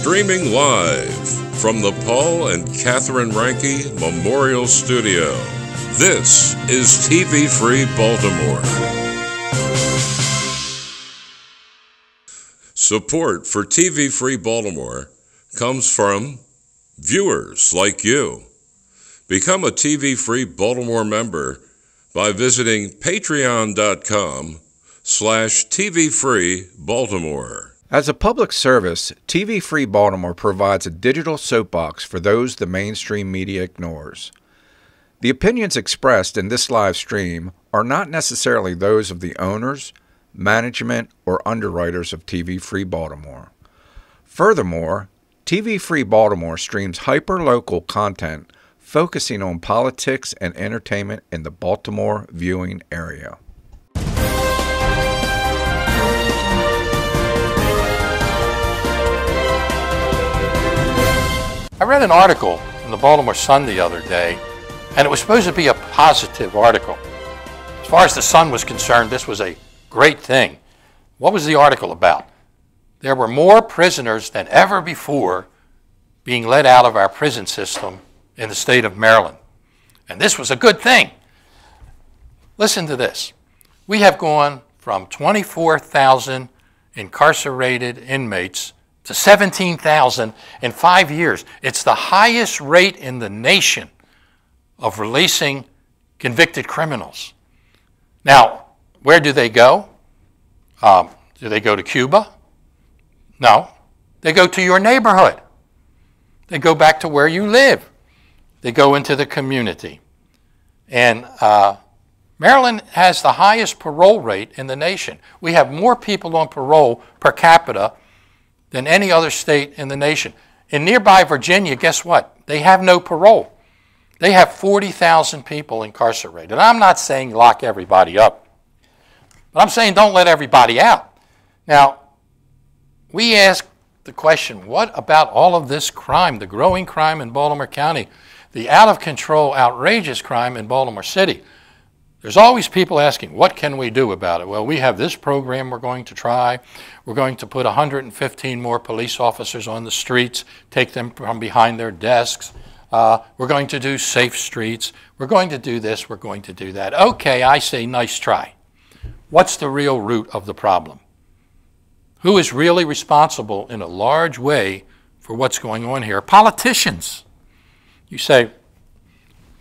Streaming live from the Paul and Catherine Ranke Memorial Studio. This is TV Free Baltimore. Support for TV Free Baltimore comes from viewers like you. Become a TV Free Baltimore member by visiting patreon.com/TVFreeBaltimore. As a public service, TV Free Baltimore provides a digital soapbox for those the mainstream media ignores. The opinions expressed in this live stream are not necessarily those of the owners, management, or underwriters of TV Free Baltimore. Furthermore, TV Free Baltimore streams hyper-local content focusing on politics and entertainment in the Baltimore viewing area. I read an article in the Baltimore Sun the other day, and it was supposed to be a positive article. As far as the Sun was concerned, this was a great thing. What was the article about? There were more prisoners than ever before being let out of our prison system in the state of Maryland. And this was a good thing. Listen to this. We have gone from 24,000 incarcerated inmates to 17,000 in 5 years. It's the highest rate in the nation of releasing convicted criminals. Now, where do they go? Do they go to Cuba? No. They go to your neighborhood. They go back to where you live. They go into the community. And Maryland has the highest parole rate in the nation. We have more people on parole per capita than any other state in the nation. In nearby Virginia, guess what? They have no parole. They have 40,000 people incarcerated. I'm not saying lock everybody up, but I'm saying don't let everybody out. Now, we ask the question, what about all of this crime, the growing crime in Baltimore County, the out-of-control, outrageous crime in Baltimore City? There's always people asking, what can we do about it? Well, we have this program we're going to try. We're going to put 115 more police officers on the streets, take them from behind their desks. We're going to do safe streets. We're going to do this. We're going to do that. Okay, I say nice try. What's the real root of the problem? Who is really responsible in a large way for what's going on here? Politicians. You say,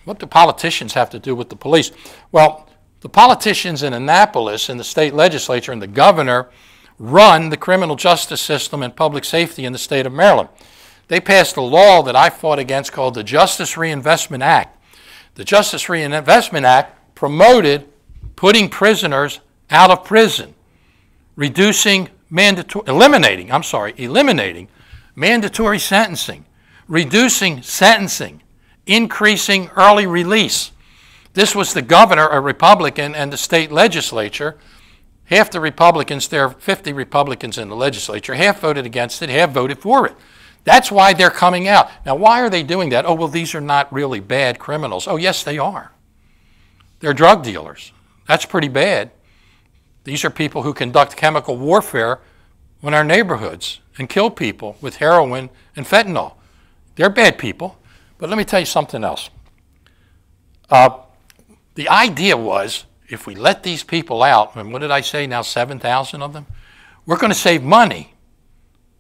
what do politicians have to do with the police? Well, the politicians in Annapolis, in the state legislature, and the governor run the criminal justice system and public safety in the state of Maryland. They passed a law that I fought against called the Justice Reinvestment Act. The Justice Reinvestment Act promoted putting prisoners out of prison, eliminating mandatory sentencing, reducing sentencing, increasing early release. This was the governor, a Republican, and the state legislature. Half the Republicans, there are 50 Republicans in the legislature, half voted against it, half voted for it. That's why they're coming out. Now, why are they doing that? Oh, well, these are not really bad criminals. Oh, yes, they are. They're drug dealers. That's pretty bad. These are people who conduct chemical warfare in our neighborhoods and kill people with heroin and fentanyl. They're bad people. But let me tell you something else. The idea was, if we let these people out, and what did I say now, 7,000 of them, we're going to save money.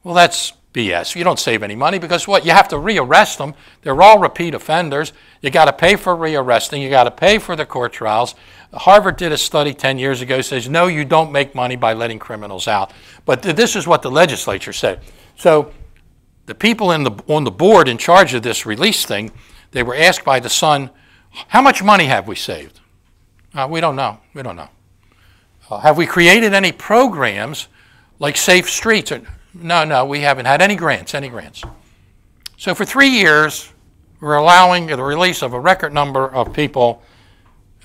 Well, that's BS. You don't save any money because what? You have to rearrest them. They're all repeat offenders. You got to pay for rearresting. You got to pay for the court trials. Harvard did a study 10 years ago, says, no, you don't make money by letting criminals out. But this is what the legislature said. So the people on the board in charge of this release thing, they were asked by the Sun, how much money have we saved? We don't know. We don't know. Have we created any programs like Safe Streets? No, we haven't had any grants, So for 3 years, we're allowing the release of a record number of people,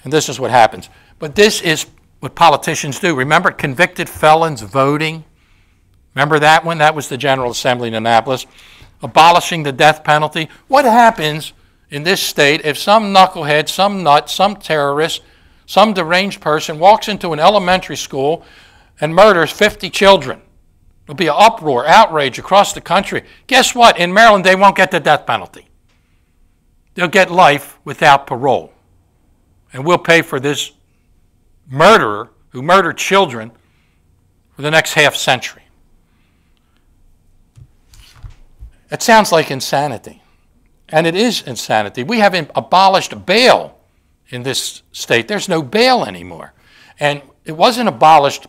and this is what happens. But this is what politicians do. Remember convicted felons voting? Remember that one? That was the General Assembly in Annapolis. Abolishing the death penalty. What happens in this state if some knucklehead, some nut, some terrorist, some deranged person walks into an elementary school and murders 50 children? There'll be an uproar, outrage across the country. Guess what? In Maryland, they won't get the death penalty. They'll get life without parole. And we'll pay for this murderer who murdered children for the next half century. It sounds like insanity. And it is insanity. We have abolished bail in this state. There's no bail anymore. And it wasn't abolished,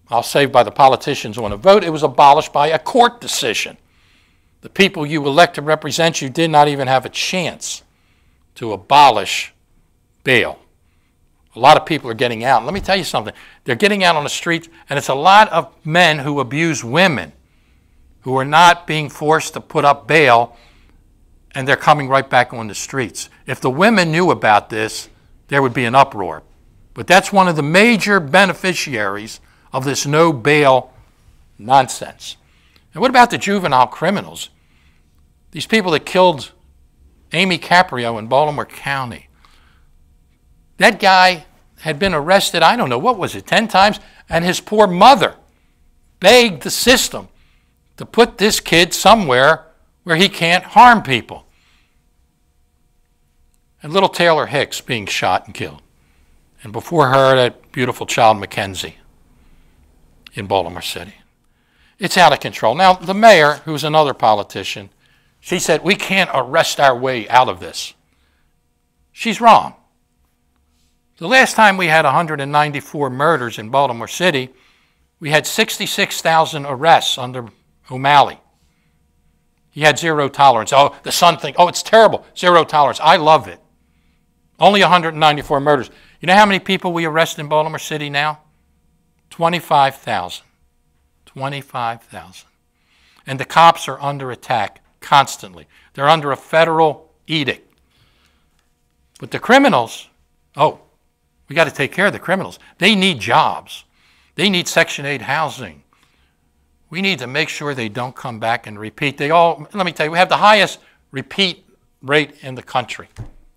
I'll say, by the politicians on a vote. It was abolished by a court decision. The people you elect to represent you did not even have a chance to abolish bail. A lot of people are getting out. Let me tell you something. They're getting out on the streets, and it's a lot of men who abuse women who are not being forced to put up bail, and they're coming right back on the streets. If the women knew about this, there would be an uproar. But that's one of the major beneficiaries of this no bail nonsense. And what about the juvenile criminals? These people that killed Amy Caprio in Baltimore County. That guy had been arrested, I don't know, what was it, 10 times? And his poor mother begged the system to put this kid somewhere where he can't harm people. And little Taylor Hicks being shot and killed. And before her, that beautiful child, Mackenzie, in Baltimore City. It's out of control. Now, the mayor, who's another politician, she said, we can't arrest our way out of this. She's wrong. The last time we had 194 murders in Baltimore City, we had 66,000 arrests under O'Malley. He had zero tolerance. Oh, the Sun thing, oh, it's terrible, zero tolerance. I love it. Only 194 murders. You know how many people we arrest in Baltimore City now? 25,000. 25,000. And the cops are under attack constantly. They're under a federal edict. But the criminals, oh, we got to take care of the criminals. They need jobs. They need Section 8 housing. We need to make sure they don't come back and repeat. Let me tell you, we have the highest repeat rate in the country,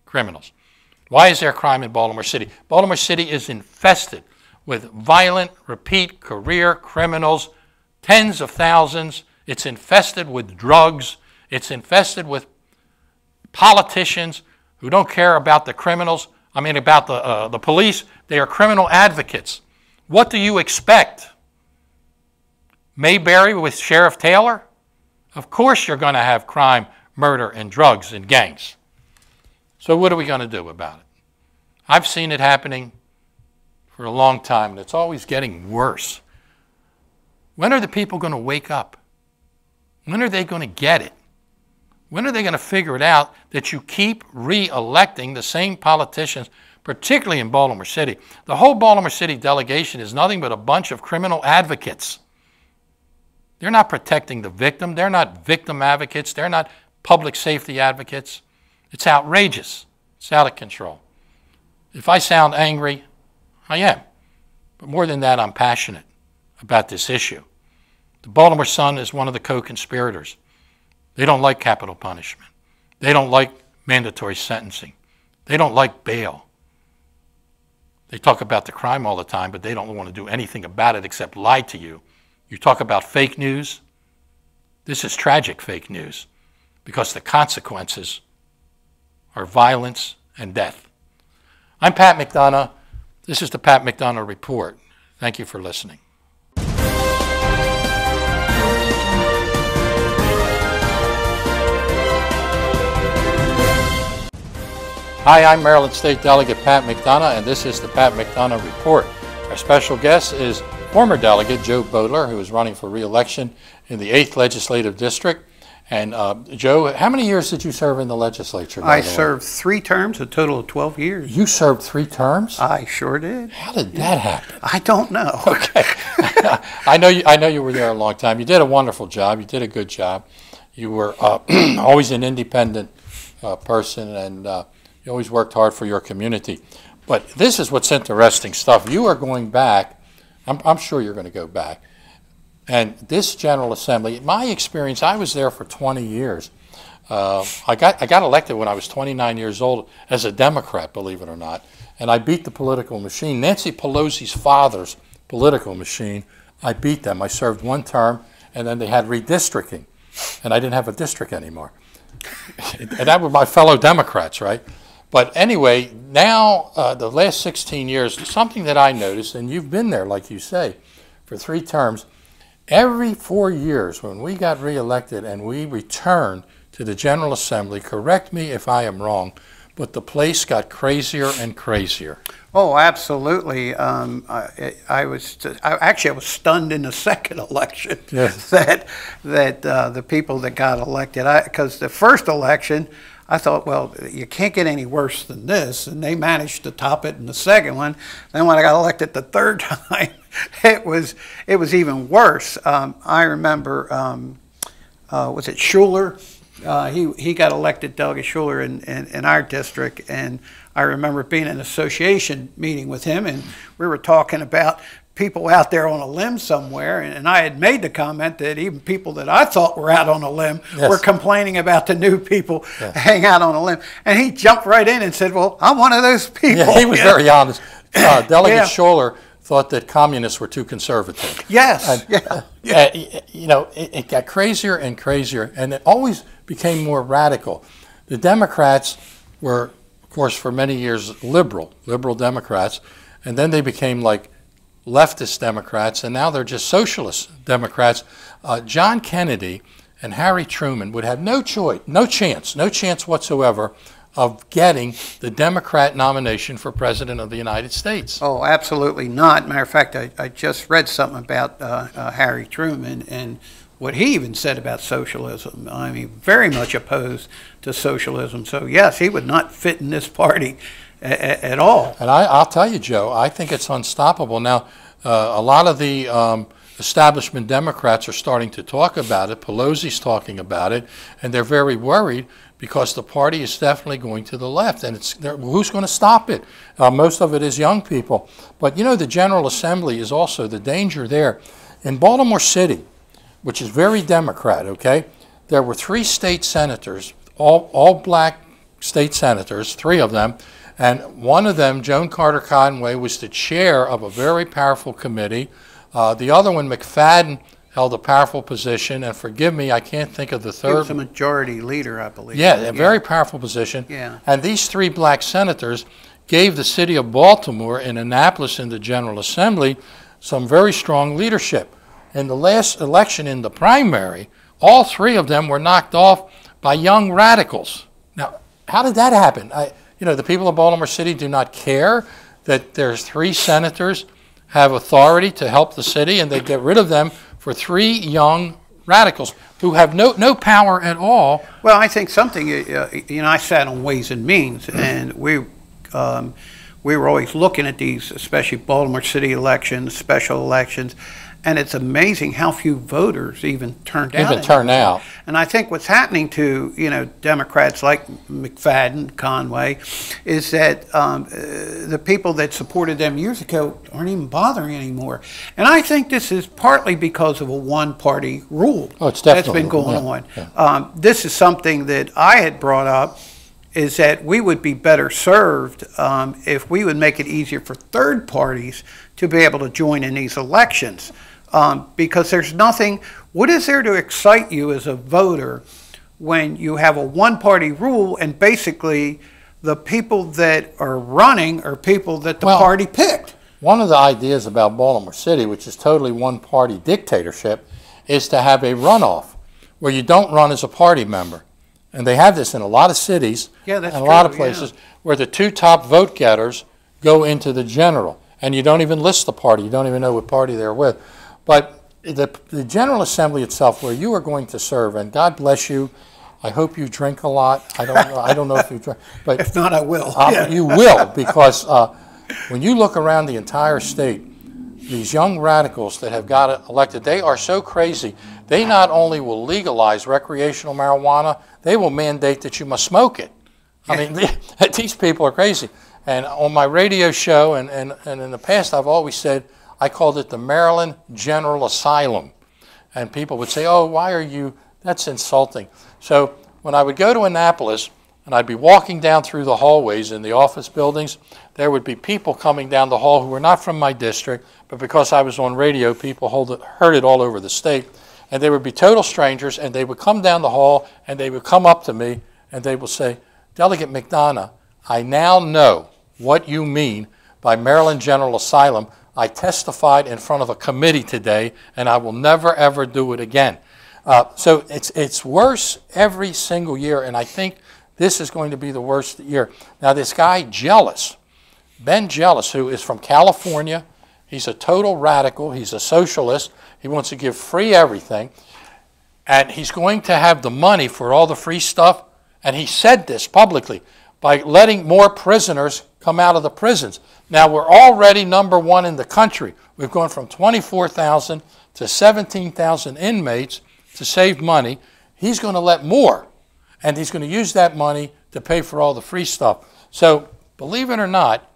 criminals. Why is there crime in Baltimore City? Baltimore City is infested with violent, repeat career criminals, tens of thousands. It's infested with drugs. It's infested with politicians who don't care about the criminals. I mean, about the police. They are criminal advocates. What do you expect? Mayberry with Sheriff Taylor? Of course you're going to have crime, murder, and drugs and gangs. So what are we going to do about it? I've seen it happening for a long time, and it's always getting worse. When are the people going to wake up? When are they going to get it? When are they going to figure it out that you keep re-electing the same politicians, particularly in Baltimore City? The whole Baltimore City delegation is nothing but a bunch of criminal advocates. They're not protecting the victim. They're not victim advocates. They're not public safety advocates. It's outrageous. It's out of control. If I sound angry, I am. But more than that, I'm passionate about this issue. The Baltimore Sun is one of the co-conspirators. They don't like capital punishment. They don't like mandatory sentencing. They don't like bail. They talk about the crime all the time, but they don't want to do anything about it except lie to you. You talk about fake news. This is tragic fake news because the consequences are violence and death. I'm Pat McDonough. This is the Pat McDonough Report. Thank you for listening. Hi, I'm Maryland State Delegate Pat McDonough, and this is the Pat McDonough Report. Our special guest is former Delegate Joe Bodler, who is running for re-election in the 8th Legislative District. And Joe, how many years did you serve in the legislature? I served 3 terms, a total of 12 years. You served 3 terms? I sure did. How did that happen? I don't know. Okay. I know you were there a long time. You did a wonderful job. You did a good job. You were always an independent person, and you always worked hard for your community. But this is what's interesting stuff. You are going back. I'm sure you're going to go back. And this General Assembly, my experience, I was there for 20 years. I got elected when I was 29 years old as a Democrat, believe it or not. And I beat the political machine. Nancy Pelosi's father's political machine, I beat them. I served 1 term, and then they had redistricting, and I didn't have a district anymore. And that were my fellow Democrats, right? But anyway, now the last 16 years, something that I noticed, and you've been there, like you say, for 3 terms, every 4 years when we got reelected and we returned to the General Assembly, correct me if I am wrong, but the place got crazier and crazier. Oh, absolutely. I was stunned in the second election Yes. that the people that got elected. Because the first election, I thought, well, you can't get any worse than this, and they managed to top it in the second one. Then when I got elected the third time, it was even worse. I remember, was it Schuler? He got elected, Delegate Schuler, in our district, and I remember being in an association meeting with him, and we were talking about people out there on a limb somewhere, and I had made the comment that even people that I thought were out on a limb Yes. were complaining about the new people hang out on a limb. And he jumped right in and said, well, I'm one of those people. Yeah, he was very honest. Delegate Yeah. Schuler thought that communists were too conservative. Yes. You know, it got crazier and crazier, and it always became more radical. The Democrats were, of course, for many years liberal Democrats, and then they became like leftist Democrats, and now they're just socialist Democrats. John Kennedy and Harry Truman would have no chance whatsoever of getting the Democrat nomination for President of the United States. Oh, absolutely not. Matter of fact, I just read something about Harry Truman and what he even said about socialism. I mean, very much opposed to socialism. So, yes, he would not fit in this party at all. And I'll tell you, Joe, I think it's unstoppable. Now, a lot of the establishment Democrats are starting to talk about it. Pelosi's talking about it, and they're very worried because the party is definitely going to the left, and who's going to stop it? Most of it is young people. But, you know, the General Assembly is also the danger there. In Baltimore City, which is very Democrat, okay, there were 3 state senators, all black state senators, 3 of them, and one of them, Joan Carter Conway, was the chair of a very powerful committee. The other one, McFadden, held a powerful position, and forgive me, I can't think of the third. He was a majority leader, I believe. Yeah, a very powerful position. Yeah. And these 3 black senators gave the city of Baltimore and Annapolis in the General Assembly some very strong leadership. In the last election, in the primary, all 3 of them were knocked off by young radicals. Now, how did that happen? You know, the people of Baltimore City do not care that there's 3 senators have authority to help the city, and they get rid of them for 3 young radicals who have no power at all. Well, I think something, you know, I sat on Ways and Means, and we were always looking at these, especially Baltimore City elections, special elections, and it's amazing how few voters even turned out. And I think what's happening to, you know, Democrats like McFadden, Conway, is that the people that supported them years ago aren't even bothering anymore. And I think this is partly because of a one-party rule that's been going on. Yeah. This is something that I had brought up, is that we would be better served if we would make it easier for third parties to be able to join in these elections. Because there's nothing, what is there to excite you as a voter when you have a one-party rule and basically the people that are running are people that the party picked? One of the ideas about Baltimore City, which is totally one-party dictatorship, is to have a runoff where you don't run as a party member. And they have this in a lot of cities and a lot of places where the 2 top vote getters go into the general. And you don't even list the party. You don't even know what party they're with. But the General Assembly itself, where you are going to serve, and God bless you, I hope you drink a lot. I don't know if you drink. But if not, I will. You will, because when you look around the entire state, these young radicals that have got elected, they are so crazy. They not only will legalize recreational marijuana, they will mandate that you must smoke it. I mean, these people are crazy. And on my radio show and in the past, I've always said, I called it the Maryland General Asylum. And people would say, oh, why are you, that's insulting. So when I would go to Annapolis and I'd be walking down through the hallways in the office buildings, there would be people coming down the hall who were not from my district, but because I was on radio, people heard it all over the state. And they would be total strangers, and they would come down the hall, and they would come up to me, and they would say, Delegate McDonough, I now know what you mean by Maryland General Asylum. I testified in front of a committee today, and I will never, ever do it again. So it's worse every single year, and I think this is going to be the worst year. Now, this guy, Ben Jealous, who is from California, he's a total radical. He's a socialist. He wants to give free everything. And he's going to have the money for all the free stuff. And he said this publicly, by letting more prisoners come out of the prisons. Now, we're already #1 in the country. We've gone from 24,000 to 17,000 inmates to save money. He's going to let more. And he's going to use that money to pay for all the free stuff. So, believe it or not,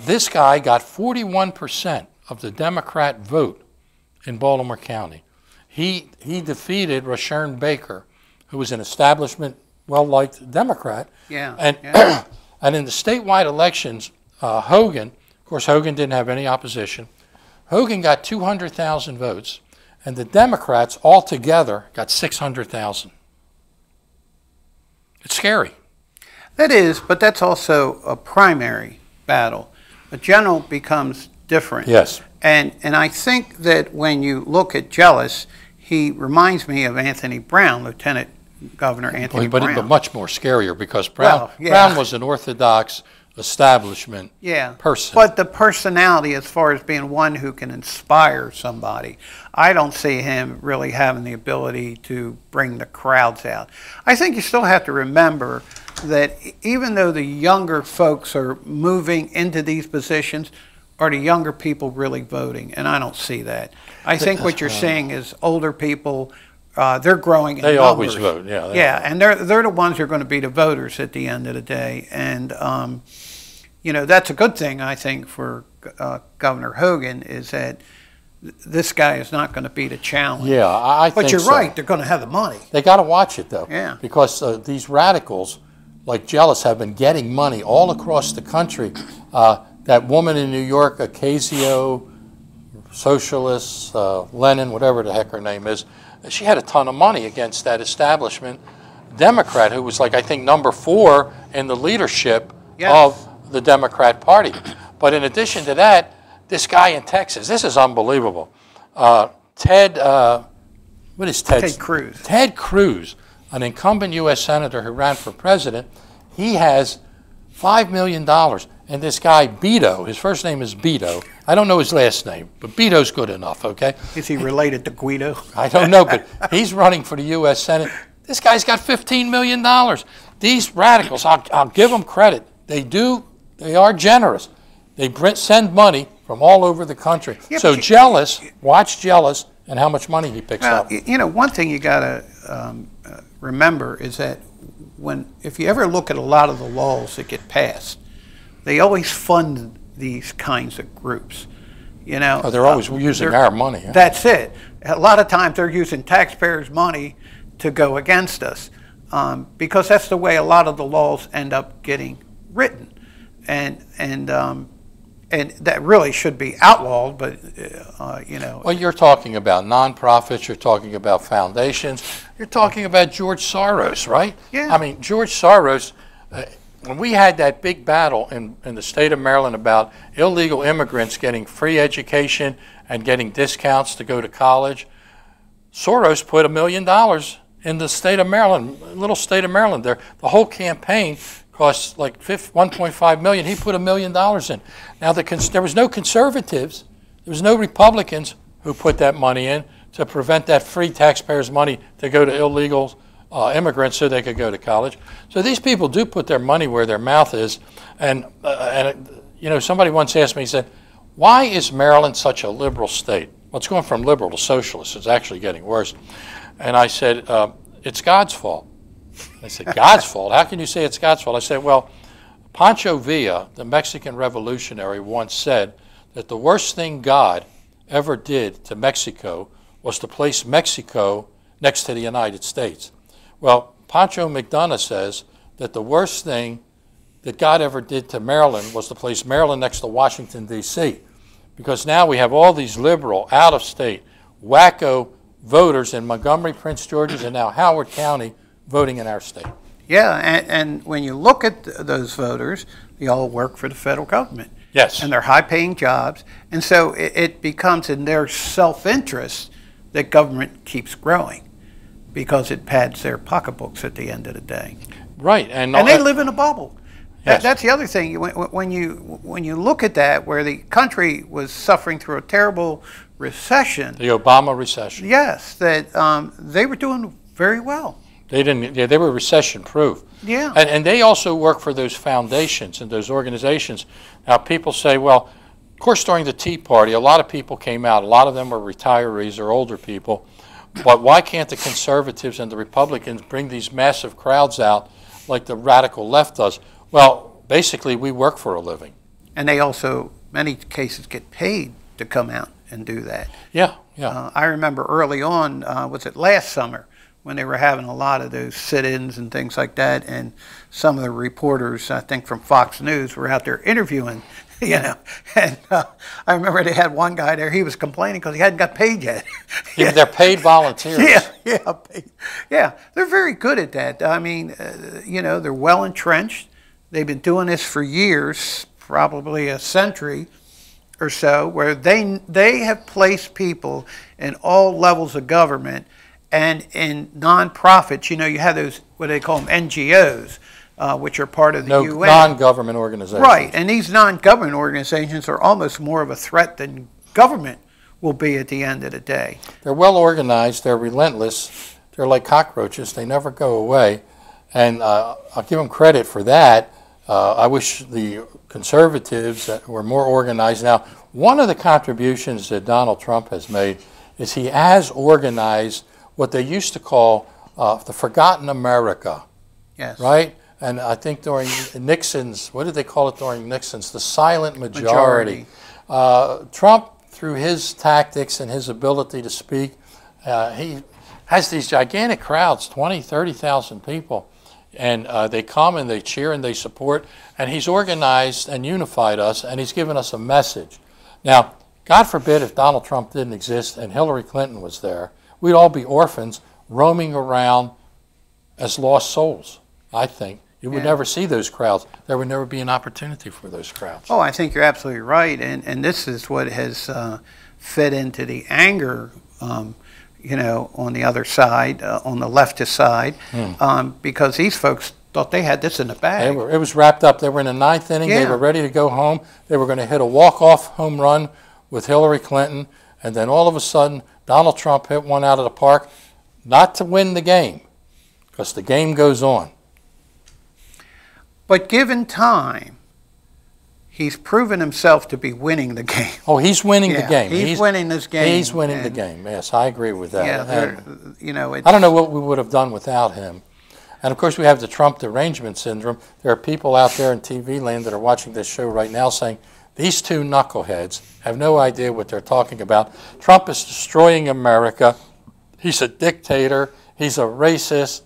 this guy got 41% of the Democrat vote in Baltimore County. He defeated Rashern Baker, who was an establishment, well-liked Democrat. Yeah. And, and in the statewide elections, Hogan, of course, Hogan didn't have any opposition. Hogan got 200,000 votes, and the Democrats altogether got 600,000. It's scary. That is, but that's also a primary battle. A general becomes different. Yes. And I think that when you look at Jealous, he reminds me of Anthony Brown, Lieutenant Governor Anthony Brown. But much more scarier, because Brown was an orthodox establishment person. But the personality, as far as being one who can inspire somebody, I don't see him really having the ability to bring the crowds out. I think you still have to remember that even though the younger folks are moving into these positions, are the younger people really voting? And I don't see that. I think what you're seeing is older people, they're growing in numbers. They always vote, yeah. Yeah, and they're the ones who are going to be the voters at the end of the day. And, you know, that's a good thing, I think, for Governor Hogan, is that this guy is not going to be the challenge. Yeah, I think But you're so. right, they're going to have the money. They got to watch it, though. Yeah. Because these radicals, like Jealous, have been getting money all across the country. That woman in New York, Ocasio, socialist, Lenin, whatever the heck her name is, she had a ton of money against that establishment Democrat, who was, like, I think, #4 in the leadership of the Democrat Party. But in addition to that, this guy in Texas, this is unbelievable. Ted Cruz. Ted Cruz, an incumbent U.S. senator who ran for president, he has $5 million. And this guy, Beto, his first name is Beto. I don't know his last name, but Beto's good enough, okay? Is he related to Guido? I don't know, but he's running for the U.S. Senate. This guy's got $15 million. These radicals, I'll give them credit. They are generous. They send money from all over the country. Yeah, so Jealous, watch Jealous and how much money he picks up. You know, one thing you got to remember is that if you ever look at a lot of the laws that get passed, they always fund these kinds of groups. You know, they're always using our money. Huh? That's it. A lot of times they're using taxpayers' money to go against us, because that's the way a lot of the laws end up getting written, and that really should be outlawed. But you know, well, you're talking about nonprofits. You're talking about foundations. You're talking about George Soros, right? Yeah. I mean, George Soros. When we had that big battle in the state of Maryland about illegal immigrants getting free education and getting discounts to go to college, Soros put $1 million in the state of Maryland, little state of Maryland there. The whole campaign cost like $1.5 million. He put $1 million in. Now, there was no conservatives, there was no Republicans who put that money in to prevent that free taxpayers' money to go to illegal immigrants so they could go to college. So these people do put their money where their mouth is. And you know, somebody once asked me, he said, why is Maryland such a liberal state? Well, it's going from liberal to socialist. It's actually getting worse. And I said, it's God's fault. They said, God's fault? How can you say it's God's fault? I said, well, Pancho Villa, the Mexican revolutionary, once said that the worst thing God ever did to Mexico was to place Mexico next to the United States. Well, Pancho McDonough says that the worst thing that God ever did to Maryland was to place Maryland next to Washington, D.C., because now we have all these liberal, out-of-state, wacko voters in Montgomery, Prince George's, and now Howard County voting in our state. Yeah, and when you look at those voters, they all work for the federal government. Yes. And they're high-paying jobs. And so it becomes in their self-interest that government keeps growing because it pads their pocketbooks at the end of the day. Right. And they live in a bubble. Yes. That's the other thing. When you look at that, where the country was suffering through a terrible recession. The Obama recession. Yes, that they were doing very well. They didn't. Yeah, they were recession-proof. Yeah. And they also work for those foundations and those organizations. Now, people say, well, of course, during the Tea Party, a lot of people came out. A lot of them were retirees or older people. But why can't the conservatives and the Republicans bring these massive crowds out like the radical left does? Well, basically, we work for a living. And they also, many cases, get paid to come out and do that. Yeah, yeah. I remember early on, was it last summer, when they were having a lot of those sit-ins and things like that, and some of the reporters, I think from Fox News, were out there interviewing, and I remember they had one guy there, he was complaining because he hadn't got paid yet. Yeah, they're paid volunteers. Yeah, they're very good at that. I mean, they're well entrenched. They've been doing this for years, probably a century or so, where they have placed people in all levels of government and in nonprofits. You have those, what they call them, NGOs, which are part of the UN. Non-government organizations. Right, and these non-government organizations are almost more of a threat than government will be at the end of the day. They're well organized. They're relentless. They're like cockroaches. They never go away. And I'll give them credit for that. I wish the conservatives that were more organized. Now, one of the contributions that Donald Trump has made is he has organized what they used to call the Forgotten America. Yes. Right? And I think during Nixon's, what did they call it during Nixon's? The silent majority. Trump, through his tactics and his ability to speak, he has these gigantic crowds, 20, 30,000 people. And they come and they cheer and they support. And he's organized and unified us, and he's given us a message. Now, God forbid if Donald Trump didn't exist and Hillary Clinton was there, we'd all be orphans roaming around as lost souls, I think. You would never see those crowds. There would never be an opportunity for those crowds. Oh, I think you're absolutely right. And this is what has fed into the anger, on the other side, on the leftist side, because these folks thought they had this in the bag. It was wrapped up. They were in the ninth inning. Yeah. They were ready to go home. They were going to hit a walk-off home run with Hillary Clinton. And then all of a sudden, Donald Trump hit one out of the park, not to win the game, because the game goes on. But given time, he's proven himself to be winning the game. Oh, he's winning the game. He's winning this game. He's winning the game. Yes, I agree with that. Yeah, I don't know what we would have done without him. And of course, we have the Trump derangement syndrome. There are people out there in TV land that are watching this show right now saying, these two knuckleheads have no idea what they're talking about. Trump is destroying America. He's a dictator. He's a racist.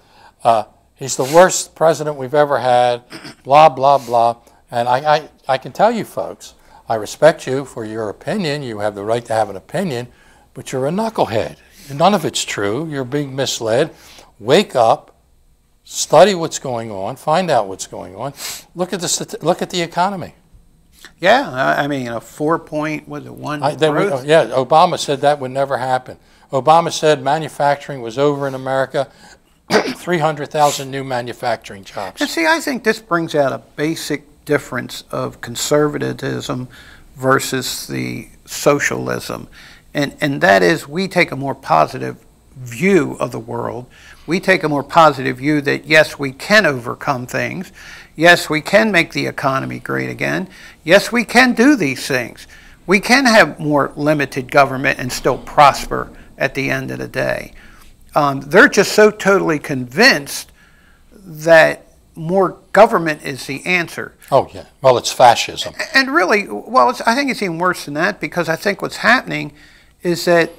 He's the worst president we've ever had. Blah, blah, blah. And I can tell you, folks, I respect you for your opinion. You have the right to have an opinion, but you're a knucklehead. None of it's true. You're being misled. Wake up. Study what's going on. Find out what's going on. Look at the economy. Yeah, I mean, a 4-point, was it one growth? Yeah, Obama said that would never happen. Obama said manufacturing was over in America. 300,000 new manufacturing jobs. And see, I think this brings out a basic difference of conservatism versus the socialism. And that is, we take a more positive view of the world. We take a more positive view that, yes, we can overcome things. Yes, we can make the economy great again. Yes, we can do these things. We can have more limited government and still prosper at the end of the day. They're just so totally convinced that more government is the answer. Oh, yeah. Well, it's fascism. And really, well, I think it's even worse than that, because I think what's happening is that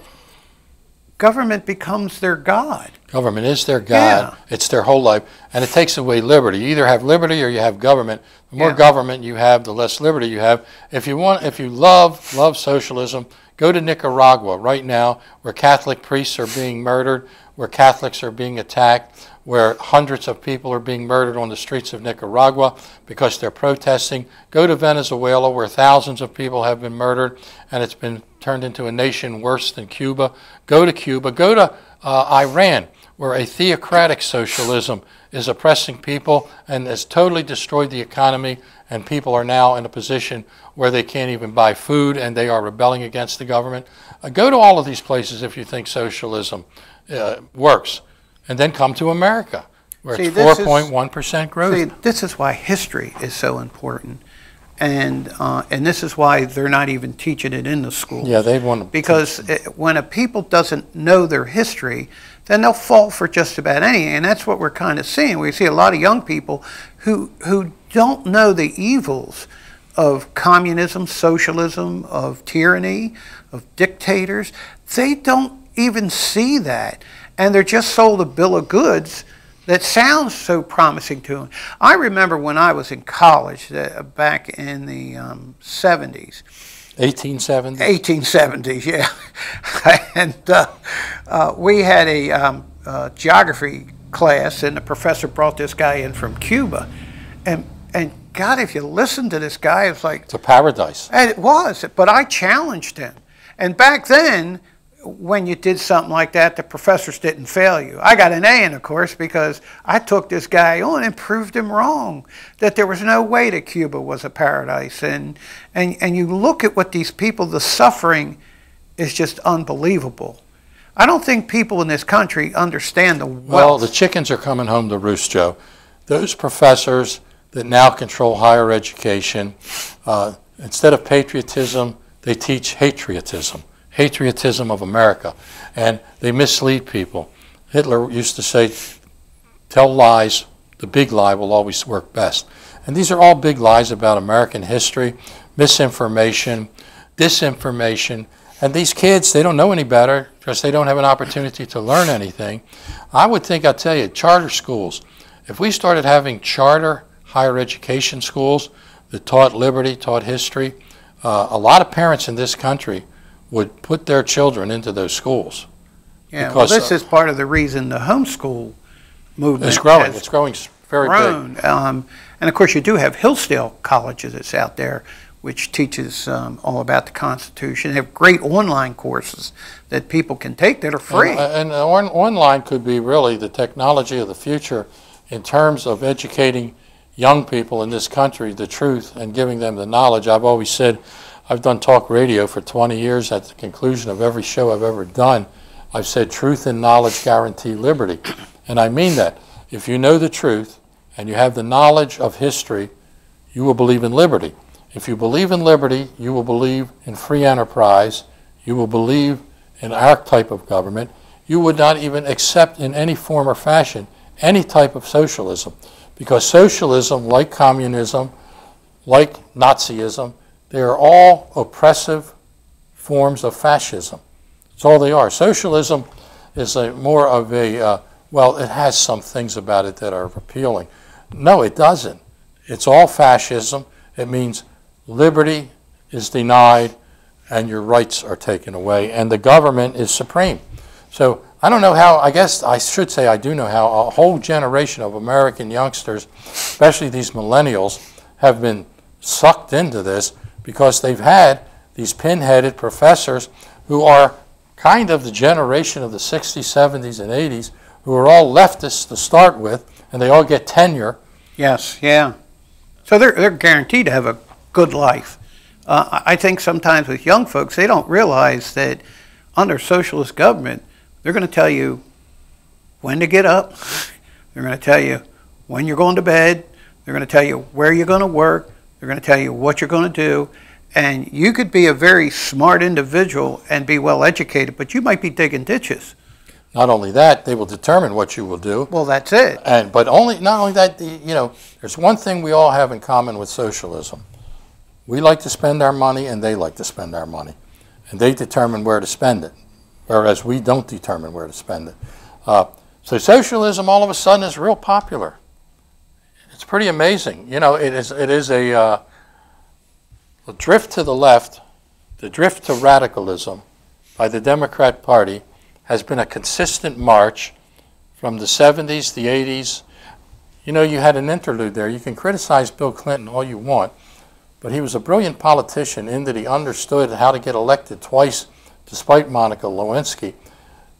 government becomes their God. Government is their God. Yeah. It's their whole life, and it takes away liberty. You either have liberty or you have government. The more Yeah. government you have, the less liberty you have. If you love socialism, go to Nicaragua right now, where Catholic priests are being murdered, where Catholics are being attacked, where hundreds of people are being murdered on the streets of Nicaragua because they're protesting. Go to Venezuela, where thousands of people have been murdered, and it's been turned into a nation worse than Cuba. Go to Cuba. Go to Iran, where a theocratic socialism is oppressing people and has totally destroyed the economy, and people are now in a position where they can't even buy food, and they are rebelling against the government. Go to all of these places if you think socialism works, and then come to America, where it's 4.1% growth. See, this is why history is so important, and this is why they're not even teaching it in the schools. Yeah, they want to. Because when a people doesn't know their history, then they'll fall for just about anything, and that's what we're kind of seeing. We see a lot of young people who don't know the evils of communism, socialism, of tyranny, of dictators. They don't even see that, and they're just sold a bill of goods that sounds so promising to them. I remember when I was in college back in the 70s. 1870s? 1870s, yeah. And we had a geography class, and the professor brought this guy in from Cuba. And God, if you listen to this guy, it's like... It's a paradise. And it was, but I challenged him. And back then, when you did something like that, the professors didn't fail you. I got an A in the course because I took this guy on and proved him wrong, that there was no way that Cuba was a paradise. And you look at what these people, the suffering is just unbelievable. I don't think people in this country understand the wealth. Well, the chickens are coming home to roost, Joe. Those professors that now control higher education, instead of patriotism, they teach patriotism. Patriotism of America, and they mislead people. Hitler used to say, tell lies, the big lie will always work best. And these are all big lies about American history, misinformation, disinformation, and these kids, they don't know any better because they don't have an opportunity to learn anything. I would think, I'll tell you, charter schools, if we started having charter higher education schools that taught liberty, taught history, a lot of parents in this country would put their children into those schools. Yeah, well, this is part of the reason the homeschool movement is growing. It's growing very big. And of course, you do have Hillsdale colleges that's out there, which teaches all about the Constitution. They have great online courses that people can take that are free. And online could be really the technology of the future in terms of educating young people in this country the truth and giving them the knowledge. I've always said, I've done talk radio for 20 years. At the conclusion of every show I've ever done, I've said truth and knowledge guarantee liberty. And I mean that. If you know the truth and you have the knowledge of history, you will believe in liberty. If you believe in liberty, you will believe in free enterprise. You will believe in our type of government. You would not even accept in any form or fashion any type of socialism. Because socialism, like communism, like Nazism, they are all oppressive forms of fascism. That's all they are. Socialism is more of a, well, it has some things about it that are appealing. No, it doesn't. It's all fascism. It means liberty is denied and your rights are taken away, and the government is supreme. So I don't know how, I guess I should say I do know how a whole generation of American youngsters, especially these millennials, have been sucked into this because they've had these pin-headed professors who are kind of the generation of the 60s, 70s, and 80s, who are all leftists to start with, and they all get tenure. Yes, yeah. So they're guaranteed to have a good life. I think sometimes with young folks, they don't realize that under socialist government, they're going to tell you when to get up. They're going to tell you when you're going to bed. They're going to tell you where you're going to work. They're going to tell you what you're going to do. And you could be a very smart individual and be well educated, but you might be digging ditches. Not only that, they will determine what you will do. Well, that's it. But not only that, you know, there's one thing we all have in common with socialism. We like to spend our money and they like to spend our money. And they determine where to spend it. whereas we don't determine where to spend it. So socialism all of a sudden is real popular. It's pretty amazing. You know, it is a drift to the left, the drift to radicalism by the Democrat Party has been a consistent march from the 70s, the 80s. You know, you had an interlude there. You can criticize Bill Clinton all you want, but he was a brilliant politician in that he understood how to get elected twice despite Monica Lewinsky,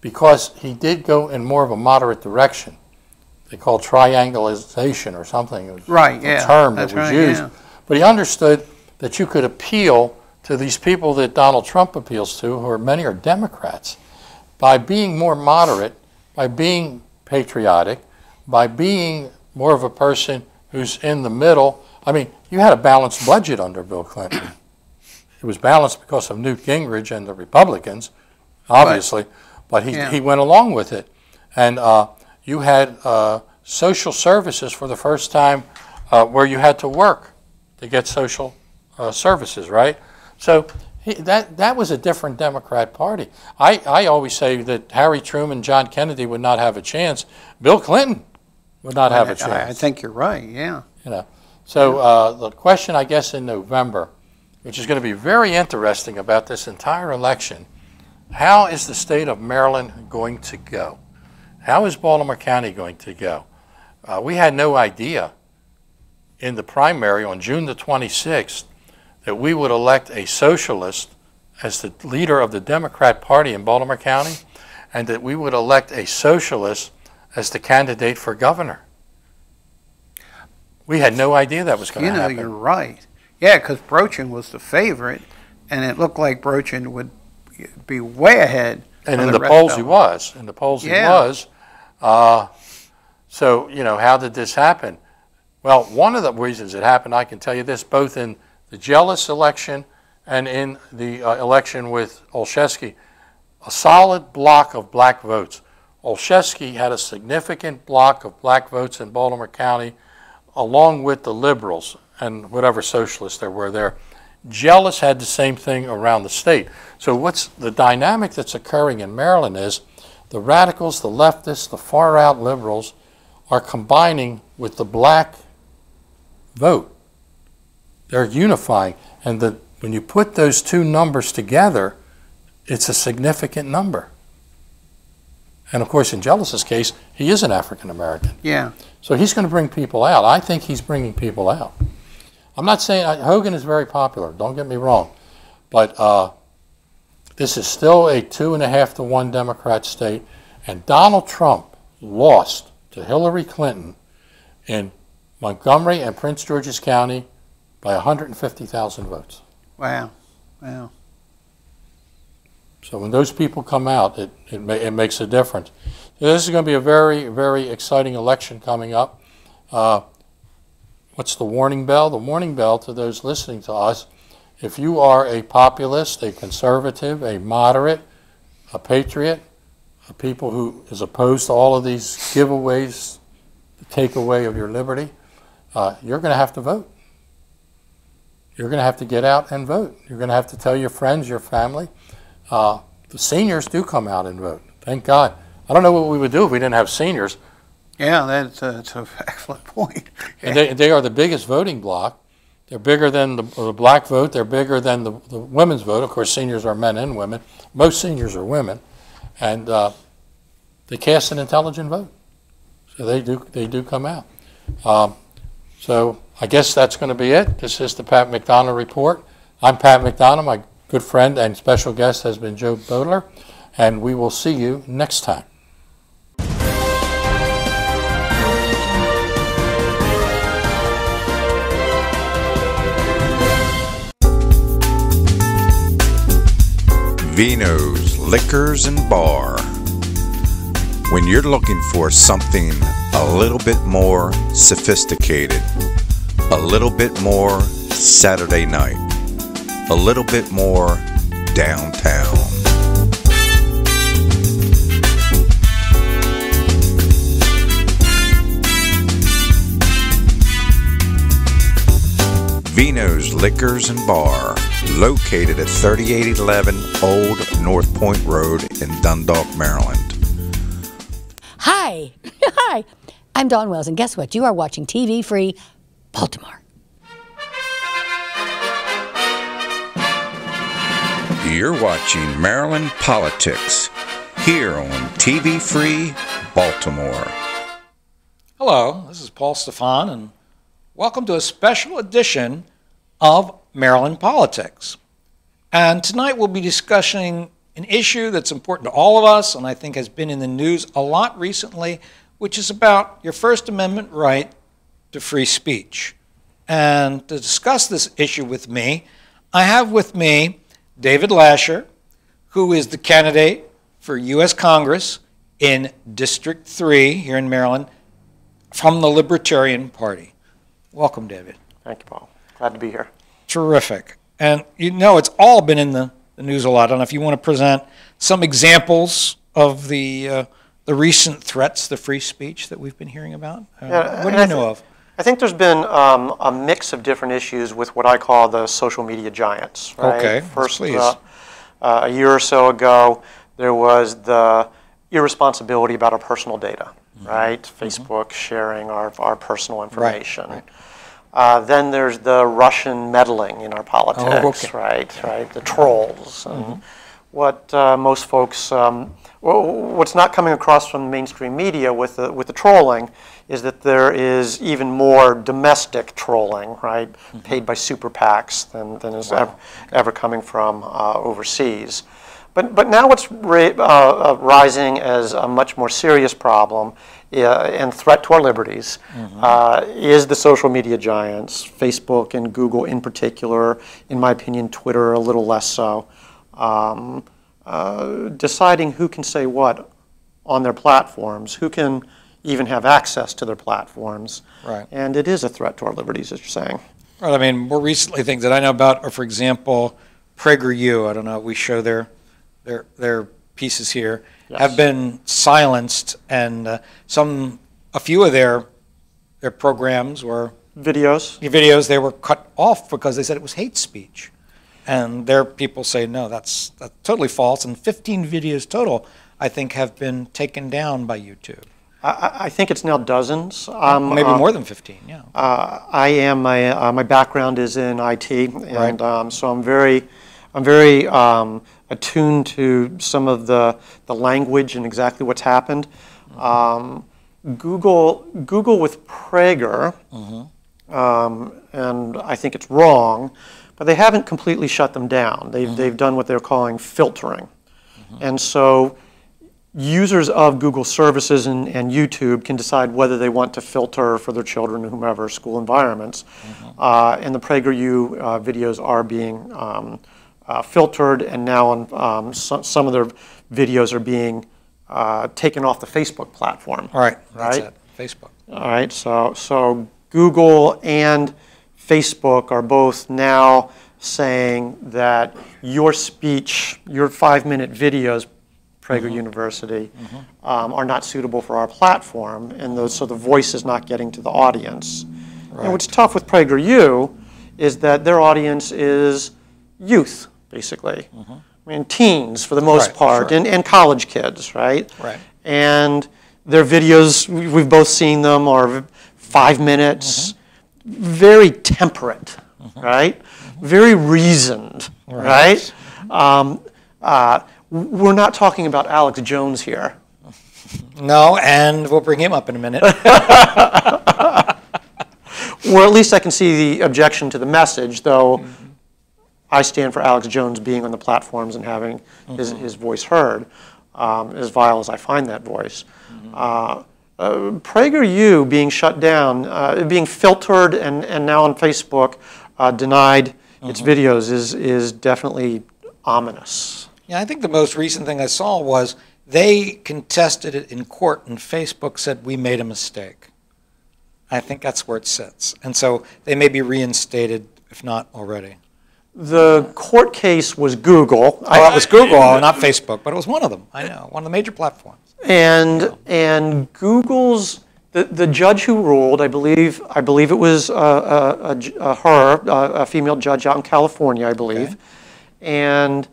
because he did go in more of a moderate direction. They call triangulation or something. It was a term that was used. Yeah. But he understood that you could appeal to these people that Donald Trump appeals to, who are many are Democrats, by being more moderate, by being patriotic, by being more of a person who's in the middle. I mean, you had a balanced budget under Bill Clinton. It was balanced because of Newt Gingrich and the Republicans, obviously, but he went along with it. And you had social services for the first time where you had to work to get social services, right? So that was a different Democrat Party. I always say that Harry Truman, John Kennedy would not have a chance. Bill Clinton would not have a chance. I think you're right, yeah. You know, so the question, I guess, in November, which is going to be very interesting about this entire election, how is the state of Maryland going to go? How is Baltimore County going to go? We had no idea in the primary on June the 26th that we would elect a socialist as the leader of the Democrat Party in Baltimore County, and that we would elect a socialist as the candidate for governor. We had no idea that was going to happen. You know, you're right. Yeah, because Brochin was the favorite, and it looked like Brochin would be way ahead. And in the polls he was. In the polls he was. So, you know, how did this happen? Well, one of the reasons it happened, I can tell you this, both in the Jealous election and in the election with Olszewski, a solid block of black votes. Olszewski had a significant block of black votes in Baltimore County, along with the liberals and whatever socialists there were there. Jealous had the same thing around the state. So what's the dynamic that's occurring in Maryland is the radicals, the leftists, the far-out liberals are combining with the black vote. They're unifying. And when you put those two numbers together, it's a significant number. And of course, in Jealous's case, he is an African American. Yeah. So he's going to bring people out. I think he's bringing people out. I'm not saying Hogan is very popular. Don't get me wrong, but this is still a 2.5 to 1 Democrat state, and Donald Trump lost to Hillary Clinton in Montgomery and Prince George's County by 150,000 votes. Wow. Wow. So when those people come out, it makes a difference. So this is going to be a very, very exciting election coming up. What's the warning bell? The warning bell to those listening to us, if you are a populist, a conservative, a moderate, a patriot, a people who is opposed to all of these giveaways, the takeaway of your liberty, you're going to have to vote. You're going to have to get out and vote. You're going to have to tell your friends, your family. The seniors do come out and vote. Thank God. I don't know what we would do if we didn't have seniors. Yeah, that's an excellent point. And they are the biggest voting bloc. They're bigger than the black vote. They're bigger than the women's vote. Of course, seniors are men and women. Most seniors are women. And they cast an intelligent vote. So they do come out. So I guess that's going to be it. This is the Pat McDonough Report. I'm Pat McDonough. My good friend and special guest has been Joe Bodler. And we will see you next time. Vino's Liquors and Bar. When you're looking for something a little bit more sophisticated, a little bit more Saturday night, a little bit more downtown. Vino's Liquors and Bar. located at 3811 Old North Point Road in Dundalk, Maryland. Hi. Hi. I'm Dawn Wells, and guess what? You are watching TV Free Baltimore. You're watching Maryland Politics here on TV Free Baltimore. Hello, this is Paul Stefan, and welcome to a special edition of Maryland Politics. And tonight we'll be discussing an issue that's important to all of us, and I think has been in the news a lot recently, which is about your First Amendment right to free speech. And to discuss this issue with me, I have with me David Lasher, who is the candidate for U.S. Congress in District 3 here in Maryland from the Libertarian Party. Welcome, David. Thank you, Paul. Glad to be here. Terrific. And you know, it's all been in the news a lot. I don't know if you want to present some examples of the recent threats to free speech that we've been hearing about. What do you know of? I think there's been a mix of different issues with what I call the social media giants. Right? Okay, First, please. A year or so ago, there was the irresponsibility about our personal data, right? Facebook sharing our personal information. Right. Then there's the Russian meddling in our politics, right? The trolls. And what most folks, what's not coming across from the mainstream media with the trolling is that there is even more domestic trolling, right? Paid by super PACs than is ever coming from overseas. But now what's rising as a much more serious problem and threat to our liberties is the social media giants, Facebook and Google in particular, in my opinion, Twitter a little less so, deciding who can say what on their platforms, who can even have access to their platforms. Right. And it is a threat to our liberties, as you're saying. Right. I mean, more recently, things that I know about are, for example, PragerU. I don't know. We show their pieces here. Yes. Have been silenced, and a few of their programs were videos. They were cut off because they said it was hate speech, and their people say no, that's totally false. And 15 videos total, I think, have been taken down by YouTube. I think it's now dozens. Maybe more than 15. Yeah. I am my background is in IT, and Right. So I'm very attuned to some of the language and exactly what's happened. Google with Prager, and I think it's wrong, but they haven't completely shut them down. They've done what they're calling filtering, and so users of Google services and YouTube can decide whether they want to filter for their children or whomever school environments, and the PragerU videos are being filtered, and now on some of their videos are being taken off the Facebook platform. Right. That's it. Facebook. All right. So Google and Facebook are both now saying that your speech, your 5-minute videos, Prager University, are not suitable for our platform, and so the voice is not getting to the audience. Right. And what's tough with PragerU is that their audience is youth, basically. I mean, teens for the most part, sure. and college kids, right? Right. And their videos, we've both seen them, are 5 minutes, very temperate, right? Very reasoned, right? We're not talking about Alex Jones here. No, and we'll bring him up in a minute. Or at least I can see the objection to the message, though I stand for Alex Jones being on the platforms and having his voice heard, as vile as I find that voice. PragerU being shut down, being filtered, and now on Facebook denied its videos is definitely ominous. Yeah, I think the most recent thing I saw was they contested it in court, and Facebook said, we made a mistake. I think that's where it sits. And so they may be reinstated, if not already. The court case was Google. Oh, it was Google, not Facebook, but it was one of them. I know, one of the major platforms. And Google's The judge who ruled, I believe it was a female judge out in California, I believe. Okay. And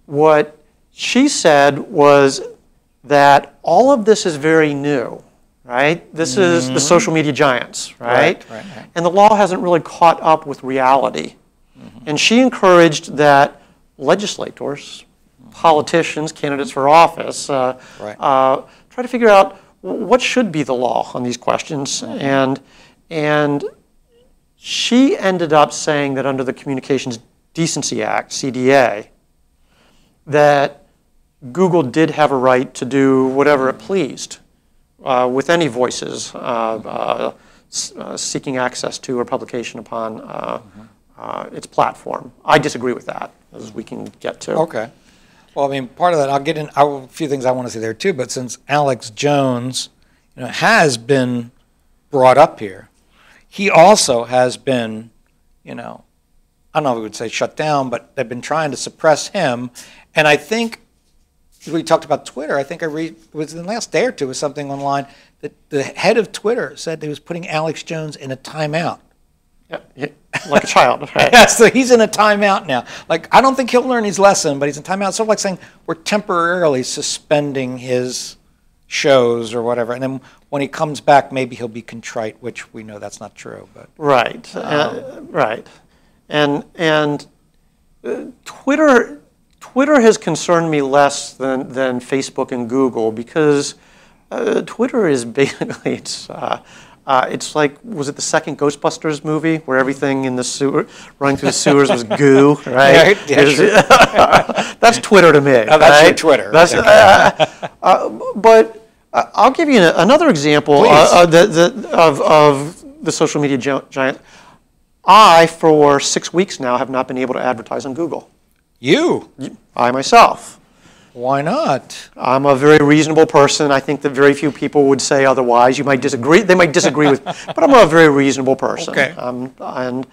what she said was that all of this is very new, right? This is the social media giants, right? Right. And the law hasn't really caught up with reality. And she encouraged that legislators, politicians, candidates for office, try to figure out what should be the law on these questions. And she ended up saying that under the Communications Decency Act, CDA, that Google did have a right to do whatever it pleased with any voices seeking access to or publication upon its platform. I disagree with that, as we can get to. Okay. Well, I mean, part of that, I'll get in a few things I want to say there too, but since Alex Jones, has been brought up here, he also has been, I don't know if we would say shut down, but they've been trying to suppress him. And I think, we talked about Twitter, I think I read, it was in the last day or two, was something online, that the head of Twitter said he was putting Alex Jones in a timeout. Yeah, like a child. Right? Yeah, so he's in a timeout now. Like, I don't think he'll learn his lesson, but he's in timeout. Sort of like saying we're temporarily suspending his shows or whatever, and then when he comes back, maybe he'll be contrite, which we know that's not true. But right, right, and Twitter has concerned me less than Facebook and Google, because Twitter is basically it's like, was it the second Ghostbusters movie where everything in the sewer, running through the sewers was goo, right? Yeah, sure. That's Twitter to me. Oh, that's right? your Twitter. That's, but I'll give you another example of the social media giant. I, for 6 weeks now, have not been able to advertise on Google. You? I myself. Why not? I'm a very reasonable person. I think that very few people would say otherwise. You might disagree. They might disagree with, but I'm a very reasonable person. Okay. And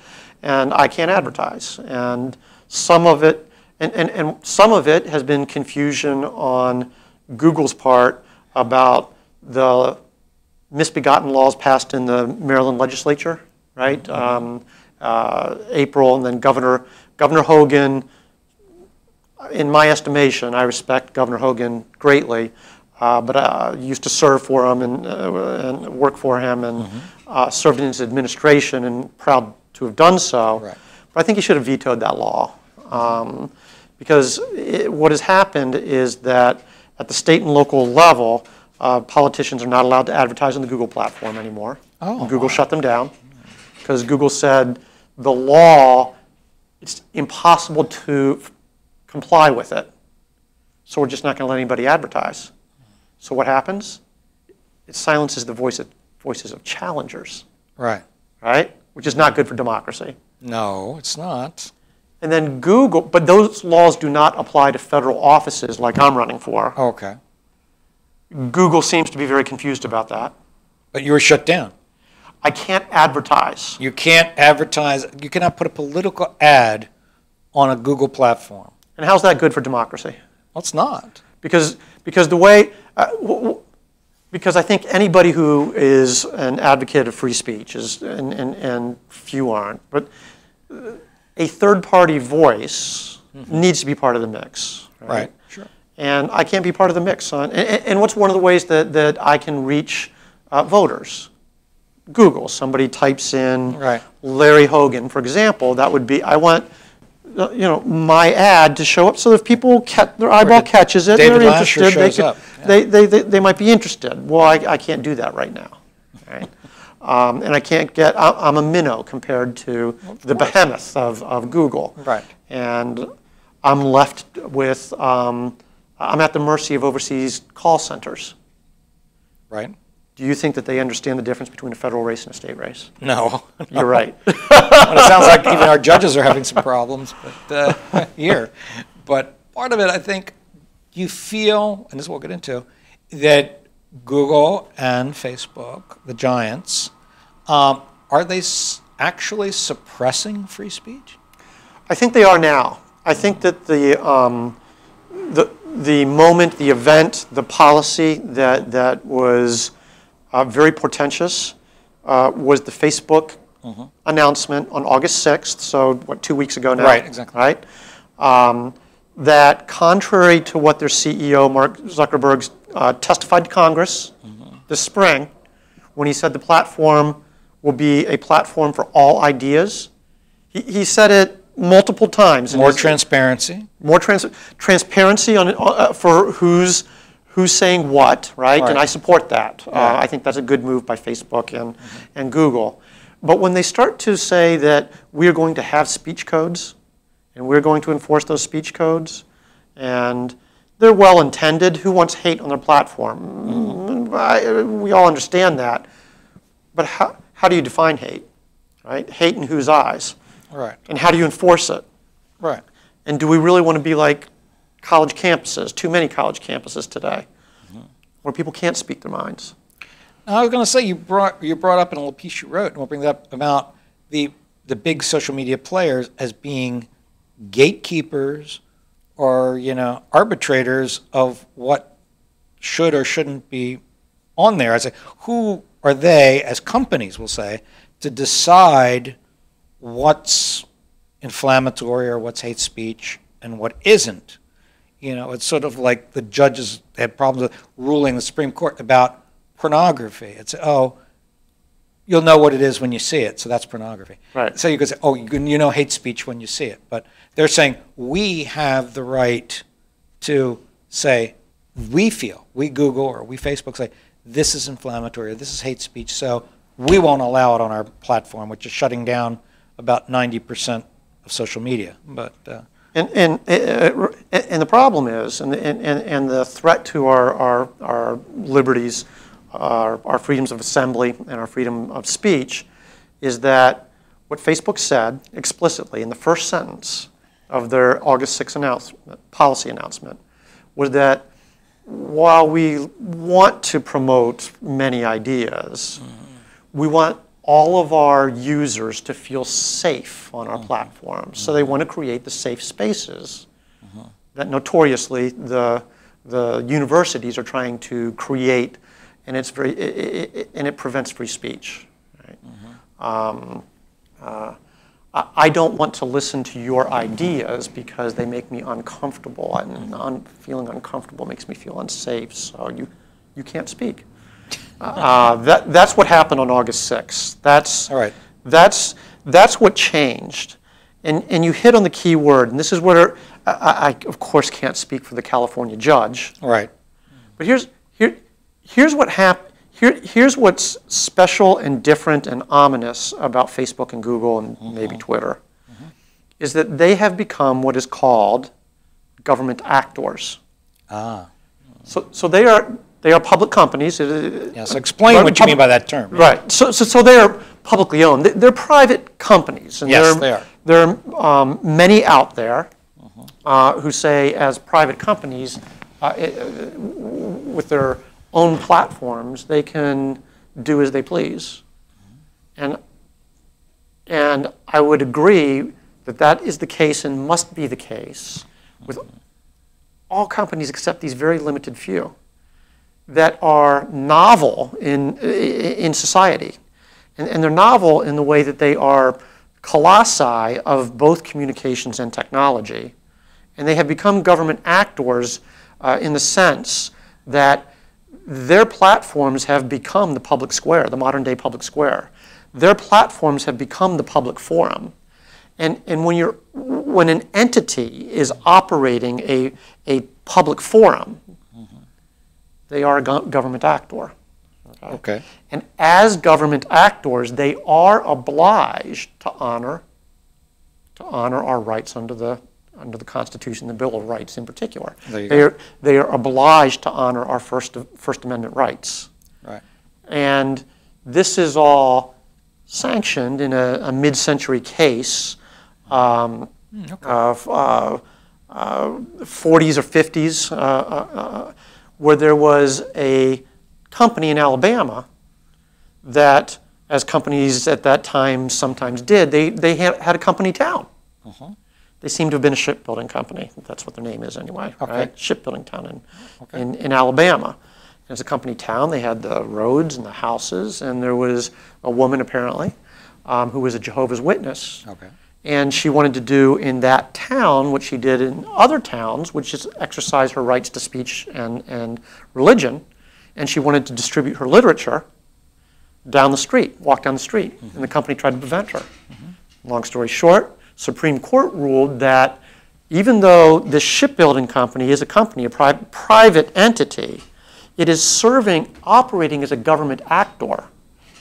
I can't advertise. And some of it, and some of it has been confusion on Google's part about the misbegotten laws passed in the Maryland legislature, right? April, and then Governor Hogan. In my estimation, I respect Governor Hogan greatly, but I used to serve for him and work for him, and served in his administration, and proud to have done so. Right. But I think he should have vetoed that law, because what has happened is that at the state and local level, politicians are not allowed to advertise on the Google platform anymore. Oh, Google shut them down because Google said the law, it's impossible to comply with it. So we're just not going to let anybody advertise. So what happens? It silences the voices of challengers. Right. Right? Which is not good for democracy. No, it's not. And then Google, but those laws do not apply to federal offices like I'm running for. Okay. Google seems to be very confused about that. But you were shut down. I can't advertise. You can't advertise. You cannot put a political ad on a Google platform. And how's that good for democracy? Well, it's not. Because the way, because I think anybody who is an advocate of free speech is, and few aren't, but a third-party voice needs to be part of the mix. Right. Sure. And I can't be part of the mix on. And what's one of the ways that I can reach voters? Google. Somebody types in Larry Hogan, for example. That would be, I want my ad to show up so that if people their eyeball catches it, David they're Lasher interested. shows up. They might be interested. Well, I can't do that right now, right? And I can't get. I'm a minnow compared to the behemoth of Google. Right. And I'm left with. I'm at the mercy of overseas call centers. Right. Do you think that they understand the difference between a federal race and a state race? No. You're right. Well, it sounds like even our judges are having some problems here. But part of it, I think, you feel, and this is what we'll get into, that Google and Facebook, the giants, are they actually suppressing free speech? I think they are now. I think that the moment, the event, the policy that was very portentous, was the Facebook announcement on August 6th, so what, 2 weeks ago now? Right, exactly. Right? That contrary to what their CEO, Mark Zuckerberg, testified to Congress this spring, when he said the platform will be a platform for all ideas, he said it multiple times. More transparency. More transparency on for who's saying what, right? And I support that. I think that's a good move by Facebook and Google. But when they start to say that we are going to have speech codes, and we're going to enforce those speech codes, and they're well-intended. Who wants hate on their platform? We all understand that. But how do you define hate, right? Hate in whose eyes? Right. And how do you enforce it? Right. And do we really want to be like college campuses, too many college campuses today, where people can't speak their minds? Now, I was going to say, you brought up in a little piece you wrote, and we'll bring that up, about the big social media players as being gatekeepers or, arbitrators of what should or shouldn't be on there. I say, who are they, as companies will say, to decide what's inflammatory or what's hate speech and what isn't? It's sort of like the judges had problems with ruling the Supreme Court about pornography. It's, you'll know what it is when you see it, so that's pornography. Right. So you could say, you know hate speech when you see it. But they're saying we have the right to say, we Google or we Facebook say, this is inflammatory or this is hate speech, so we won't allow it on our platform, which is shutting down about 90% of social media. But and the problem is, and the threat to our liberties, our freedoms of assembly and our freedom of speech, is that what Facebook said explicitly in the first sentence of their August 6th policy announcement was that while we want to promote many ideas, we want all of our users to feel safe on our platforms. So they want to create the safe spaces that notoriously the universities are trying to create, and it prevents free speech. Right? I don't want to listen to your ideas because they make me uncomfortable, and feeling uncomfortable makes me feel unsafe. So you can't speak. That's what happened on August 6th. That's what changed, and you hit on the key word. And this is where I of course can't speak for the California judge. Right. But here's what happened. Here's what's special and different and ominous about Facebook and Google and maybe Twitter, is that they have become what is called government actors. So they are public companies. Yes, explain what you mean by that term. Right. So they are publicly owned. They're private companies. And yes, they are. There are many out there who say, as private companies, with their own platforms, they can do as they please. And I would agree that is the case and must be the case with all companies except these very limited few that are novel in society. And they're novel in the way that they are colossi of both communications and technology. And they have become government actors in the sense that their platforms have become the public square, the modern day public square. Their platforms have become the public forum. And when an entity is operating a public forum, they are a government actor. Okay. And as government actors, they are obliged to honor our rights under the Constitution, the Bill of Rights in particular. They are obliged to honor our First Amendment rights. Right. And this is all sanctioned in a mid-century case, 40s or 50s, where there was a company in Alabama that, as companies at that time sometimes did, they had a company town. They seem to have been a shipbuilding company. That's what their name is anyway, right? Shipbuilding town in Alabama. It's a company town. They had the roads and the houses, and there was a woman apparently who was a Jehovah's Witness. Okay. And she wanted to do in that town what she did in other towns, which is exercise her rights to speech and religion. And she wanted to distribute her literature down the street, walk down the street. And the company tried to prevent her. Long story short, Supreme Court ruled that even though this shipbuilding company is a company, a private entity, it is operating as a government actor.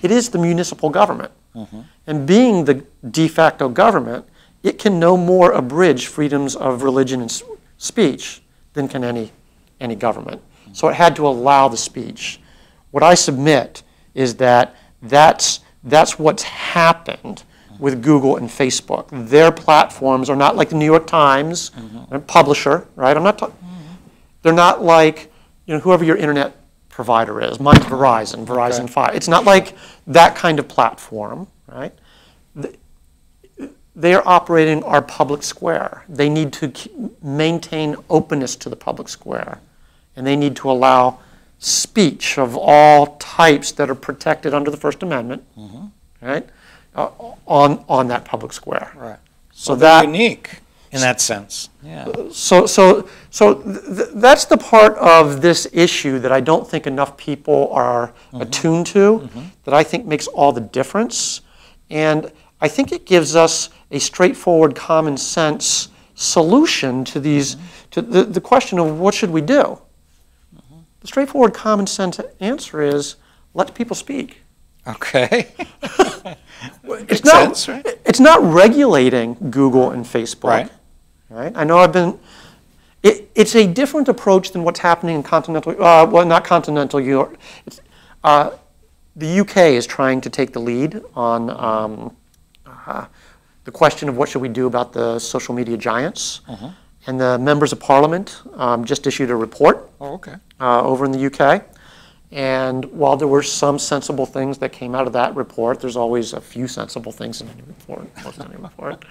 It is the municipal government. And being the de facto government, it can no more abridge freedoms of religion and speech than can any government. So it had to allow the speech. What I submit is that that's what's happened with Google and Facebook. Their platforms are not like the New York Times, a publisher, right? They're not like, whoever your internet provider is. Mine's Verizon, Verizon 5. It's not like that kind of platform, right? They are operating our public square. They need to maintain openness to the public square. And they need to allow speech of all types that are protected under the First Amendment, right, on that public square. Right. So they're unique in that sense. Yeah. So that's the part of this issue that I don't think enough people are attuned to, that I think makes all the difference. And I think it gives us a straightforward, common sense solution to these, to the question of what should we do? The straightforward, common sense answer is let people speak. Okay. It's not regulating Google and Facebook. Right. I know it's a different approach than what's happening in continental, well, not continental Europe. The UK is trying to take the lead on the question of what should we do about the social media giants. And the members of parliament just issued a report over in the UK. And while there were some sensible things that came out of that report, there's always a few sensible things in any report, most any report.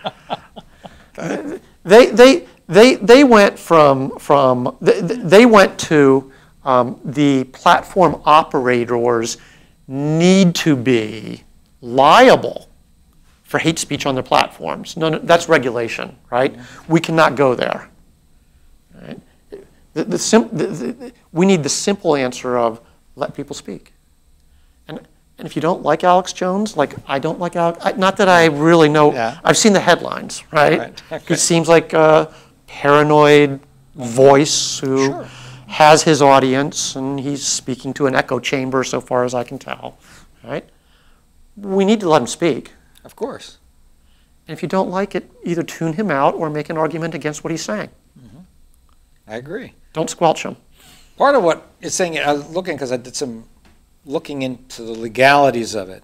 They went they went to the platform operators need to be liable for hate speech on their platforms. No, that's regulation, right? We cannot go there. Right? We need the simple answer of let people speak. And if you don't like Alex Jones, like I don't like Alex, not that I really know, I've seen the headlines, right? He seems like a paranoid voice who has his audience and he's speaking to an echo chamber so far as I can tell, right? We need to let him speak. Of course. And if you don't like it, either tune him out or make an argument against what he's saying. I agree. Don't squelch him. Part of what it's saying, I was looking, because I did some looking into the legalities of it,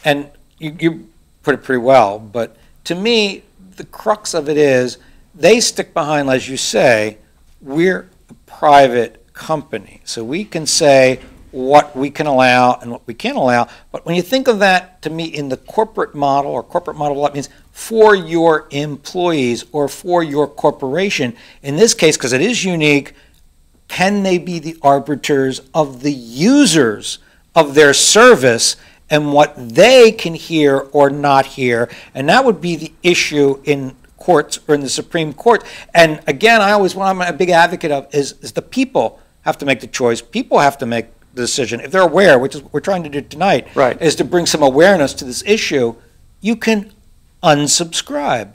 and you put it pretty well, but to me, the crux of it is they stick behind, as you say, we're a private company. So we can say what we can allow and what we can't allow. But when you think of that, to me, in the corporate model, or corporate model, that means for your employees or for your corporation. In this case, because it is unique, can they be the arbiters of the users of their service and what they can hear or not hear? And that would be the issue in courts or in the Supreme Court. And again, what I'm a big advocate of is the people have to make the choice. People have to make the decision. If they're aware, which is what we're trying to do tonight, is to bring some awareness to this issue. You can unsubscribe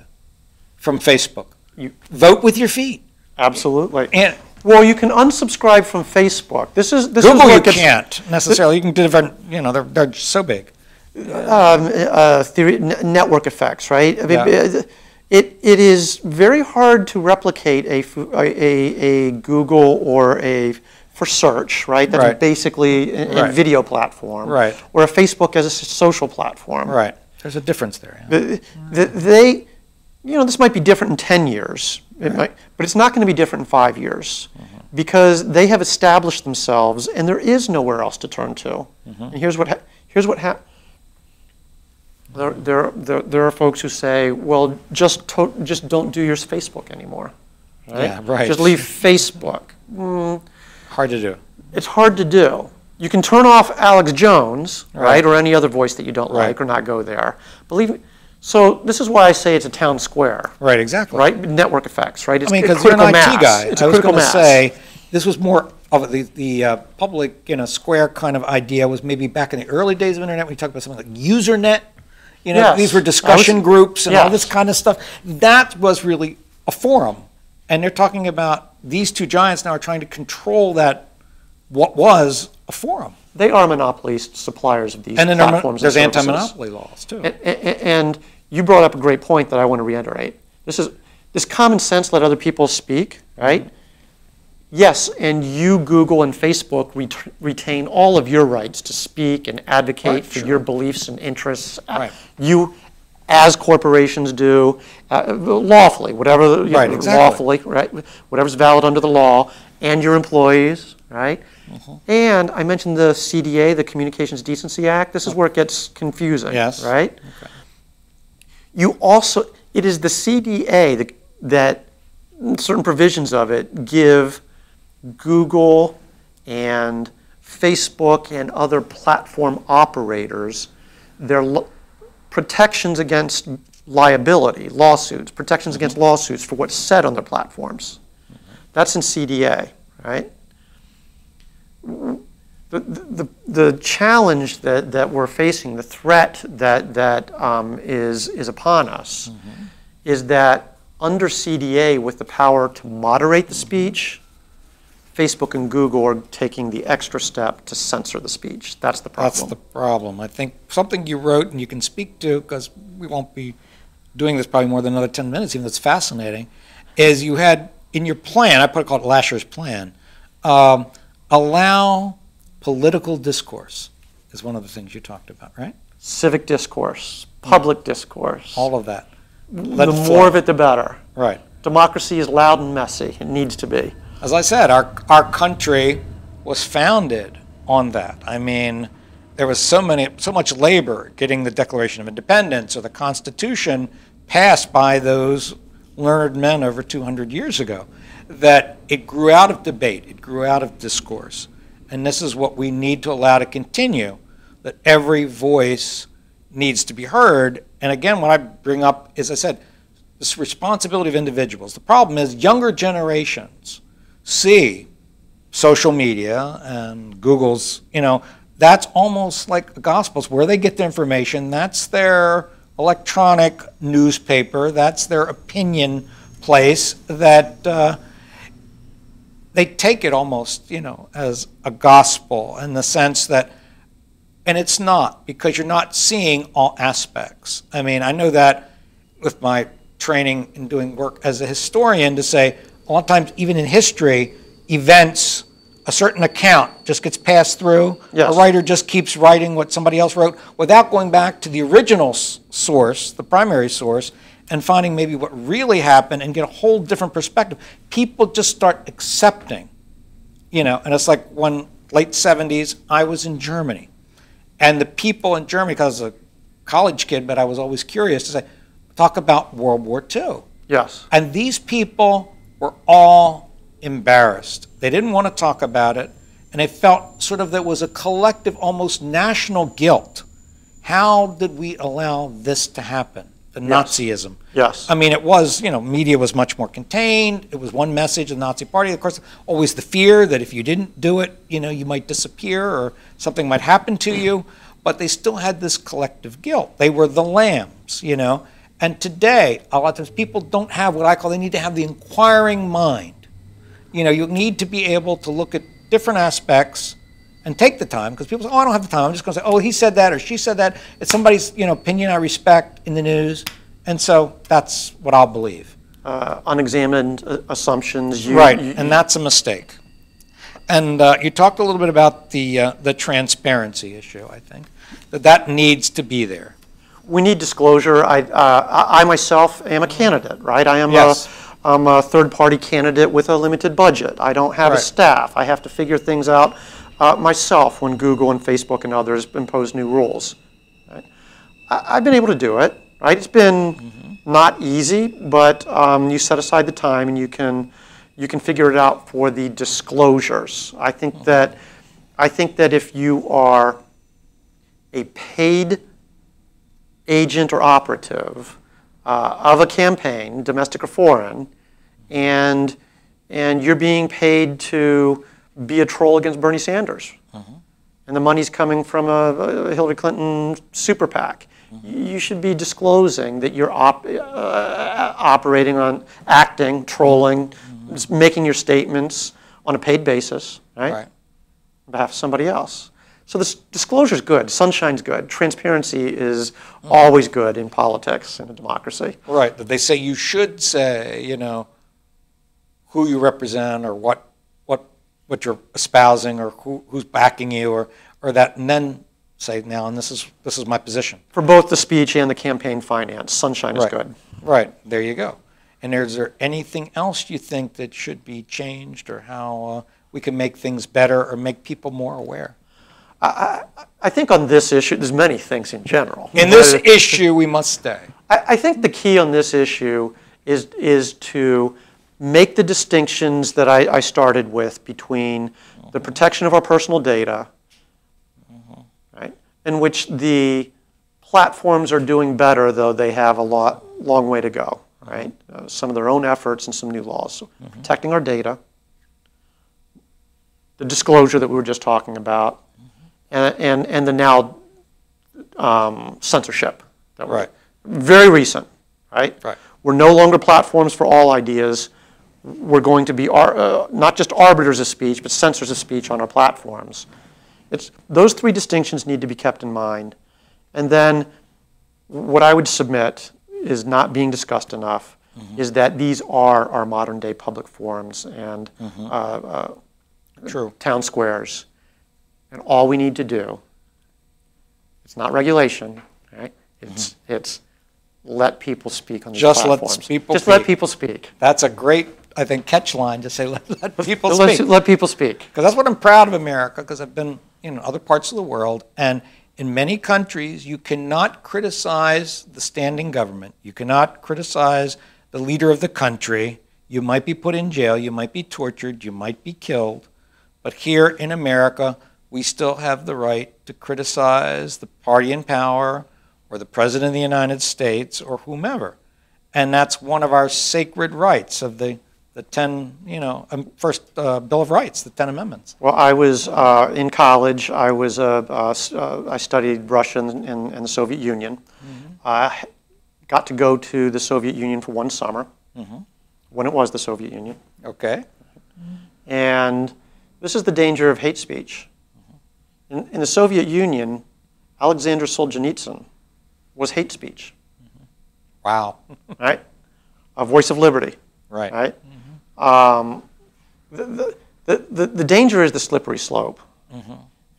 from Facebook. You vote with your feet. Absolutely. And well, you can unsubscribe from Facebook. This Google, you can't necessarily. You can do different. They're so big. Network effects, right? I mean, it is very hard to replicate a Google or for search, right? That's basically a video platform, or a Facebook as a social platform. Right. There's a difference there. This might be different in 10 years, but it's not going to be different in 5 years, because they have established themselves, and there is nowhere else to turn to. And here's what happens. There are folks who say, well, just don't do your Facebook anymore. Right? Yeah, right. Just leave Facebook. Hard to do. it's hard to do. You can turn off Alex Jones, right, or any other voice that you don't like, or not go there. Believe me. So this is why I say it's a town square. Right, exactly. Right, network effects, right? It's, I mean, it's because you're an critical IT mass. guy. It's I a was critical going to mass. say this was more of the public, square kind of idea was maybe back in the early days of internet when you talk about something like Usernet. These were discussion groups and all this kind of stuff. That was really a forum. And they're talking about these two giants now are trying to control that, what was a forum. They are monopoly suppliers of these platforms. There's and services. anti-monopoly laws too. And you brought up a great point that I want to reiterate. This common sense, let other people speak, right? Yes, and you, Google, and Facebook retain all of your rights to speak and advocate for your beliefs and interests. You, as corporations do, lawfully, whatever, lawfully, right? Whatever's valid under the law, and your employees, right? And I mentioned the CDA, the Communications Decency Act. This is where it gets confusing, right? Okay. You also, it is the CDA that certain provisions of it give Google and Facebook and other platform operators their protections against liability, lawsuits, protections against lawsuits for what's said on their platforms. That's in CDA, right? The challenge that we're facing, the threat that is upon us, is that under CDA, with the power to moderate the speech, Facebook and Google are taking the extra step to censor the speech. That's the problem. That's the problem. I think something you wrote and you can speak to, because we won't be doing this probably more than another 10 minutes, even though it's fascinating, is you had in your plan, I call it Lasher's plan, allow political discourse is one of the things you talked about, right? Civic discourse, public discourse. All of that. The more of it, the better. Right. Democracy is loud and messy. It needs to be. As I said, our country was founded on that. I mean, there was so much labor getting the Declaration of Independence or the Constitution passed by those learned men over 200 years ago that it grew out of debate, it grew out of discourse. And this is what we need to allow to continue, that every voice needs to be heard. And again, what I bring up is, I said, this responsibility of individuals. The problem is younger generations see social media and Google's, that's almost like the Gospels, where they get their information. That's their electronic newspaper. That's their opinion place that they take it almost, as a gospel in the sense that, and it's not, because you're not seeing all aspects. I mean, I know that with my training and doing work as a historian to say, a lot of times, even in history, events, a certain account just gets passed through. Yes. A writer just keeps writing what somebody else wrote without going back to the original source, the primary source, and finding maybe what really happened and get a whole different perspective. People just start accepting, and it's like when late 70s, I was in Germany. And the people in Germany, because I was a college kid, but I was always curious to say, talk about World War II. Yes. And these people were all embarrassed. They didn't want to talk about it, and they felt sort of there was a collective, almost national guilt. How did we allow this to happen? The Nazism. Yes. I mean, it was, media was much more contained. It was one message, the Nazi Party. Of course, always the fear that if you didn't do it, you might disappear or something might happen to you. But they still had this collective guilt. They were the lambs, And today, a lot of times people don't have what I call, they need to have the inquiring mind. You need to be able to look at different aspects and take the time, because people say, oh, I don't have the time. I'm just going to say, oh, he said that or she said that. It's somebody's opinion I respect in the news. And so that's what I'll believe. Unexamined assumptions. And that's a mistake. And you talked a little bit about the transparency issue, I think, that needs to be there. We need disclosure. I myself am a candidate, right? I'm a third-party candidate with a limited budget. I don't have a staff. I have to figure things out myself when Google and Facebook and others impose new rules. Right? I've been able to do it. Right? It's been not easy, but you set aside the time and you can you can figure it out for the disclosures. I think that if you are a paid agent or operative of a campaign, domestic or foreign, and you're being paid to be a troll against Bernie Sanders, and the money's coming from a Hillary Clinton super PAC, you should be disclosing that you're operating on, acting, trolling, making your statements on a paid basis, right? On behalf of somebody else. So this disclosure is good. Sunshine's good. Transparency is always good in politics in a democracy. Right. They say you should say, you know, who you represent or what you're espousing or who's backing you or that, and then say now, and this is my position. For both the speech and the campaign finance, Sunshine is good. Right. There you go. And is there anything else you think that should be changed or how we can make things better or make people more aware? I think on this issue, there's many things in general. In this issue, we must stay. I think the key on this issue is to make the distinctions that I started with between the protection of our personal data, right, in which the platforms are doing better, though they have a long way to go, right? Some of their own efforts and some new laws. So protecting our data, the disclosure that we were just talking about, and the now censorship. Right. Very recent, right? Right. We're no longer platforms for all ideas. We're going to be not just arbiters of speech, but censors of speech on our platforms. Those three distinctions need to be kept in mind. And then what I would submit is not being discussed enough is that these are our modern day public forums and town squares. And all we need to do, it's not regulation, right? It's let people speak on these platforms. Just let people speak. That's a great, I think, catch line to say let people speak. Let people speak. Because that's what I'm proud of America, because I've been in other parts of the world, and in many countries you cannot criticize the standing government. You cannot criticize the leader of the country. You might be put in jail, you might be tortured, you might be killed. But here in America, we still have the right to criticize the party in power or the President of the United States or whomever. And that's one of our sacred rights of the 10, first Bill of Rights, the 10 Amendments. Well, I was in college. I studied Russian and the Soviet Union. I got to go to the Soviet Union for one summer when it was the Soviet Union. Okay. And this is the danger of hate speech. In the Soviet Union, Alexander Solzhenitsyn was hate speech. Wow. Right? A voice of liberty. Right. Right? The danger is the slippery slope.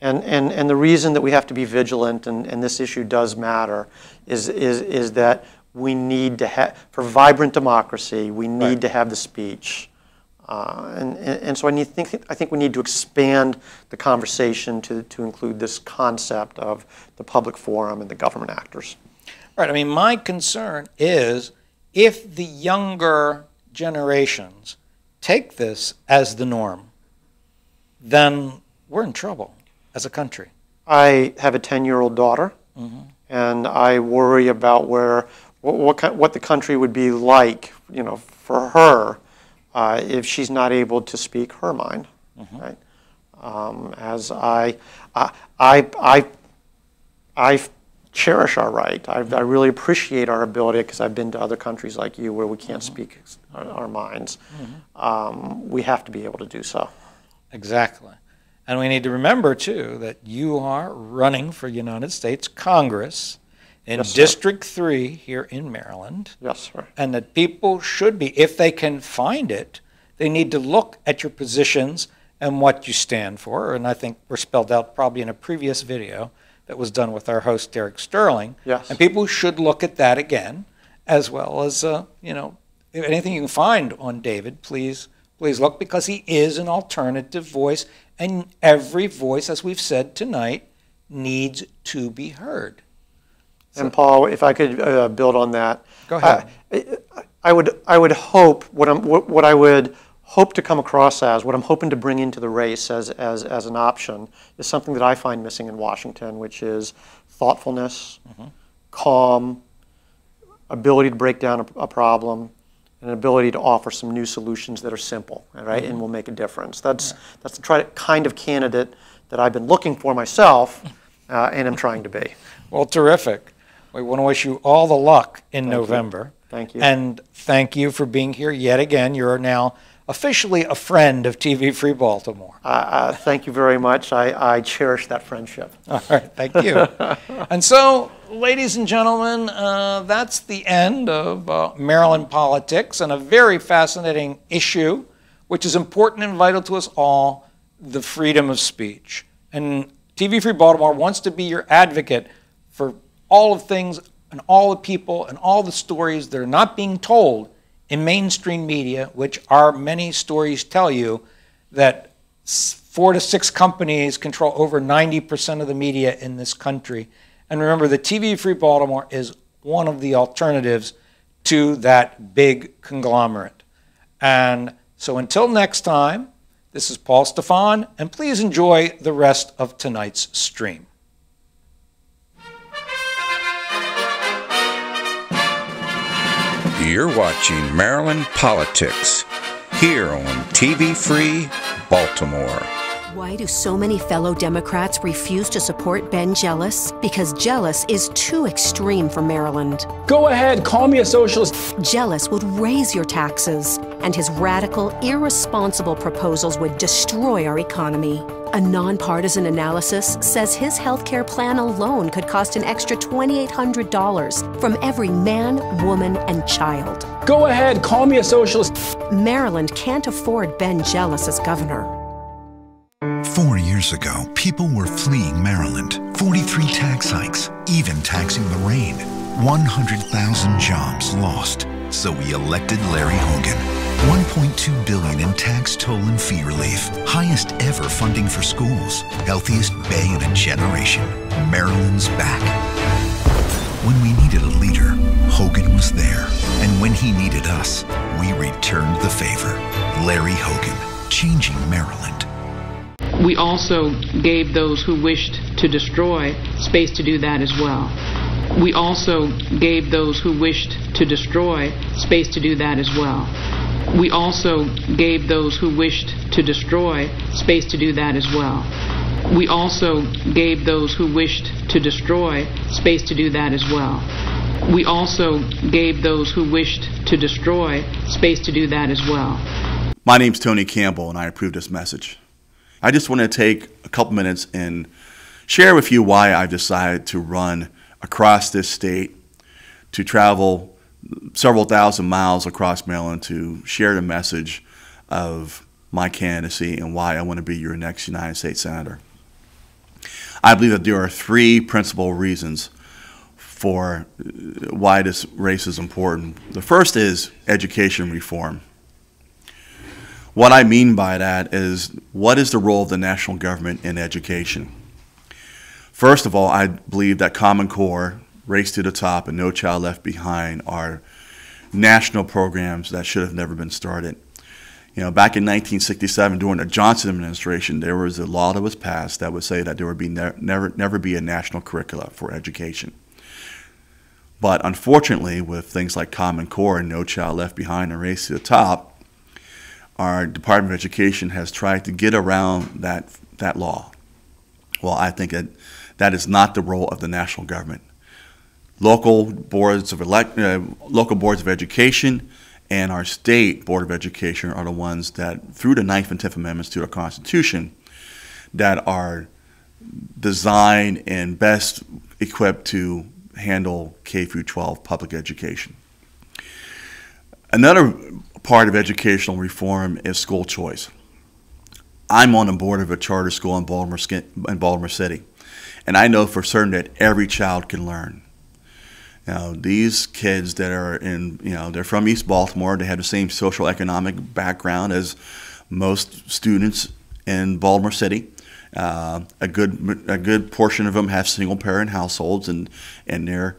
And the reason that we have to be vigilant, and this issue does matter, is that we need to have, for vibrant democracy, we need to have the speech. And so I think we need to expand the conversation to include this concept of the public forum and the government actors. Right. I mean, my concern is if the younger generations take this as the norm, then we're in trouble as a country. I have a 10-year-old daughter, and I worry about what the country would be like, for her. If she's not able to speak her mind, right? As I cherish our right. I really appreciate our ability, because I've been to other countries like you where we can't speak our minds. We have to be able to do so. Exactly. And we need to remember, too, that you are running for United States Congress in District 3 here in Maryland. Yes, sir. And that people should be, if they can find it, they need to look at your positions and what you stand for. And I think we're spelled out probably in a previous video that was done with our host, Derek Sterling. Yes. And people should look at that again, as well as, anything you can find on David, please look, because he is an alternative voice. And every voice, as we've said tonight, needs to be heard. And Paul, if I could build on that, go ahead. I would hope what I would hope to come across as, what I'm hoping to bring into the race as an option, is something that I find missing in Washington, which is thoughtfulness, calm, ability to break down a problem, and an ability to offer some new solutions that are simple, right, and will make a difference. That's the kind of candidate that I've been looking for myself, and I'm trying to be. Well, terrific. We want to wish you all the luck in November. Thank you. And thank you for being here yet again. You're now officially a friend of TV Free Baltimore. Thank you very much. I cherish that friendship. All right, thank you. And so, ladies and gentlemen, that's the end of Maryland politics and a very fascinating issue, which is important and vital to us all, the freedom of speech. And TV Free Baltimore wants to be your advocate for all of things and all the people and all the stories that are not being told in mainstream media, which are many stories tell you that 4 to 6 companies control over 90% of the media in this country. And remember, the TV Free Baltimore is one of the alternatives to that big conglomerate. And so until next time, this is Paul Stefan, and please enjoy the rest of tonight's stream. You're watching Maryland Politics here on TV Free Baltimore. Why do so many fellow Democrats refuse to support Ben Jealous? Because Jealous is too extreme for Maryland. Go ahead, call me a socialist. Jealous would raise your taxes, and his radical, irresponsible proposals would destroy our economy. A nonpartisan analysis says his health care plan alone could cost an extra $2,800 from every man, woman, and child. Go ahead, call me a socialist. Maryland can't afford Ben Jealous as governor. 4 years ago, people were fleeing Maryland. 43 tax hikes, even taxing the rain. 100,000 jobs lost. So we elected Larry Hogan. $1.2 billion in tax, toll, and fee relief. Highest ever funding for schools. Healthiest bay in a generation. Maryland's back. When we needed a leader, Hogan was there. And when he needed us, we returned the favor. Larry Hogan, changing Maryland. We also gave those who wished to destroy space to do that as well. We also gave those who wished to destroy space to do that as well. We also gave those who wished to destroy space to do that as well. We also gave those who wished to destroy space to do that as well. We also gave those who wished to destroy space to do that as well. My name's Tony Campbell, and I approve this message. I just want to take a couple minutes and share with you why I've decided to run across this state, to travel several thousand miles across Maryland to share the message of my candidacy and why I want to be your next United States Senator. I believe that there are 3 principal reasons for why this race is important. The first is education reform. What I mean by that is, what is the role of the national government in education? First of all, I believe that Common Core, Race to the Top, and No Child Left Behind are national programs that should have never been started. You know, back in 1967, during the Johnson administration, there was a law that was passed that would say that there would be never be a national curricula for education. But unfortunately, with things like Common Core and No Child Left Behind and Race to the Top, our Department of Education has tried to get around that law. Well, I think that is not the role of the national government. Local boards of education and our state board of education are the ones that, through the 9th and 10th Amendments to the Constitution, that are designed and best equipped to handle K-12 public education. Another part of educational reform is school choice. I'm on the board of a charter school in Baltimore City, and I know for certain that every child can learn. You know, these kids that are they're from East Baltimore, they have the same social economic background as most students in Baltimore City. A good portion of them have single parent households, and their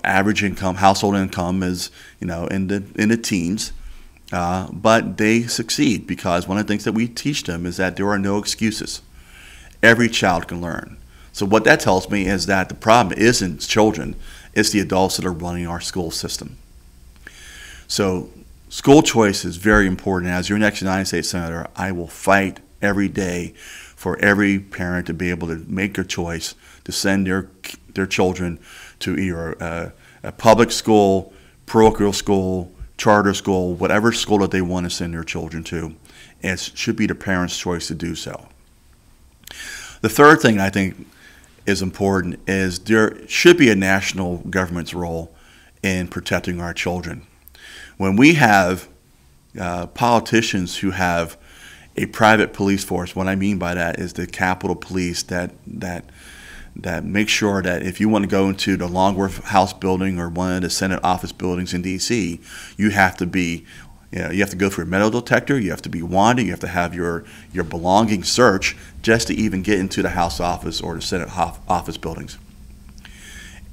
average income, household income is in the teens. but they succeed because one of the things that we teach them is that there are no excuses. Every child can learn. So what that tells me is that the problem isn't children, it's the adults that are running our school system. So school choice is very important. As your next United States Senator, I will fight every day for every parent to be able to make their choice to send their children to either a public school, parochial school, charter school, whatever school that they want to send their children to. It should be the parents' choice to do so. The third thing I think is important is there should be a national government's role in protecting our children. When we have politicians who have a private police force, what I mean by that is the Capitol Police that make sure that if you want to go into the Longworth House building or one of the Senate office buildings in D.C., you have to be, you have to go through a metal detector, you have to be wanted, you have to have your belongings searched just to even get into the House office or the Senate office buildings.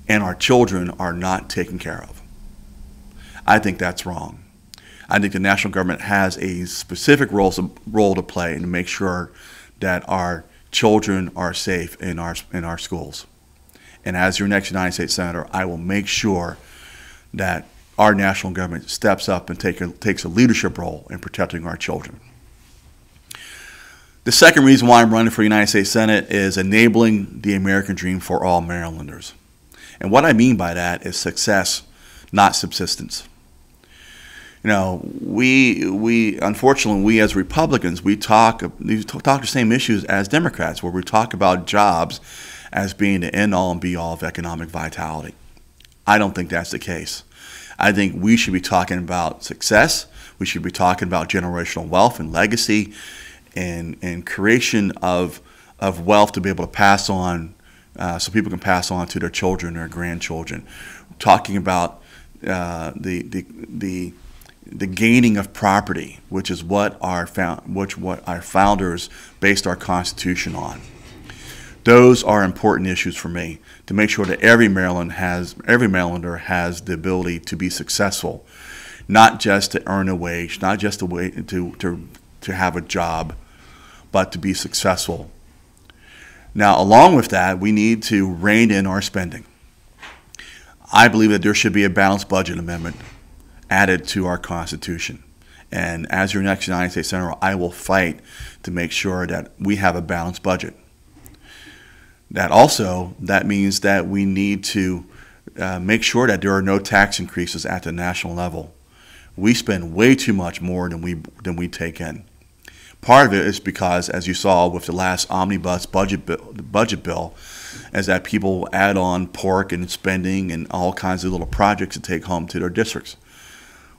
And our children are not taken care of. I think that's wrong. I think the national government has a specific role to play to make sure that our children are safe in our schools. And as your next United States Senator, I will make sure that our national government steps up and takes a leadership role in protecting our children. The second reason why I'm running for United States Senate is enabling the American dream for all Marylanders. And what I mean by that is success, not subsistence. You know, unfortunately, we as Republicans, we talk the same issues as Democrats, where we talk about jobs as being the end-all and be-all of economic vitality. I don't think that's the case. I think we should be talking about success. We should be talking about generational wealth and legacy and creation of wealth to be able to pass on so people can pass on to their children or grandchildren. Talking about the gaining of property, which is what our founders based our Constitution on. Those are important issues for me, to make sure that every Marylander has the ability to be successful, not just to earn a wage, not just to have a job, but to be successful. Now, along with that, we need to rein in our spending. I believe that there should be a balanced budget amendment added to our Constitution. And as your next United States Senator, I will fight to make sure that we have a balanced budget. That means that we need to make sure that there are no tax increases at the national level. We spend way too much more than we take in. Part of it is because, as you saw with the last omnibus budget bill, is that people add on pork and spending and all kinds of little projects to take home to their districts.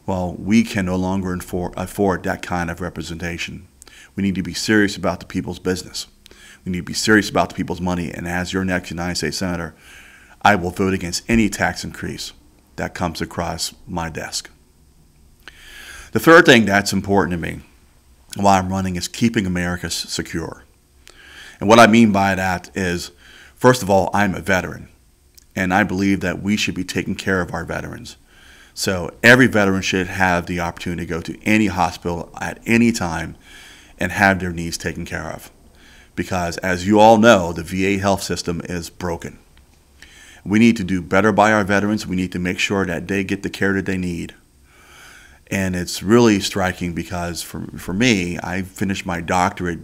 Well, we can no longer afford that kind of representation. We need to be serious about the people's business. We need to be serious about the people's money. And as your next United States Senator, I will vote against any tax increase that comes across my desk. The third thing that's important to me while I'm running is keeping America secure. And what I mean by that is, first of all, I'm a veteran. And I believe that we should be taking care of our veterans. So every veteran should have the opportunity to go to any hospital at any time and have their needs taken care of. Because as you all know, the VA health system is broken. We need to do better by our veterans. We need to make sure that they get the care that they need. And it's really striking because for me, I finished my doctorate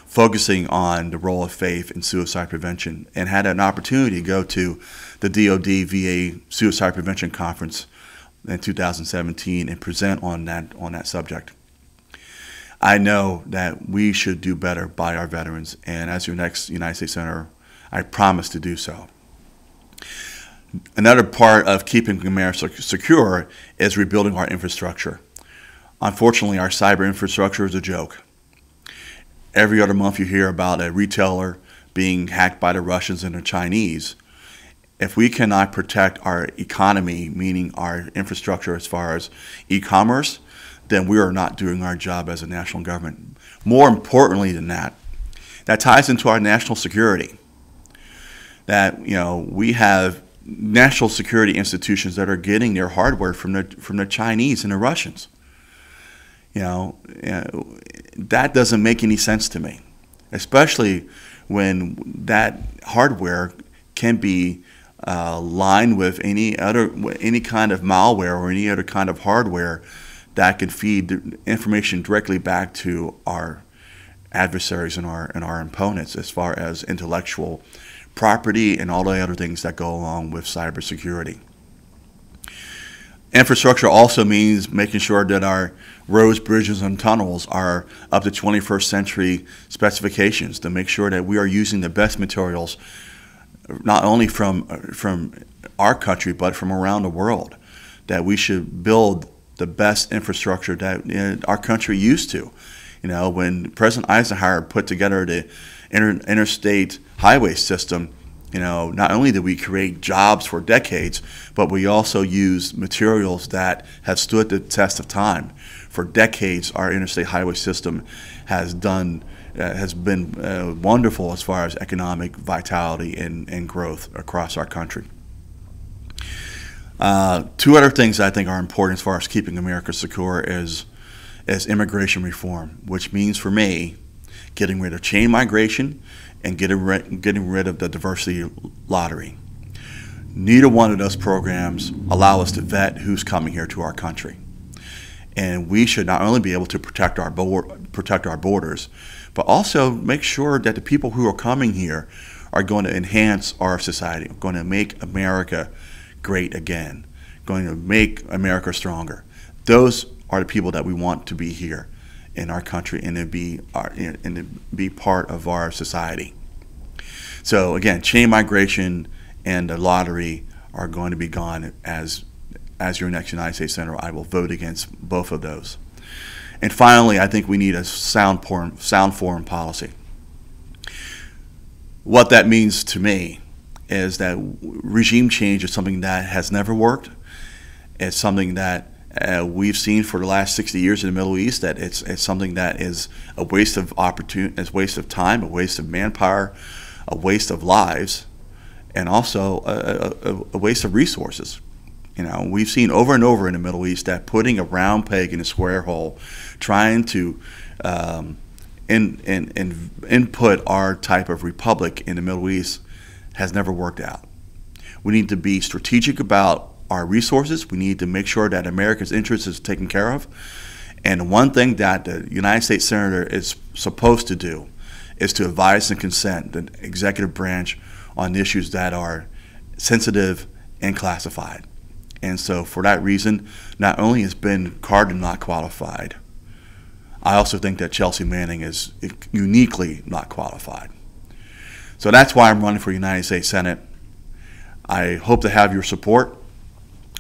focusing on the role of faith in suicide prevention and had an opportunity to go to the DoD VA Suicide Prevention Conference in 2017 and present on that subject. I know that we should do better by our veterans, and as your next United States Senator, I promise to do so. Another part of keeping America secure is rebuilding our infrastructure. Unfortunately, our cyber infrastructure is a joke. Every other month you hear about a retailer being hacked by the Russians and the Chinese. If we cannot protect our economy, meaning our infrastructure as far as e-commerce, then we are not doing our job as a national government. More importantly than that, that ties into our national security. That, you know, we have national security institutions that are getting their hardware from the Chinese and the Russians. that doesn't make any sense to me, especially when that hardware can be lined with any kind of malware or any other kind of hardware that could feed the information directly back to our adversaries and our opponents as far as intellectual property and all the other things that go along with cybersecurity. Infrastructure also means making sure that our roads, bridges, and tunnels are up to 21st century specifications to make sure that we are using the best materials not only from our country but from around the world, that we should build the best infrastructure that our country used to. When President Eisenhower put together the interstate highway system, not only did we create jobs for decades, but we also used materials that have stood the test of time. For decades, our interstate highway system has been wonderful as far as economic vitality and growth across our country. Two other things I think are important as far as keeping America secure is immigration reform, which means for me getting rid of chain migration and getting rid of the diversity lottery. Neither one of those programs allow us to vet who's coming here to our country. And we should not only be able to protect our borders, but also make sure that the people who are coming here are going to enhance our society, going to make America great again, going to make America stronger. Those are the people that we want to be here in our country and to be part of our society. So again, chain migration and the lottery are going to be gone. As your next United States Senator, I will vote against both of those. And finally, I think we need a sound foreign policy. What that means to me is that regime change is something that has never worked. It's something that we've seen for the last 60 years in the Middle East, that it's something that is a waste of opportunity, a waste of time, a waste of manpower, a waste of lives, and also a waste of resources. We've seen over and over in the Middle East that putting a round peg in a square hole, trying to input our type of republic in the Middle East has never worked out. We need to be strategic about our resources. We need to make sure that America's interest is taken care of. And one thing that the United States Senator is supposed to do is to advise and consent the executive branch on issues that are sensitive and classified. And so for that reason, not only is Ben Cardin not qualified, I also think that Chelsea Manning is uniquely not qualified. So that's why I'm running for United States Senate. I hope to have your support.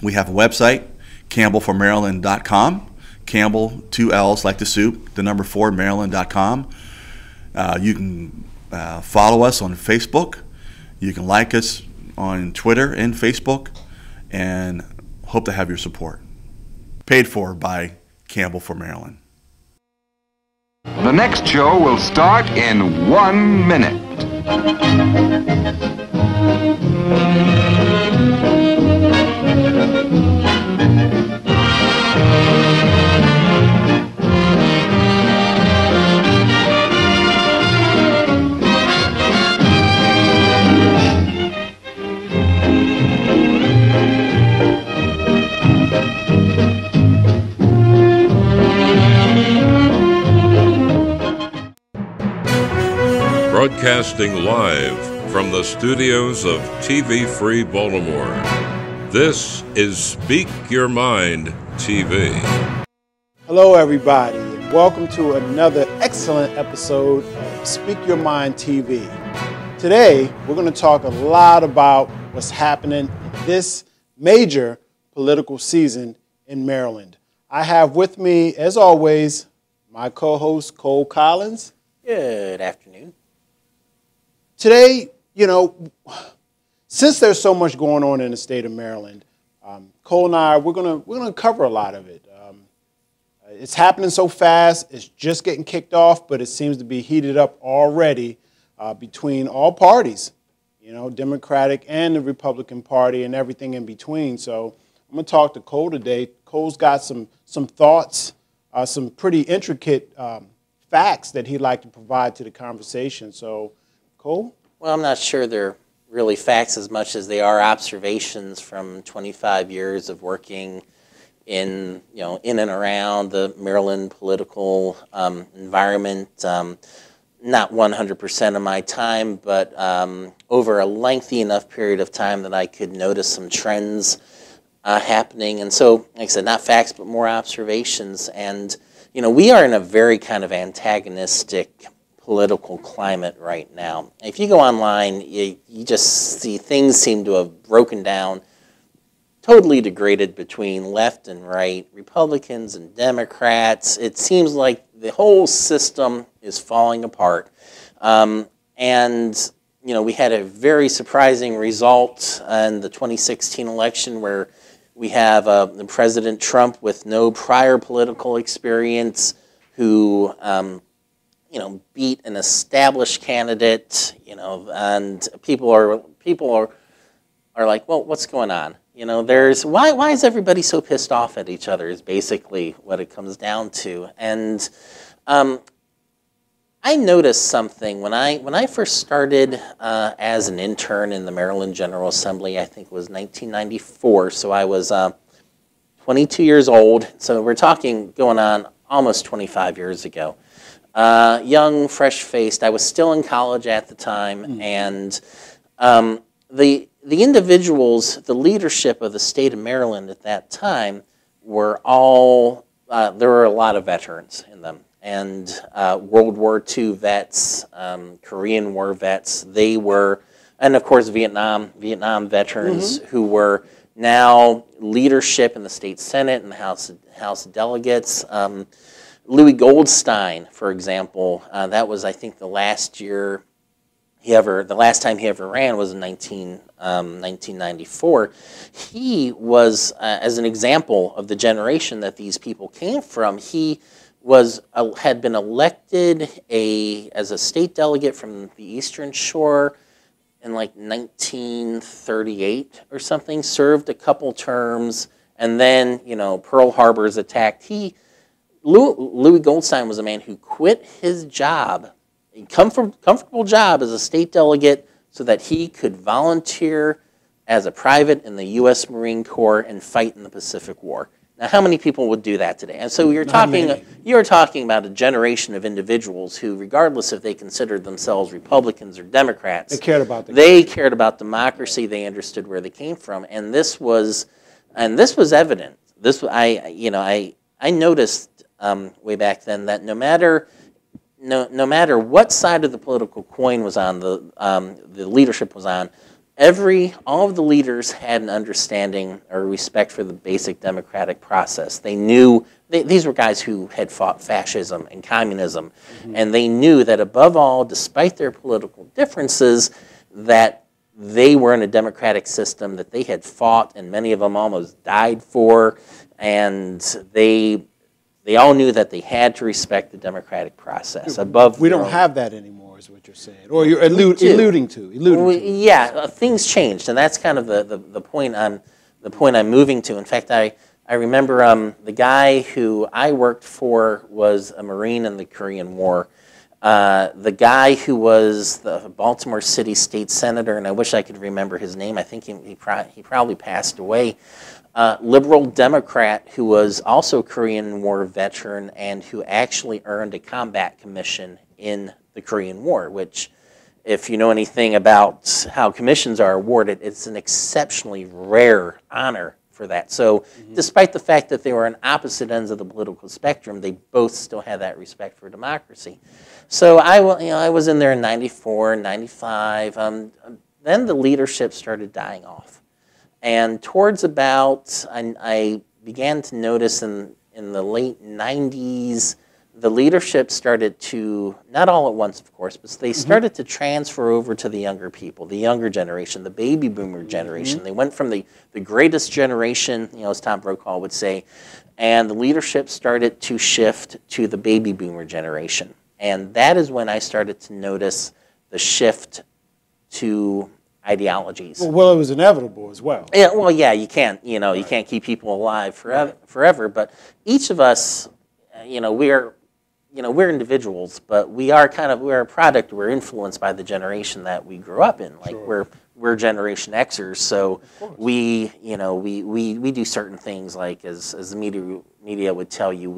We have a website, CampbellForMaryland.com. Campbell, 2 L's like the soup, the number 4, Maryland.com. You can follow us on Facebook. You can like us on Twitter and Facebook, and hope to have your support. Paid for by Campbell for Maryland. The next show will start in 1 minute. Broadcasting live from the studios of TV Free Baltimore. This is Speak Your Mind TV. Hello, everybody, and welcome to another excellent episode of Speak Your Mind TV. Today, we're going to talk a lot about what's happening in this major political season in Maryland. I have with me, as always, my co-host, Cole Collins. Good afternoon. Today, since there's so much going on in the state of Maryland, Cole and I, we're gonna cover a lot of it. It's happening so fast, it's just getting kicked off, but it seems to be heated up already between all parties, Democratic and the Republican Party and everything in between. So I'm gonna talk to Cole today. Cole's got some thoughts some pretty intricate facts that he'd like to provide to the conversation. So, Cole? Well, I'm not sure they're really facts as much as they are observations from 25 years of working in and around the Maryland political environment. Not 100% of my time, but over a lengthy enough period of time that I could notice some trends happening. And so, like I said, not facts, but more observations. And, we are in a very kind of antagonistic political climate right now. If you go online, you just see things seem to have broken down, totally degraded between left and right, Republicans and Democrats. It seems like the whole system is falling apart. And, we had a very surprising result in the 2016 election where we have President Trump with no prior political experience who, beat an established candidate, and people are like, well, what's going on? Why is everybody so pissed off at each other is basically what it comes down to. And I noticed something when I first started as an intern in the Maryland General Assembly. I think it was 1994, so I was 22 years old. So we're talking going on almost 25 years ago. Young, fresh-faced. I was still in college at the time, and the individuals, the leadership of the state of Maryland at that time were all, there were a lot of veterans in them, and World War II vets, Korean War vets, they were, and of course Vietnam veterans who were now leadership in the state Senate and the House of Delegates. Louis Goldstein, for example, that was, I think, the last time he ever ran was in 1994. He was, as an example of the generation that these people came from, he had been elected as a state delegate from the Eastern Shore in like 1938 or something, served a couple terms, and then, Pearl Harbor's attacked. Louis Goldstein was a man who quit his job, a comfortable job as a state delegate, so that he could volunteer as a private in the U.S. Marine Corps and fight in the Pacific War. Now, how many people would do that today? And so you're talking about a generation of individuals who, regardless if they considered themselves Republicans or Democrats, they cared about democracy. They understood where they came from, and this was evident. I noticed way back then that no matter what side of the political coin was on, the leadership was on, all of the leaders had an understanding or respect for the basic democratic process. They knew these were guys who had fought fascism and communism, and they knew that above all, despite their political differences, that they were in a democratic system that they had fought, and many of them almost died for, and they all knew that they had to respect the democratic process. We don't have that anymore, is what you're saying, or you're alluding to. Yeah, things changed, and that's kind of the point I'm moving to. In fact, I remember the guy who I worked for was a Marine in the Korean War. The guy who was the Baltimore City State Senator, and I wish I could remember his name. I think he probably passed away. Liberal Democrat who was also a Korean War veteran and who actually earned a combat commission in the Korean War, which, if you know anything about how commissions are awarded, it's an exceptionally rare honor for that. So despite the fact that they were on opposite ends of the political spectrum, they both still had that respect for democracy. So I was in there in 94, 95. Then the leadership started dying off. And towards about, I began to notice in the late 90s, the leadership started to, not all at once, of course, but they started to transfer over to the younger people, the younger generation, the baby boomer generation. They went from the greatest generation, as Tom Brokaw would say, and the leadership started to shift to the baby boomer generation. And that is when I started to notice the shift to ideologies. Well, it was inevitable as well. Yeah, well, yeah, you can't keep people alive forever. But each of us, we're individuals, but we're a product. We're influenced by the generation that we grew up in. Like we're Generation Xers, so we do certain things. Like as the media would tell you,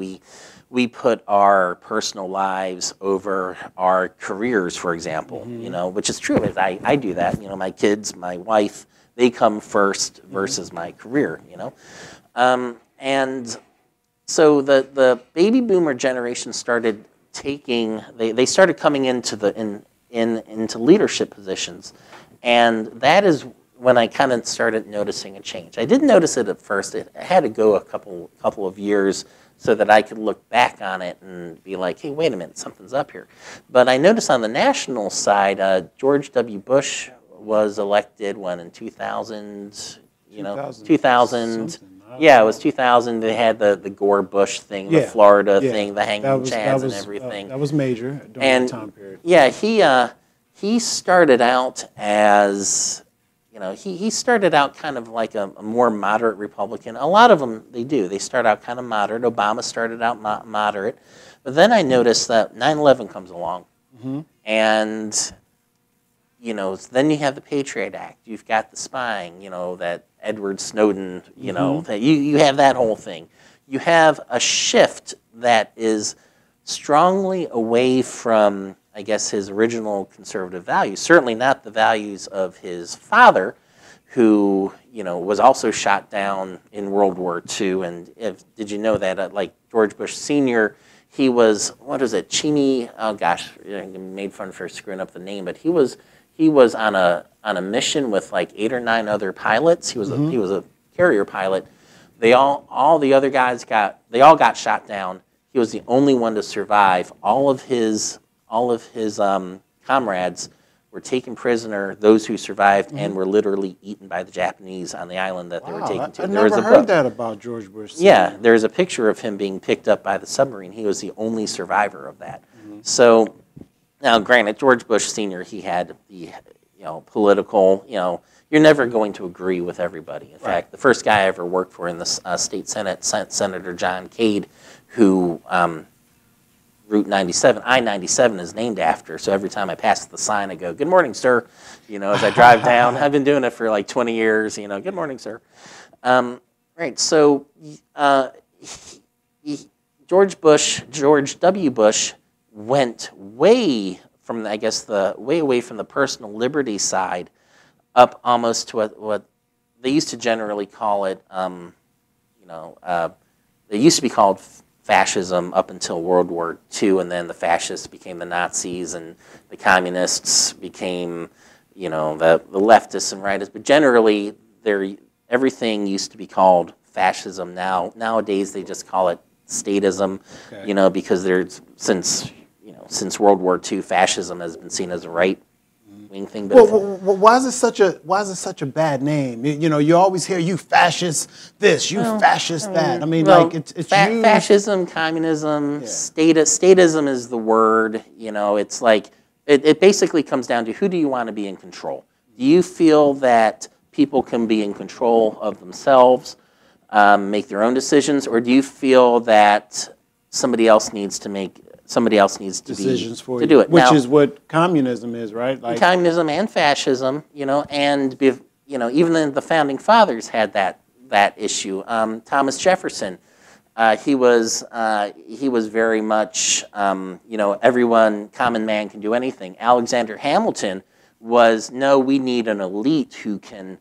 we put our personal lives over our careers, for example. Which is true. I do that. My kids, my wife, they come first versus my career. And so the baby boomer generation started they started coming into into leadership positions, and that is when I kind of started noticing a change. I didn't notice it at first. It had to go a couple of years so that I could look back on it and be like, hey, wait a minute, something's up here. But I noticed on the national side, George W. Bush was elected in 2000. 2000. Yeah, it was 2000. They had the Gore Bush thing, the Florida thing, the hanging chads and everything. That was major during that time period. Yeah, he started out as, he started out kind of like a more moderate Republican. A lot of them, they start out kind of moderate. Obama started out moderate. But then I noticed that 9/11 comes along. And, then you have the Patriot Act. You've got the spying, that Edward Snowden, that you have that whole thing. You have a shift that is strongly away from, I guess, his original conservative values. Certainly not the values of his father, who, was also shot down in World War II. And did you know that, like George Bush Sr., he was, what is it, Cheney? Oh gosh, I made fun for screwing up the name, but he was on a mission with like 8 or 9 other pilots. He was a carrier pilot. All the other guys got shot down. He was the only one to survive. All of his comrades were taken prisoner. Those who survived and were literally eaten by the Japanese on the island that they were taken to. I never heard that about George Bush Sr. Yeah, there's a picture of him being picked up by the submarine. He was the only survivor of that. So. Now, granted, George Bush Sr., he had the, political, you're never going to agree with everybody. In fact, the first guy I ever worked for in the state Senate, Senator John Cade, who Route 97, I-97 is named after. So every time I pass the sign, I go, "Good morning, sir." As I drive down. I've been doing it for like 20 years. "Good morning, sir." Right. So George W. Bush went way from, I guess, way away from the personal liberty side, up almost to what they used to generally call it. They used to be called fascism up until World War II, and then the fascists became the Nazis, and the communists became, the leftists and rightists. But generally, everything used to be called fascism. Nowadays, they just call it statism. Because there's since World War II, fascism has been seen as a right-wing thing. But why is it such a bad name? You always hear "you fascist this, you fascist that." I mean, it's fascism, communism, statism is the word. It's like it basically comes down to, who do you want to be in control? Do you feel that people can be in control of themselves, make their own decisions, or do you feel that somebody else needs to decisions for do it, which is what communism is, right? Like communism and fascism, and even the founding fathers had that issue. Thomas Jefferson, he was very much everyone, common man can do anything. Alexander Hamilton was, no, we need an elite who can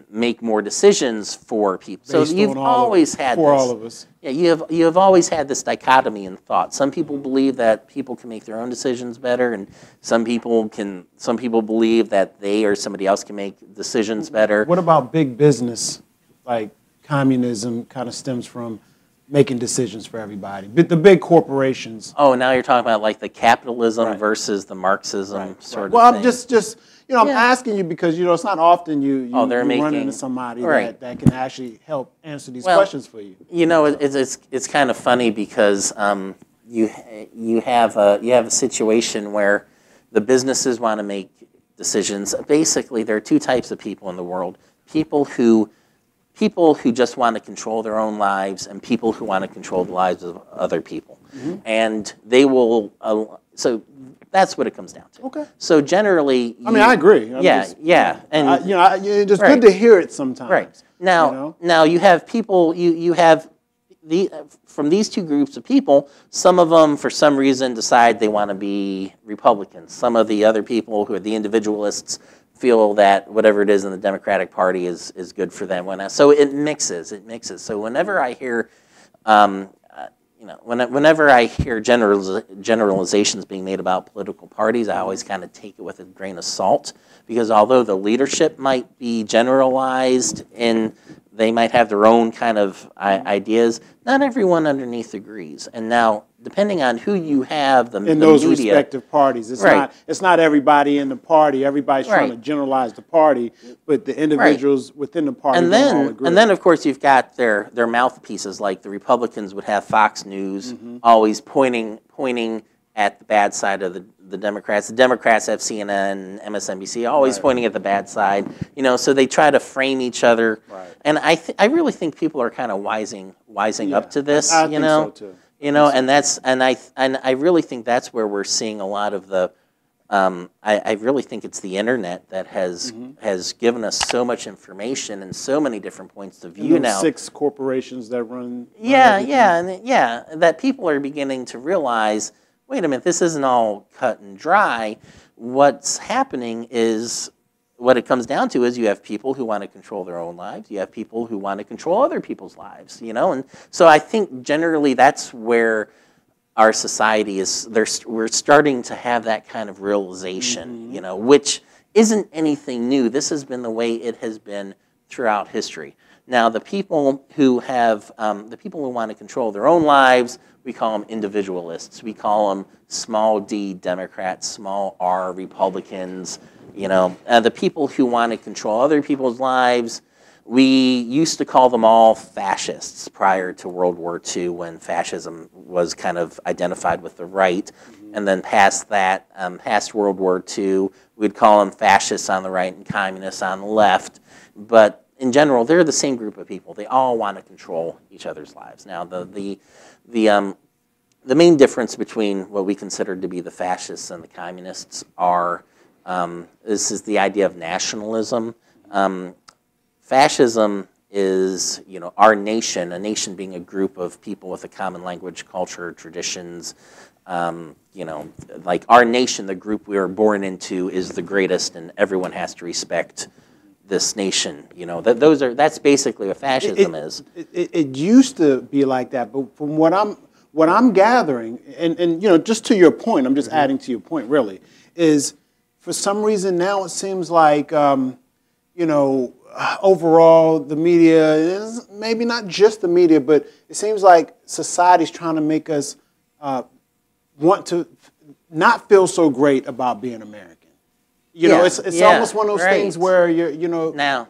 make more decisions for people. So you've always had this. For all of us. Yeah, you have always had this dichotomy in thought. Some people believe that people can make their own decisions better, and some people believe that they or somebody else can make decisions better. What about big business? Like communism kind of stems from making decisions for everybody. But the big corporations. Oh, now you're talking about like the capitalism versus the Marxism sort of thing. Well, I'm just I'm asking you because it's not often you run into somebody that can actually help answer these questions for you. It's kind of funny because you have a situation where the businesses want to make decisions. Basically, there are two types of people in the world: people who people who just want to control their own lives and people who want to control the lives of other people. And they will, so that's what it comes down to. Okay. So generally, I mean, I agree. And it's just good to hear it sometimes. Right. Now, now you have people, you have from these two groups of people, some of them, for some reason, decide they want to be Republicans. Some of the other people, who are the individualists, feel that whatever it is in the Democratic Party is good for them. So it mixes. So whenever I hear, whenever I hear generalizations being made about political parties, I always kind of take it with a grain of salt, because although the leadership might be generalized and they might have their own kind of ideas, not everyone underneath agrees. And now, depending on who you have, in those respective parties, it's not everybody in the party. Everybody's trying to generalize the party, but the individuals within the party don't all agree. And then, of course, you've got their mouthpieces. Like the Republicans would have Fox News always pointing at the bad side of the Democrats. The Democrats have CNN, MSNBC, always pointing at the bad side. So they try to frame each other. And I really think people are kind of wising up to this. I think so too. And I really think that's where we're seeing a lot of the. I really think it's the internet that has given us so much information and so many different points of view now. 6 corporations that run. That people are beginning to realize, wait a minute, this isn't all cut and dry. What's happening is, what it comes down to is, you have people who want to control their own lives. You have people who want to control other people's lives. And so I think generally that's where our society is. We're starting to have that kind of realization, which isn't anything new. This has been the way it has been throughout history. Now, the people who want to control their own lives, we call them individualists. We call them small d Democrats, small r Republicans. The people who want to control other people's lives, we used to call them all fascists prior to World War II, when fascism was kind of identified with the right. And then past that, past World War II, we'd call them fascists on the right and communists on the left. But in general, they're the same group of people. They all want to control each other's lives. Now, the main difference between what we consider to be the fascists and the communists are, this is the idea of nationalism. Fascism is, our nation, a nation being a group of people with a common language, culture, traditions. Like our nation, the group we were born into, is the greatest, and everyone has to respect this nation. That's basically what fascism is. It used to be like that, but from what I'm gathering, and just to your point, I'm just adding to your point, really, is for some reason now it seems like overall the media is, maybe not just the media, but it seems like society's trying to make us want to not feel so great about being American. It's almost one of those things where now,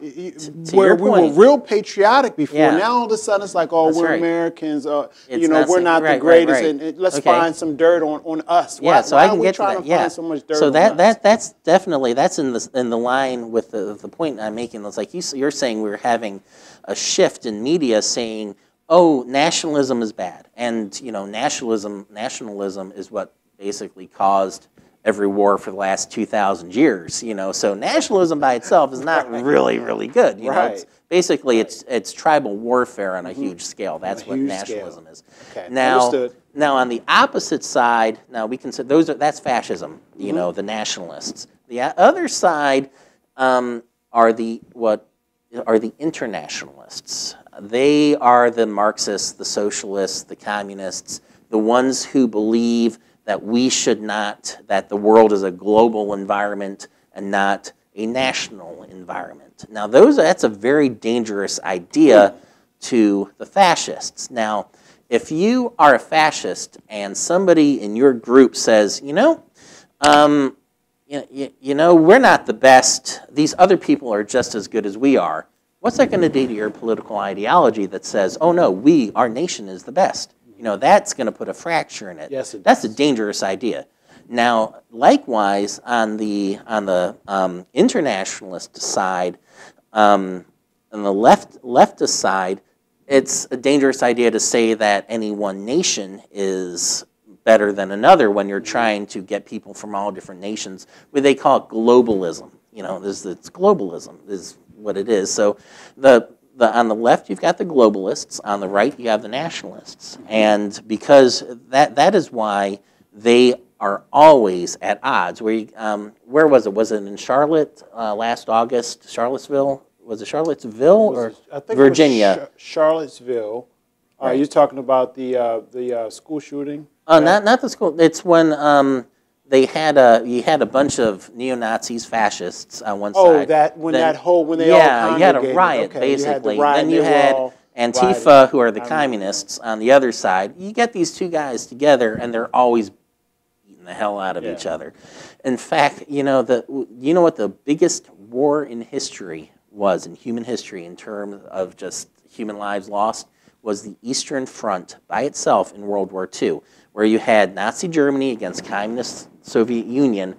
where we were real patriotic before. Now all of a sudden it's like, oh, we're Americans. We're not the greatest, and let's find some dirt on us. Yeah, so I can get to that. Find so much dirt so on us? That's definitely in the line with the point I'm making. It's like you're saying we're having a shift in media saying, oh, nationalism is bad, and nationalism is what basically caused every war for the last 2,000 years, so nationalism by itself is not really good. It's basically it's tribal warfare on a huge scale. That's what nationalism is. Okay. Now on the opposite side, now we can say that's fascism. The nationalists. The other side are the internationalists. They are the Marxists, the socialists, the communists, the ones who believe that that the world is a global environment and not a national environment. Now, that's a very dangerous idea to the fascists. Now, if you are a fascist and somebody in your group says, we're not the best, these other people are just as good as we are, what's that going to do to your political ideology that says, oh no, our nation is the best? That's going to put a fracture in it. Yes, it That's a dangerous idea. Now, likewise, on the internationalist side, leftist side, it's a dangerous idea to say that any one nation is better than another when you're trying to get people from all different nations. What they call it globalism. You know, it's globalism is what it is. So on the left, you've got the globalists. On the right, you have the nationalists. And because that is why they are always at odds. Where was it? Was it in Charlotte last August? Charlottesville? Was it Charlottesville or I think Virginia? It was Charlottesville. Right. You're talking about the school shooting? Not the school. It's when you had a bunch of neo-Nazis, fascists on one side. Oh, when they all congregated. You had a riot, basically. Then you had Antifa, who are the communists, on the other side. You get these two guys together, and they're always beating the hell out of each other. In fact, you know what the biggest war in history was, in human history, in terms of just human lives lost, was the Eastern Front by itself in World War II, where you had Nazi Germany against communist Soviet Union.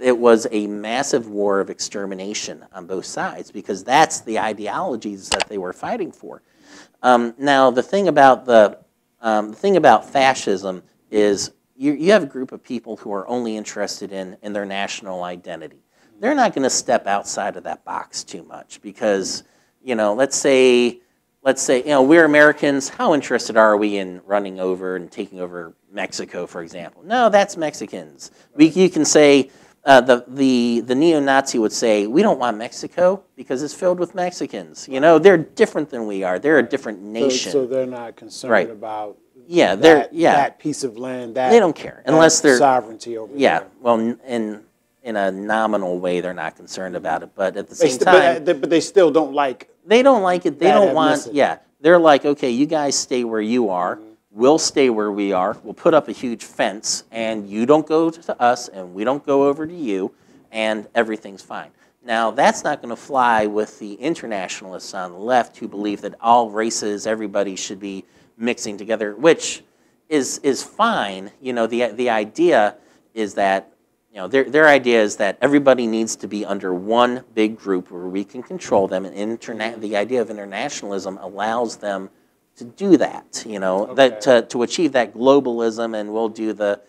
It was a massive war of extermination on both sides because that's the ideologies that they were fighting for. Now, the thing about fascism is you have a group of people who are only interested in their national identity. They're not going to step outside of that box too much because, you know, let's say, you know, we're Americans. How interested are we in running over and taking over Mexico, for example? No, that's Mexicans. You can say the neo-Nazi would say we don't want Mexico because it's filled with Mexicans. You know, they're different than we are. They're a different nation. So they're not concerned about that piece of land. They don't care unless they're sovereignty over there. Well, in a nominal way, they're not concerned about it, but at the same time, but they still don't like. They don't like it. They don't want. Yeah, they're like, okay, you guys stay where you are. We'll stay where we are. We'll put up a huge fence, and you don't go to us, and we don't go over to you, and everything's fine. Now, that's not going to fly with the internationalists on the left who believe that all races, everybody should be mixing together, which is fine. You know, the idea is that. You know, their idea is that everybody needs to be under one big group where we can control them, and the idea of internationalism allows them to do that. You know, to achieve that globalism, and we'll do the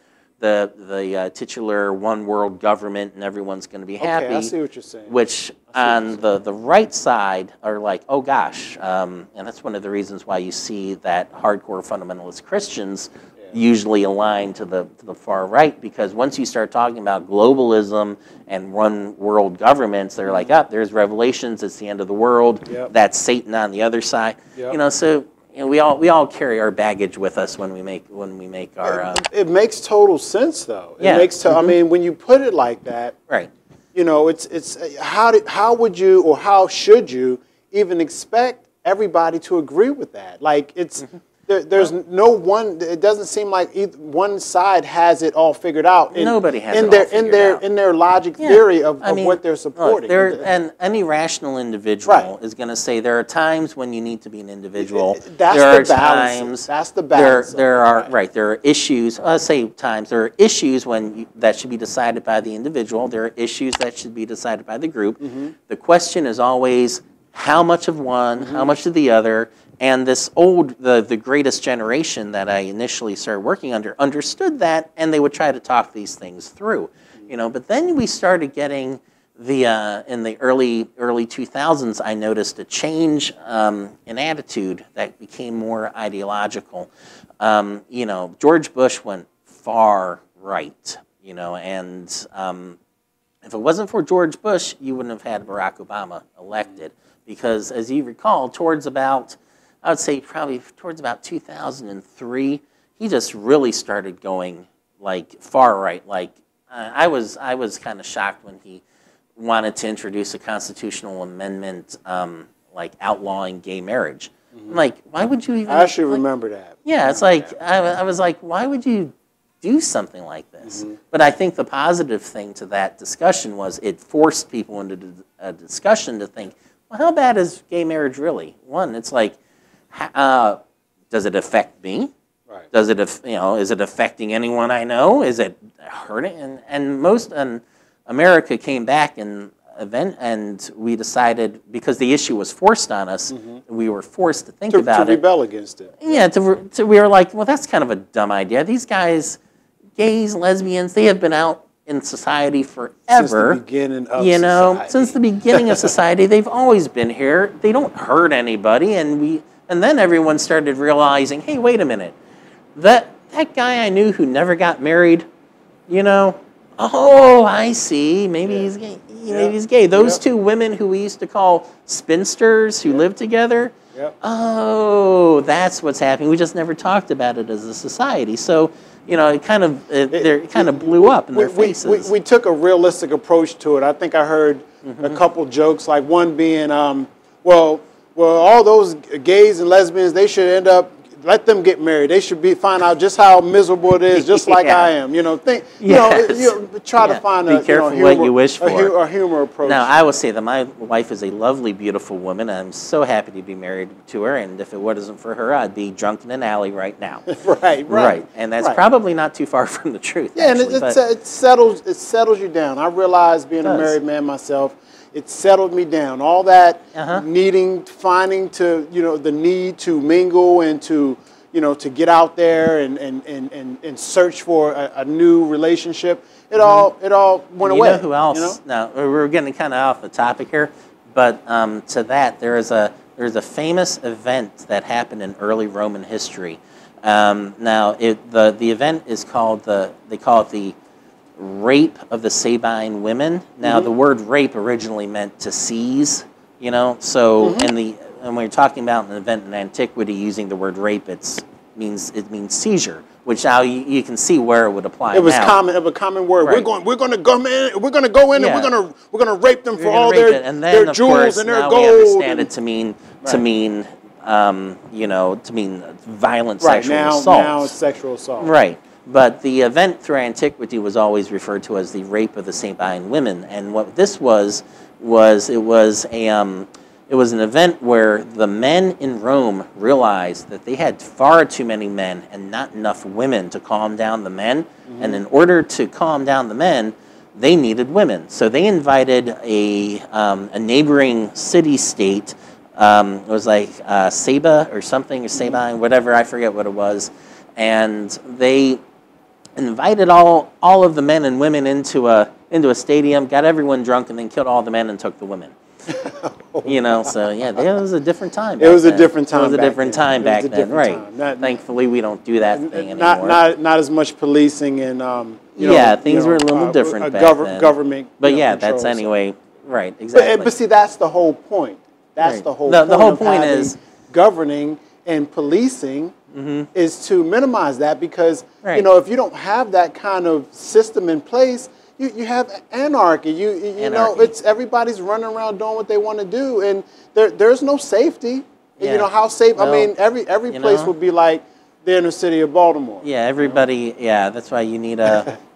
titular one world government, and everyone's going to be happy. Okay, I see what you're saying. Which on the right side are like, oh gosh, and that's one of the reasons why you see that hardcore fundamentalist Christians usually align to the far right, because once you start talking about globalism and one world governments, they're like, there's Revelations, it's the end of the world. That's Satan on the other side. You know, so you know, we all carry our baggage with us when we make our. It makes total sense, though. It makes. I mean, when you put it like that, right? You know, it's how would you or how should you even expect everybody to agree with that? Like it's. There's no one. It doesn't seem like one side has it all figured out. Nobody has it all figured out. In their logic theory of what they're supporting. Look, and any rational individual is going to say there are times when you need to be an individual. That's the balance. That's the balance. There are issues. Let's say times there are issues that should be decided by the individual. There are issues that should be decided by the group. The question is always how much of one, how much of the other. And the greatest generation that I initially started working under understood that, and they would try to talk these things through, you know. But then we started getting in the early 2000s. I noticed a change in attitude that became more ideological. You know, George Bush went far right, you know, and if it wasn't for George Bush, you wouldn't have had Barack Obama elected, because as you recall, I would say probably towards about 2003, he just really started going like far right. Like I was kind of shocked when he wanted to introduce a constitutional amendment like outlawing gay marriage. I'm like, why would you even? I actually remember that. Yeah, it's like I was like, why would you do something like this? But I think the positive thing to that discussion was it forced people into a discussion to think, well, how bad is gay marriage really? One, it's like. Does it affect me? Right. Does it, is it affecting anyone I know? Is it hurting? And America came back in event, and we decided, because the issue was forced on us, we were forced to think about to rebel against it. Yeah, we were like, well, that's kind of a dumb idea. These guys, gays, lesbians, they have been out in society forever. Since the beginning of society. Since the beginning of society, they've always been here. They don't hurt anybody, and then everyone started realizing, hey, wait a minute, that guy I knew who never got married, oh, I see. Maybe he's gay. Maybe he's gay. Those two women who we used to call spinsters who lived together. Oh, that's what's happening. We just never talked about it as a society. So, it kind of blew up in their faces. We took a realistic approach to it. I think I heard a couple jokes, like one being, well, all those gays and lesbians, they should end up. Let them get married. They should find out just how miserable it is, just like I am. Try to find Be careful what you wish for. A humor approach. Now, I will say that my wife is a lovely, beautiful woman. I'm so happy to be married to her, and if it wasn't for her, I'd be drunk in an alley right now. Right. And that's probably not too far from the truth. Yeah, actually, and it settles you down. I realized being a married man myself, it settled me down. All that finding the need to mingle and to get out there and search for a new relationship. It all went away. You know who else? Now we're getting kind of off the topic here, but to that there's a famous event that happened in early Roman history. Now the event is called they call it the rape of the Sabine women. Now, the word rape originally meant to seize, so and when we're talking about an event in antiquity using the word rape, it means seizure, which now you can see where it would apply. It was a common word. Right. We're going to go in and we're going to rape them for all their jewels and their gold. We understand it to mean violent sexual assault. Now it's sexual assault. Right. But the event through antiquity was always referred to as the rape of the Sabine women, and what this was an event where the men in Rome realized that they had far too many men and not enough women to calm down the men, and in order to calm down the men, they needed women. So they invited a neighboring city-state. It was like Saba or something, or Sabine, whatever, I forget what it was, and they invited all of the men and women into a stadium, got everyone drunk, and then killed all the men and took the women. So yeah, it was a different time. It was a different time. It was a different time back then, right? Thankfully, we don't do that thing anymore. Not as much policing and things were a little different back then. Government, but yeah, that's anyway, right? Exactly. But see, that's the whole point. That's the whole. The whole point is governing and policing. Is to minimize that, because if you don't have that kind of system in place, you have anarchy. You know, it's everybody's running around doing what they want to do, and there's no safety. Yeah. How safe? Well, I mean, every place would be like the inner city of Baltimore. Yeah, everybody. Yeah, that's why you need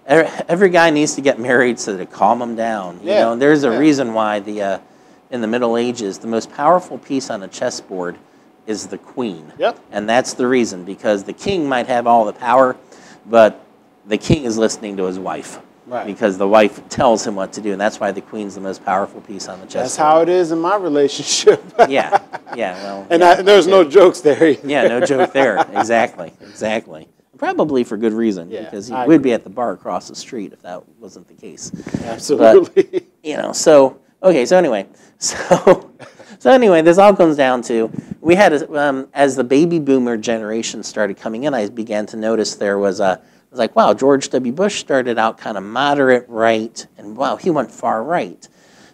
every guy needs to get married so to calm them down. You know, there's a reason why in the Middle Ages the most powerful piece on a chessboard is the queen. And that's the reason, because the king might have all the power, but the king is listening to his wife. Because the wife tells him what to do, and that's why the queen's the most powerful piece on the chessboard. That's how it is in my relationship. Well. And there's no jokes there either. Yeah, no joke there. Exactly. Probably for good reason, because we'd be at the bar across the street if that wasn't the case. Absolutely. But, so anyway, this all comes down to, we had, as the baby boomer generation started coming in, I began to notice there was wow, George W. Bush started out kind of moderate right, and wow, he went far right.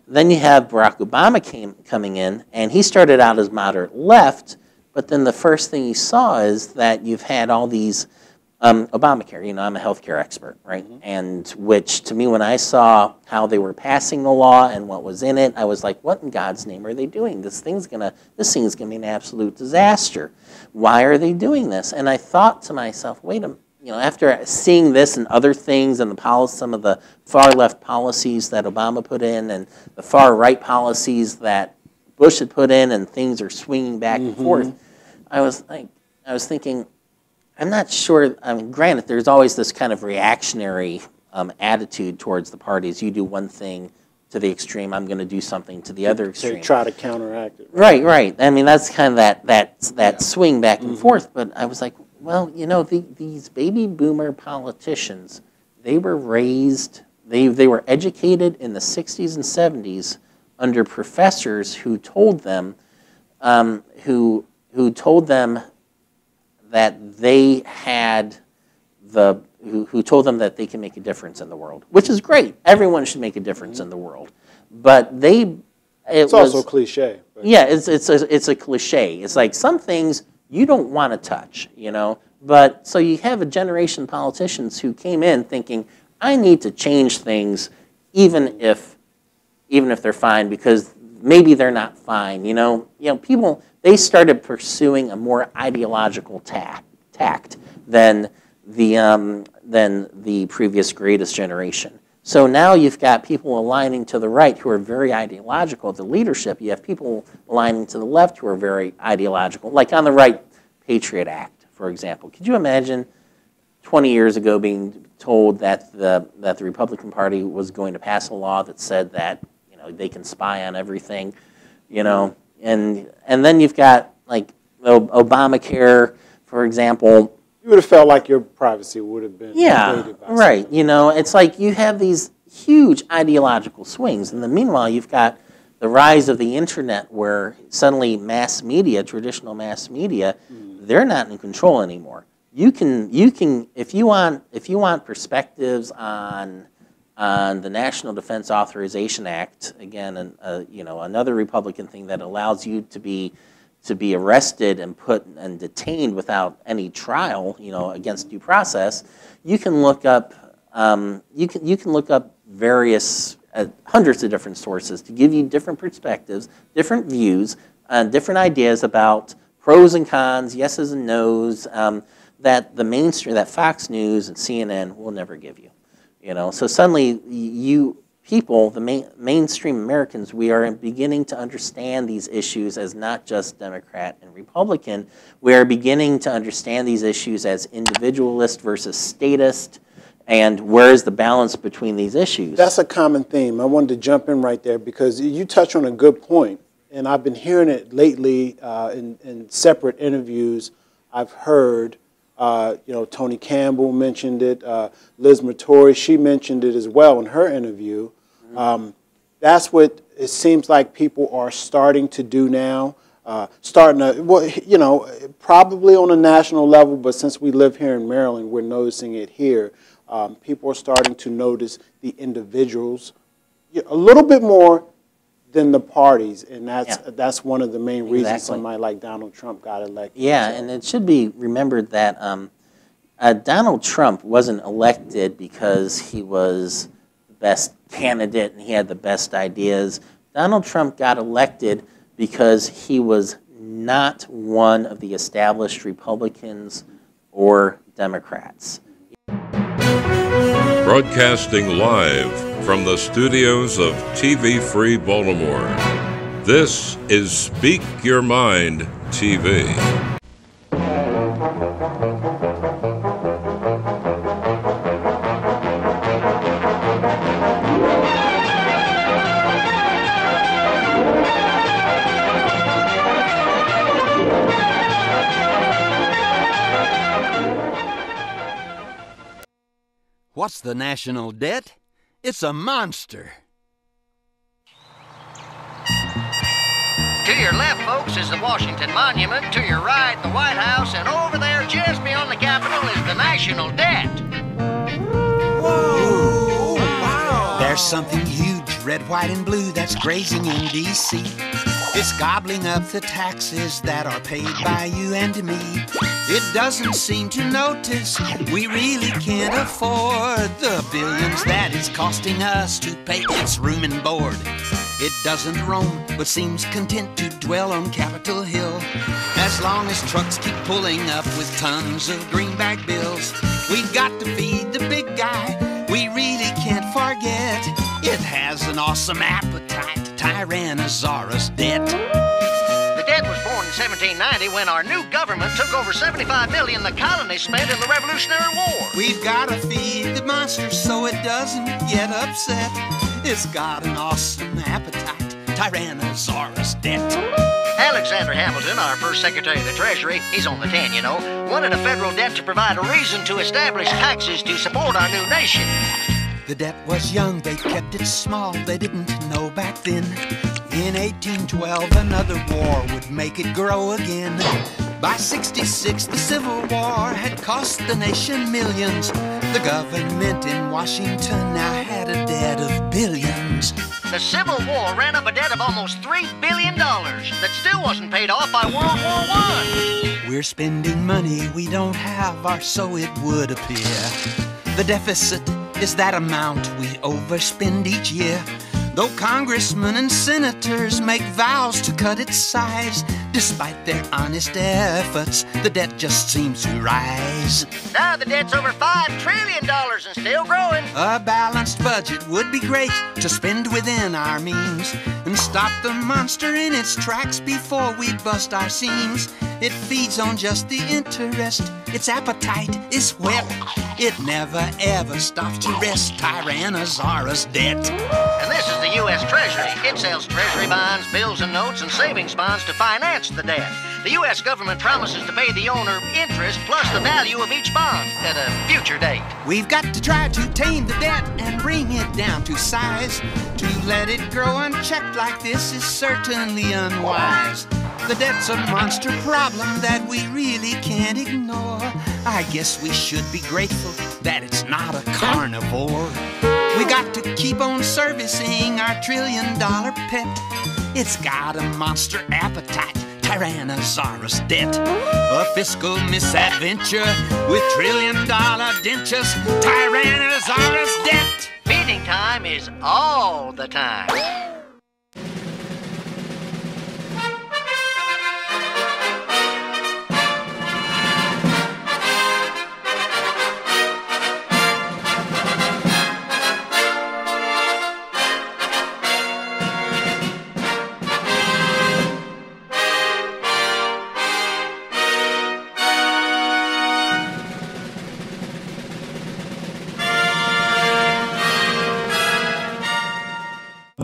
Then you have Barack Obama coming in, and he started out as moderate left, but then the first thing you saw is that you've had all these Obamacare. I'm a healthcare expert, right? And which, to me, when I saw how they were passing the law and what was in it, I was like, what in God's name are they doing? This thing's gonna be an absolute disaster. Why are they doing this? And I thought to myself, wait a minute. After seeing this and other things and some of the far left policies that Obama put in and the far right policies that Bush had put in, and things are swinging back and forth, I was thinking, I'm not sure. I mean, granted, there's always this kind of reactionary attitude towards the parties. You do one thing, to the extreme, I'm going to do something to the other extreme. They try to counteract it. Right, right. I mean, that's kind of that swing back and forth. But I was like, well, you know, these baby boomer politicians, they were raised, they were educated in the 60s and 70s under professors who told them, who told them that they had who told them that they can make a difference in the world, which is great. Everyone should make a difference in the world, but it's also a cliche. Yeah, it's a cliche. It's like some things you don't want to touch, you know. But so you have a generation of politicians who came in thinking, I need to change things, even if they're fine, because maybe they're not fine. You know, people, they started pursuing a more ideological tact than the previous greatest generation. So now you've got people aligning to the right who are very ideological. The leadership, you have people aligning to the left who are very ideological. Like on the right, Patriot Act, for example. Could you imagine 20 years ago being told that the Republican Party was going to pass a law that said that they can spy on everything, and then you've got like Obamacare, for example. You would have felt like your privacy would have been invaded by right. It's like you have these huge ideological swings, and then meanwhile you've got the rise of the internet, where suddenly mass media, traditional mass media, they're not in control anymore. You can if you want perspectives on the National Defense Authorization Act, again, another Republican thing that allows you to be arrested and put and detained without any trial, against due process. You can look up you can look up various hundreds of different sources to give you different perspectives, different views, different ideas about pros and cons, yeses and nos, that the mainstream, that Fox News and CNN will never give you. So suddenly the mainstream Americans, we are beginning to understand these issues as not just Democrat and Republican. We are beginning to understand these issues as individualist versus statist, and where is the balance between these issues? That's a common theme. I wanted to jump in right there because you touch on a good point, and I've been hearing it lately in separate interviews I've heard. Tony Campbell mentioned it. Liz Murtori, she mentioned it as well in her interview. That's what it seems like people are starting to do now. Probably on a national level, but since we live here in Maryland, we're noticing it here. People are starting to notice the individuals a little bit more than the parties, and that's one of the main reasons somebody like Donald Trump got elected. Yeah, and it should be remembered that Donald Trump wasn't elected because he was the best candidate and he had the best ideas. Donald Trump got elected because he was not one of the established Republicans or Democrats. Broadcasting live from the studios of TV Free Baltimore, this is Speak Your Mind TV. What's the national debt? It's a monster. To your left, folks, is the Washington Monument. To your right, the White House. And over there, just beyond the Capitol, is the national debt. Whoa! Wow! There's something huge, red, white, and blue, that's grazing in D.C. It's gobbling up the taxes that are paid by you and me. It doesn't seem to notice we really can't afford the billions that it's costing us to pay its room and board. It doesn't roam, but seems content to dwell on Capitol Hill. As long as trucks keep pulling up with tons of greenback bills, we got to feed the big guy. We really can't forget it has an awesome appetite, Tyrannosaurus debt. The debt was born in 1790 when our new government took over $75 million the colonies spent in the Revolutionary War. We've got to feed the monster so it doesn't get upset. It's got an awesome appetite, Tyrannosaurus debt. Alexander Hamilton, our first Secretary of the Treasury, he's on the 10, you know, wanted a federal debt to provide a reason to establish taxes to support our new nation. The debt was young, they kept it small, they didn't know back then. In 1812, another war would make it grow again. By 66, the Civil War had cost the nation millions. The government in Washington now had a debt of billions. The Civil War ran up a debt of almost $3 billion that still wasn't paid off by World War I. We're spending money we don't have, or so it would appear. The deficit is that amount we overspend each year. Though congressmen and senators make vows to cut its size, despite their honest efforts, the debt just seems to rise. Now the debt's over $5 trillion and still growing. A balanced budget would be great to spend within our means and stop the monster in its tracks before we bust our seams. It feeds on just the interest. Its appetite is whet. It never ever stops to rest. Tyrannosaurus debt. And this is the U.S. Treasury. It sells treasury bonds, bills and notes, and savings bonds to finance the debt. The U.S. government promises to pay the owner interest plus the value of each bond at a future date. We've got to try to tame the debt and bring it down to size. To let it grow unchecked like this is certainly unwise. The debt's a monster problem that we really can't ignore. I guess we should be grateful that it's not a carnivore. We got to keep on servicing our trillion-dollar pet. It's got a monster appetite, Tyrannosaurus debt. A fiscal misadventure with trillion-dollar dentures, Tyrannosaurus debt. Feeding time is all the time.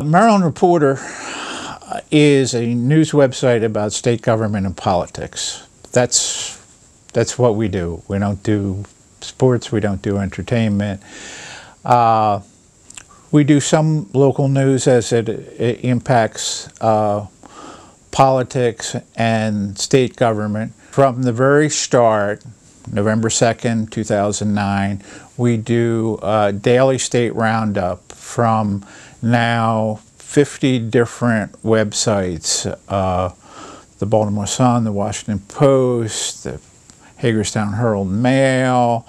Maryland Reporter is a news website about state government and politics. That's what we do. We don't do sports, we don't do entertainment. We do some local news as it impacts politics and state government. From the very start, November 2nd, 2009, we do a daily state roundup from now 50 different websites, the Baltimore Sun, the Washington Post, the Hagerstown Herald Mail,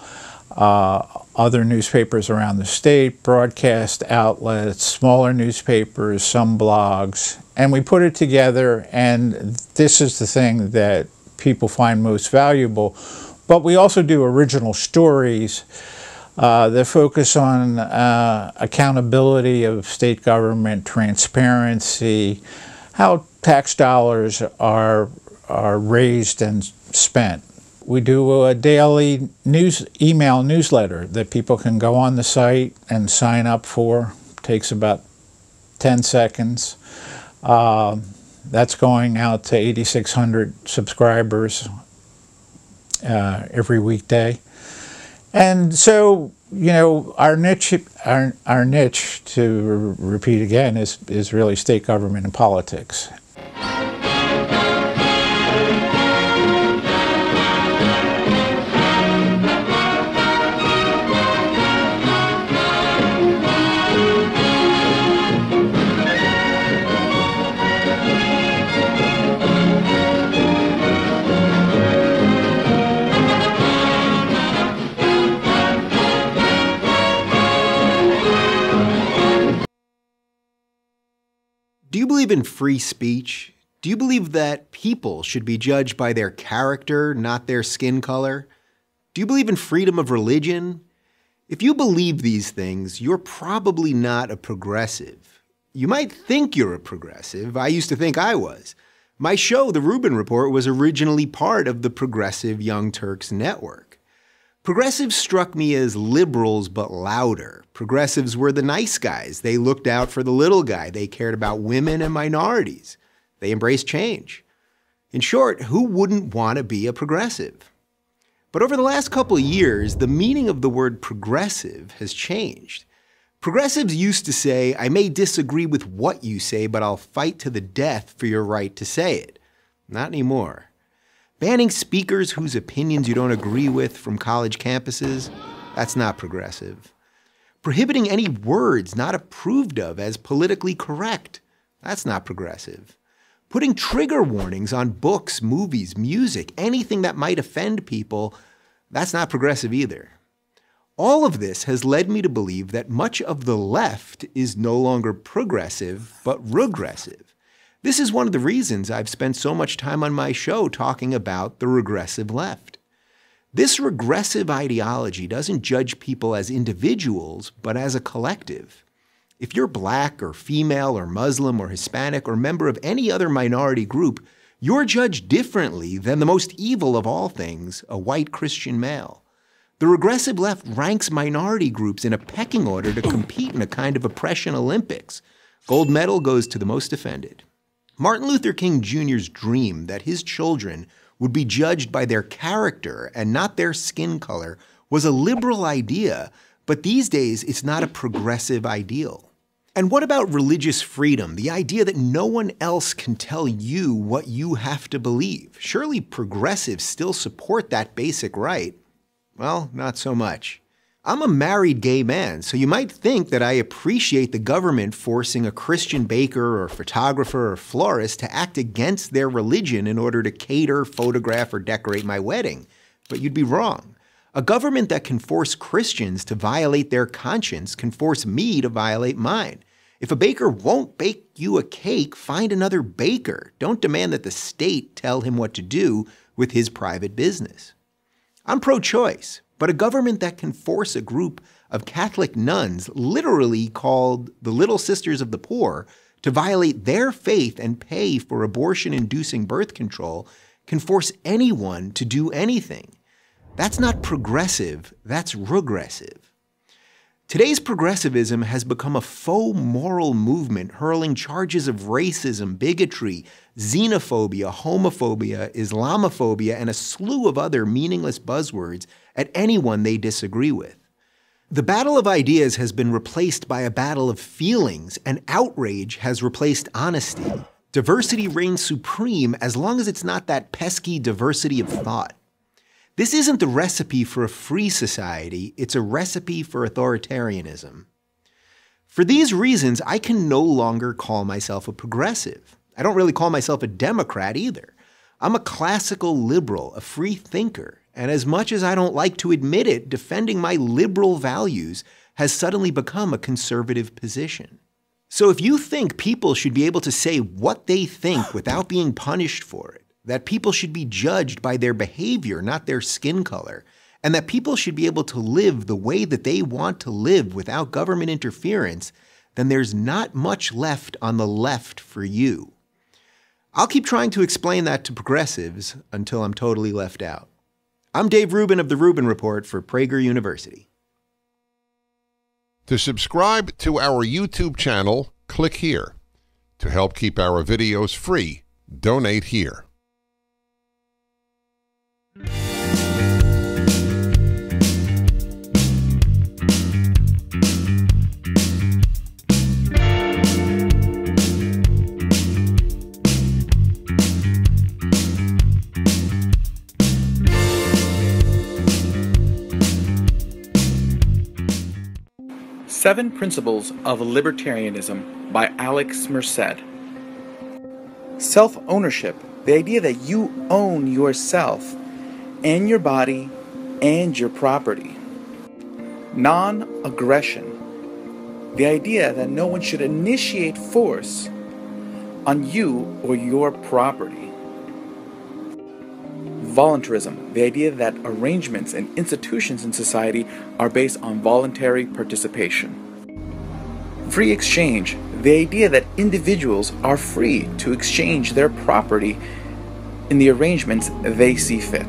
other newspapers around the state, broadcast outlets, smaller newspapers, some blogs, and we put it together, and this is the thing that people find most valuable. But we also do original stories that focus on accountability of state government, transparency, how tax dollars are raised and spent. We do a daily email newsletter that people can go on the site and sign up for. It takes about 10 seconds. That's going out to 8,600 subscribers every weekday. And so, you know, our niche, to repeat again, is really state government and politics. Do you believe in free speech? Do you believe that people should be judged by their character, not their skin color? Do you believe in freedom of religion? If you believe these things, you're probably not a progressive. You might think you're a progressive. I used to think I was. My show, The Rubin Report, was originally part of the Progressive Young Turks Network. Progressives struck me as liberals, but louder. Progressives were the nice guys. They looked out for the little guy. They cared about women and minorities. They embraced change. In short, who wouldn't want to be a progressive? But over the last couple of years, the meaning of the word progressive has changed. Progressives used to say, I may disagree with what you say, but I'll fight to the death for your right to say it. Not anymore. Banning speakers whose opinions you don't agree with from college campuses, that's not progressive. Prohibiting any words not approved of as politically correct, that's not progressive. Putting trigger warnings on books, movies, music, anything that might offend people, that's not progressive either. All of this has led me to believe that much of the left is no longer progressive, but regressive. This is one of the reasons I've spent so much time on my show talking about the regressive left. This regressive ideology doesn't judge people as individuals, but as a collective. If you're black or female or Muslim or Hispanic or member of any other minority group, you're judged differently than the most evil of all things, a white Christian male. The regressive left ranks minority groups in a pecking order to compete in a kind of oppression Olympics. Gold medal goes to the most offended. Martin Luther King Jr.'s dream that his children would be judged by their character and not their skin color was a liberal idea, but these days it's not a progressive ideal. And what about religious freedom, the idea that no one else can tell you what you have to believe? Surely progressives still support that basic right. Well, not so much. I'm a married gay man, so you might think that I appreciate the government forcing a Christian baker or photographer or florist to act against their religion in order to cater, photograph, or decorate my wedding. But you'd be wrong. A government that can force Christians to violate their conscience can force me to violate mine. If a baker won't bake you a cake, find another baker. Don't demand that the state tell him what to do with his private business. I'm pro-choice, but a government that can force a group of Catholic nuns, literally called the Little Sisters of the Poor, to violate their faith and pay for abortion-inducing birth control can force anyone to do anything. That's not progressive, that's regressive. Today's progressivism has become a faux moral movement hurling charges of racism, bigotry, xenophobia, homophobia, Islamophobia, and a slew of other meaningless buzzwords at anyone they disagree with. The battle of ideas has been replaced by a battle of feelings, and outrage has replaced honesty. Diversity reigns supreme as long as it's not that pesky diversity of thought. This isn't the recipe for a free society, it's a recipe for authoritarianism. For these reasons, I can no longer call myself a progressive. I don't really call myself a Democrat either. I'm a classical liberal, a free thinker, and as much as I don't like to admit it, defending my liberal values has suddenly become a conservative position. So if you think people should be able to say what they think without being punished for it, that people should be judged by their behavior, not their skin color, and that people should be able to live the way that they want to live without government interference, then there's not much left on the left for you. I'll keep trying to explain that to progressives until I'm totally left out. I'm Dave Rubin of The Rubin Report for Prager University. To subscribe to our YouTube channel, click here. To help keep our videos free, donate here. Seven Principles of Libertarianism by Alex Merced. Self-ownership, the idea that you own yourself and your body and your property. Non-aggression, the idea that no one should initiate force on you or your property. Voluntarism, the idea that arrangements and institutions in society are based on voluntary participation. Free exchange, the idea that individuals are free to exchange their property in the arrangements they see fit.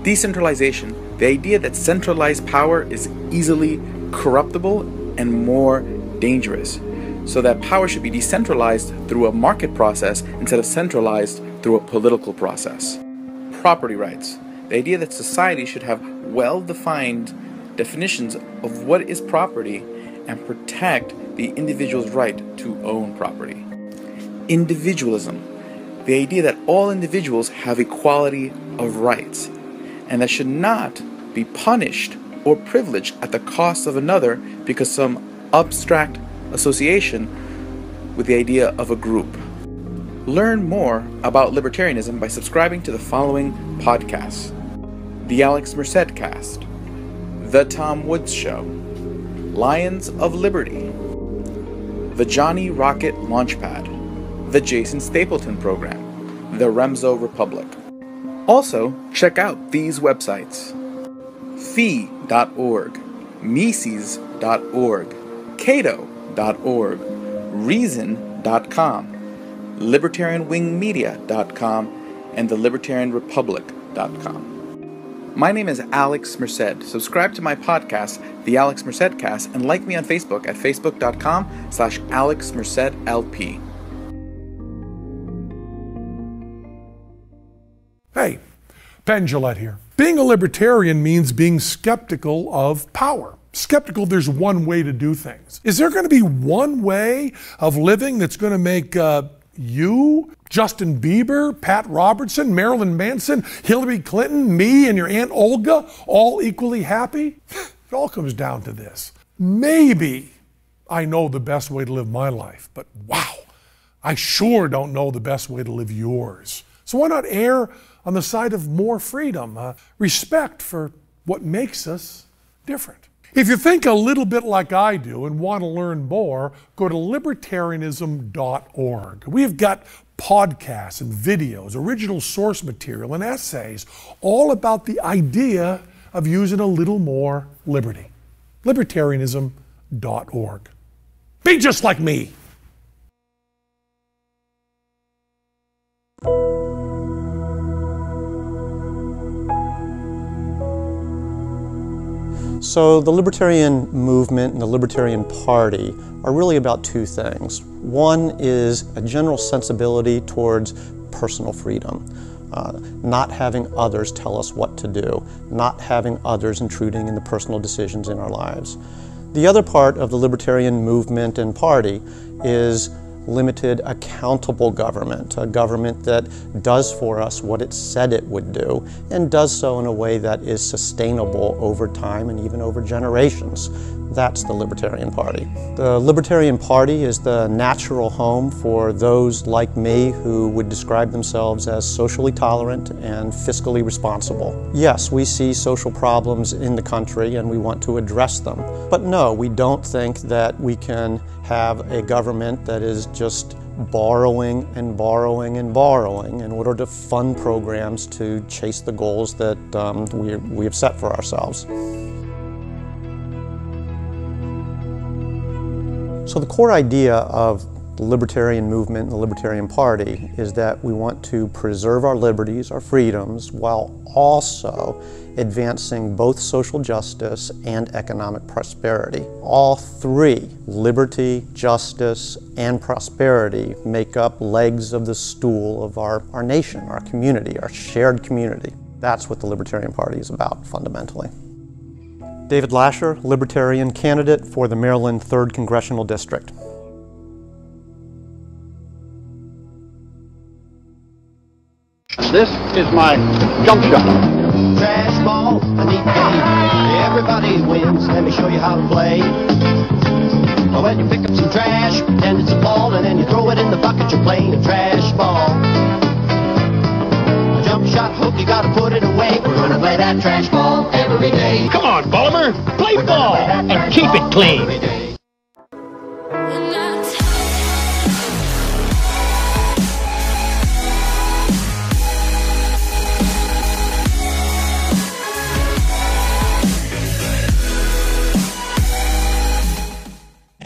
Decentralization, the idea that centralized power is easily corruptible and more dangerous, so that power should be decentralized through a market process instead of centralized through a political process. Property rights, the idea that society should have well-defined definitions of what is property and protect the individual's right to own property. Individualism, the idea that all individuals have equality of rights and that should not be punished or privileged at the cost of another because some abstract association with the idea of a group. Learn more about libertarianism by subscribing to the following podcasts: The Alex Merced Cast, The Tom Woods Show, Lions of Liberty, The Johnny Rocket Launchpad, The Jason Stapleton Program, The Remzo Republic. Also, check out these websites: fee.org, Mises.org, Cato.org, Reason.com, LibertarianWingMedia.com, and TheLibertarianRepublic.com. My name is Alex Merced. Subscribe to my podcast, The Alex Merced Cast, and like me on Facebook at facebook.com/AlexMercedLP. Hey, Ben Gillette here. Being a libertarian means being skeptical of power. Skeptical there's one way to do things. Is there going to be one way of living that's going to make you, Justin Bieber, Pat Robertson, Marilyn Manson, Hillary Clinton, me, and your Aunt Olga all equally happy? It all comes down to this. Maybe I know the best way to live my life, but wow, I sure don't know the best way to live yours. So why not err on the side of more freedom, respect for what makes us different? If you think a little bit like I do and want to learn more, go to libertarianism.org. We've got podcasts and videos, original source material, and essays all about the idea of using a little more liberty. Libertarianism.org. Be just like me. So the Libertarian movement and the Libertarian Party are really about two things. One is a general sensibility towards personal freedom, not having others tell us what to do, not having others intruding in the personal decisions in our lives. The other part of the Libertarian movement and party is limited accountable government, a government that does for us what it said it would do and does so in a way that is sustainable over time and even over generations. That's the Libertarian Party. The Libertarian Party is the natural home for those like me who would describe themselves as socially tolerant and fiscally responsible. Yes, we see social problems in the country and we want to address them. But no, we don't think that we can have a government that is just borrowing and borrowing and borrowing in order to fund programs to chase the goals that we have set for ourselves. So the core idea of the Libertarian movement and the Libertarian Party is that we want to preserve our liberties, our freedoms, while also advancing both social justice and economic prosperity. All three, liberty, justice, and prosperity, make up legs of the stool of our nation, our community, our shared community. That's what the Libertarian Party is about, fundamentally. David Lasher, Libertarian candidate for the Maryland 3rd Congressional District. This is my jump shot. Trash ball, a neat game. Everybody wins. Let me show you how to play. Well, when you pick up some trash, pretend it's a ball, and then you throw it in the bucket, you're playing a trash ball. A jump shot hook, you gotta put it away. We're gonna play that trash ball every day. Come on, Baltimore, play ball and keep it clean.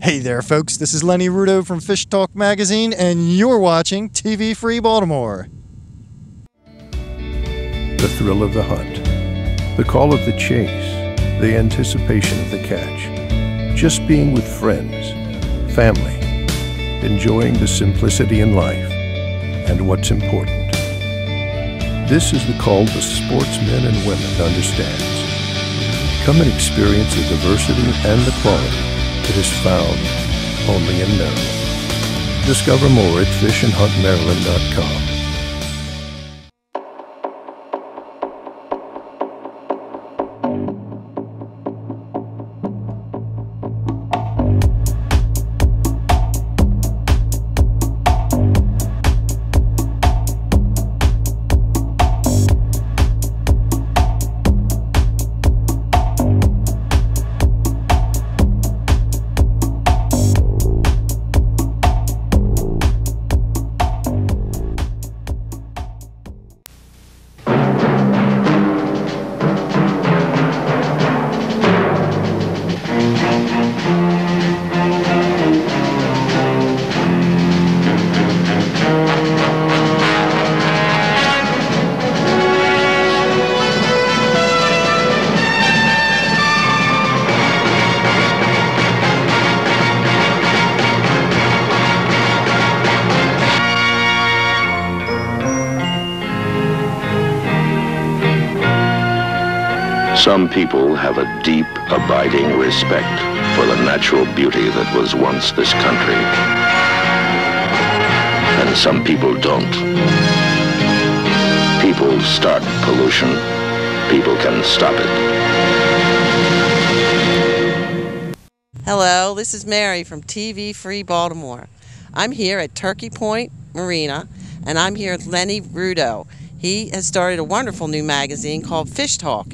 Hey there, folks. This is Lenny Rudo from Fish Talk Magazine, and you're watching TV Free Baltimore. The thrill of the hunt, The call of the chase, the anticipation of the catch, just being with friends, family, enjoying the simplicity in life, and what's important. This is the call the sportsmen and women understands. Come and experience the diversity and the quality that is found only in Maryland. Discover more at fishandhuntmaryland.com. Some people have a deep, abiding respect for the natural beauty that was once this country. And some people don't. People start pollution. People can stop it. Hello, this is Mary from TV Free Baltimore. I'm here at Turkey Point Marina, and I'm here with Lenny Rudo. He has started a wonderful new magazine called Fish Talk.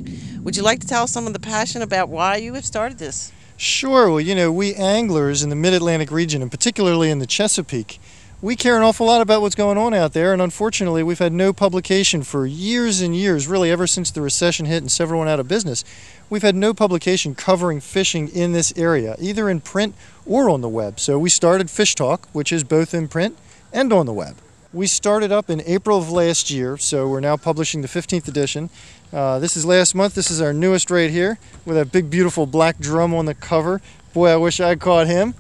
Would you like to tell us some of the passion about why you have started this? Sure. Well, you know, we anglers in the Mid-Atlantic region, and particularly in the Chesapeake, we care an awful lot about what's going on out there, and unfortunately we've had no publication for years and years, really ever since the recession hit and several went out of business. We've had no publication covering fishing in this area, either in print or on the web. So we started Fish Talk, which is both in print and on the web. We started up in April of last year, so we're now publishing the 15th edition. This is last month. This is our newest right here with a big, beautiful black drum on the cover. Boy, I wish I'd caught him.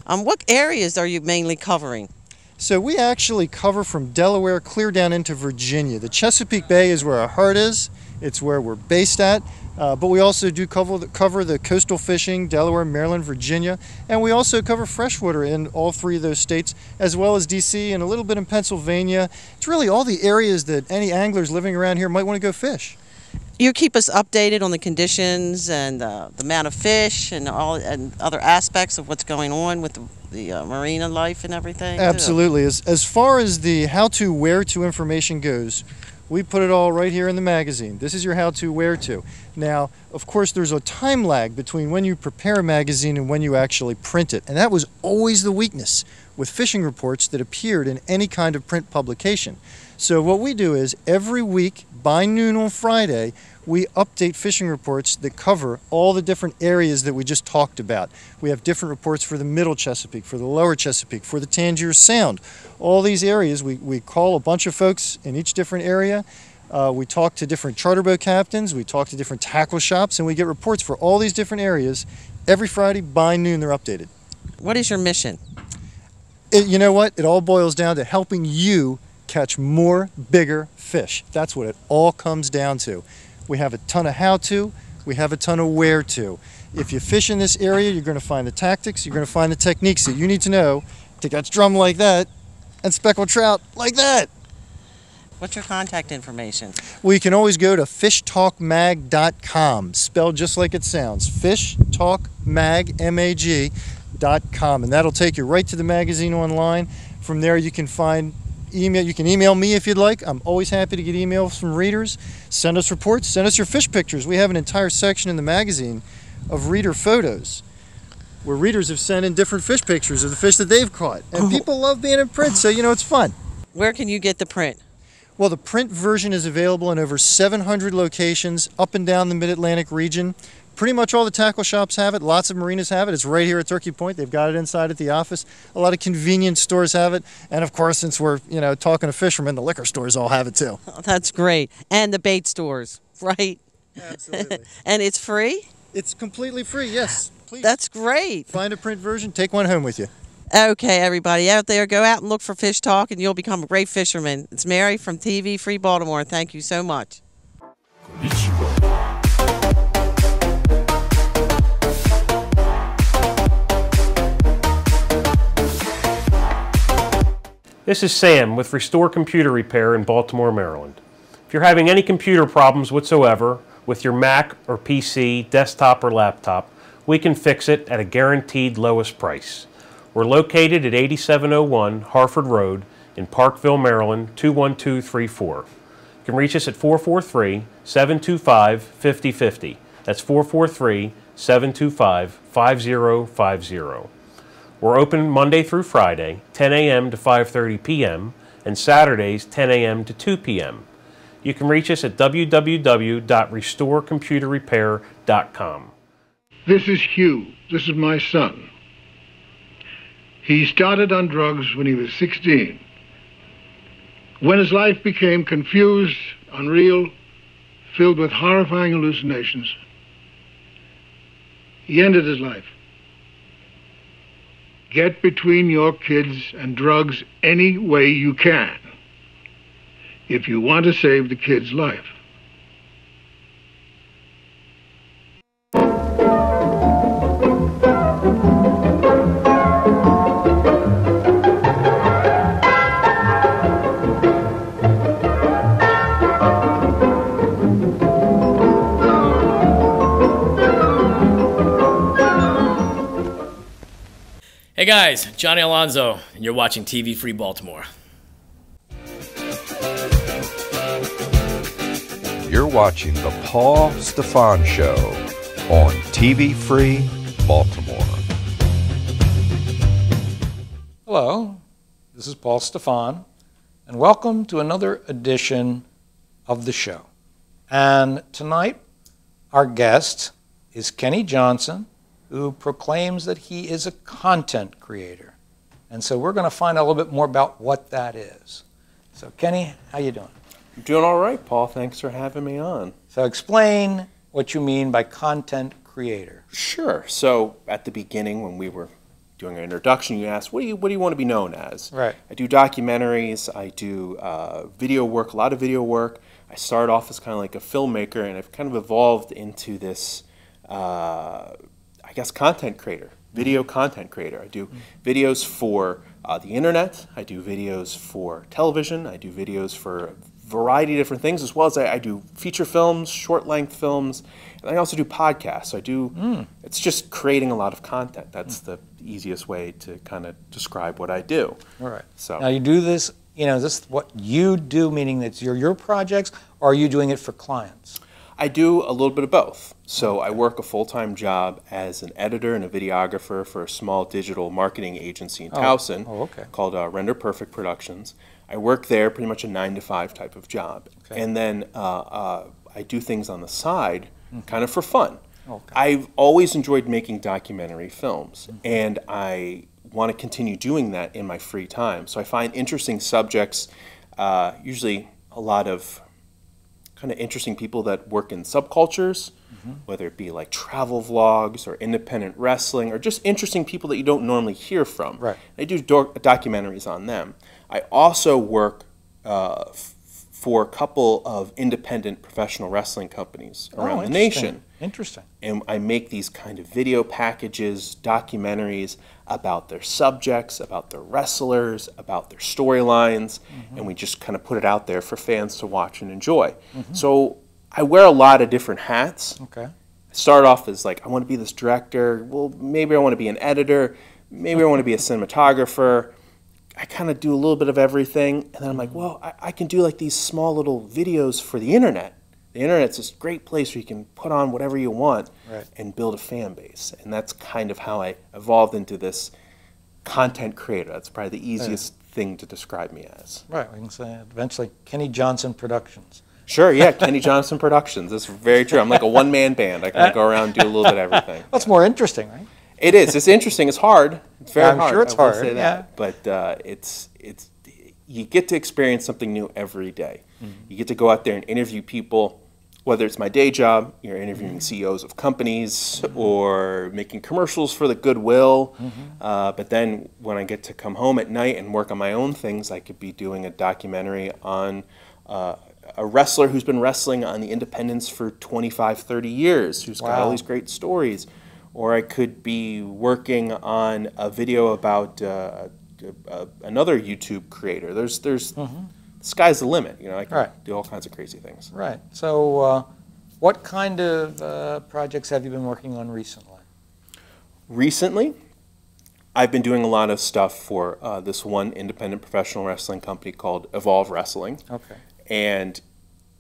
What areas are you mainly covering? So we actually cover from Delaware clear down into Virginia. The Chesapeake Bay is where our heart is. It's where we're based at. But we also do cover the coastal fishing, Delaware, Maryland, Virginia, and we also cover freshwater in all three of those states, as well as D.C. and a little bit in Pennsylvania. It's really all the areas that any anglers living around here might want to go fish. You keep us updated on the conditions and the amount of fish and other aspects of what's going on with the marina life and everything? Absolutely. As far as the how-to, where-to information goes, we put it all right here in the magazine. This is your how-to, where-to. Now, of course, there's a time lag between when you prepare a magazine and when you actually print it. And that was always the weakness with fishing reports that appeared in any kind of print publication. So what we do is every week by noon on Friday, we update fishing reports that cover all the different areas that we just talked about. We have different reports for the Middle Chesapeake, for the Lower Chesapeake, for the Tangier Sound. All these areas, we call a bunch of folks in each different area. We talk to different charter boat captains, we talk to different tackle shops, and we get reports for all these different areas. Every Friday by noon, they're updated. What is your mission? You know what? It all boils down to helping you catch more, bigger fish. That's what it all comes down to. We have a ton of how-to, we have a ton of where-to. If you fish in this area, you're going to find the tactics, you're going to find the techniques that you need to know to catch drum like that and speckled trout like that. What's your contact information? Well, you can always go to fishtalkmag.com, spelled just like it sounds, fishtalkmag.com, and that'll take you right to the magazine online. From there you can find email. You can email me if you'd like. I'm always happy to get emails from readers. Send us reports, send us your fish pictures. We have an entire section in the magazine of reader photos where readers have sent in different fish pictures of the fish that they've caught. And people love being in print, so you know it's fun. Where can you get the print? Well, the print version is available in over 700 locations up and down the Mid-Atlantic region. Pretty much all the tackle shops have it. Lots of marinas have it. It's right here at Turkey Point. They've got it inside at the office. A lot of convenience stores have it. And of course, since we're, talking to fishermen, the liquor stores all have it too. Oh, that's great. And the bait stores, right? Absolutely. And it's free? It's completely free, yes. Please. That's great. Find a print version, take one home with you. Okay, everybody out there, go out and look for Fish Talk and you'll become a great fisherman. It's Mary from TV Free Baltimore. Thank you so much. This is Sam with Restore Computer Repair in Baltimore, Maryland. If you're having any computer problems whatsoever with your Mac or PC, desktop or laptop, we can fix it at a guaranteed lowest price. We're located at 8701 Harford Road in Parkville, Maryland, 21234. You can reach us at 443-725-5050. That's 443-725-5050. We're open Monday through Friday, 10 a.m. to 5:30 p.m., and Saturdays, 10 a.m. to 2 p.m. You can reach us at www.restorecomputerrepair.com. This is Hugh. This is my son. He started on drugs when he was 16. When his life became confused, unreal, filled with horrifying hallucinations, he ended his life. Get between your kids and drugs any way you can if you want to save the kid's life. Hey guys, Johnny Alonzo, and you're watching TV Free Baltimore. You're watching The Paul Stefan Show on TV Free Baltimore. Hello, this is Paul Stefan, and welcome to another edition of the show. And tonight, our guest is Kenny Johnson, who proclaims that he is a content creator. And so we're going to find out a little bit more about what that is. So Kenny, how you doing? I'm doing all right, Paul. Thanks for having me on. So explain what you mean by content creator. Sure. So at the beginning, when we were doing our introduction, you asked, what do you want to be known as? Right. I do documentaries. I do video work, a lot of video work. I started off as kind of like a filmmaker, and I've kind of evolved into this I guess content creator, video content creator. I do videos for the internet, I do videos for television, I do videos for a variety of different things, as well as I do feature films, short length films, and I also do podcasts. So I do, it's just creating a lot of content. That's the easiest way to kind of describe what I do. All right. So now you do this, is this what you do, meaning that your projects, or are you doing it for clients? I do a little bit of both. So I work a full-time job as an editor and a videographer for a small digital marketing agency in Towson called Render Perfect Productions. I work there pretty much a 9-to-5 type of job. Okay. And then I do things on the side kind of for fun. Okay. I've always enjoyed making documentary films, and I want to continue doing that in my free time. So I find interesting subjects, usually a lot of kind of interesting people that work in subcultures, whether it be like travel vlogs or independent wrestling or just interesting people that you don't normally hear from. Right. I do documentaries on them. I also work for a couple of independent professional wrestling companies around the nation. Interesting. And I make these kind of video packages, documentaries about their subjects, about their wrestlers, about their storylines, and we just kind of put it out there for fans to watch and enjoy. So I wear a lot of different hats. Okay. I start off as like, I want to be this director, well, maybe I want to be an editor, maybe I want to be a cinematographer. I kind of do a little bit of everything, and then I'm like, well, I can do like these small little videos for the internet. The internet's this great place where you can put on whatever you want and build a fan base. And that's kind of how I evolved into this content creator. That's probably the easiest thing to describe me as. Right, we can say eventually Kenny Johnson Productions. Sure, yeah, Kenny Johnson Productions. That's very true. I'm like a one-man band. I kind of go around and do a little bit of everything. That's more interesting, right? It is. It's interesting. It's hard. It's very hard. I'm sure it's I will hard. say that. But it's you get to experience something new every day. You get to go out there and interview people whether it's my day job, you're interviewing CEOs of companies or making commercials for the Goodwill. But then when I get to come home at night and work on my own things, I could be doing a documentary on a wrestler who's been wrestling on the independents for 25, 30 years, who's got all these great stories. Or I could be working on a video about another YouTube creator. There's the sky's the limit. You know, I can do all kinds of crazy things. Right. So what kind of projects have you been working on recently? Recently, I've been doing a lot of stuff for this one independent professional wrestling company called Evolve Wrestling. Okay. And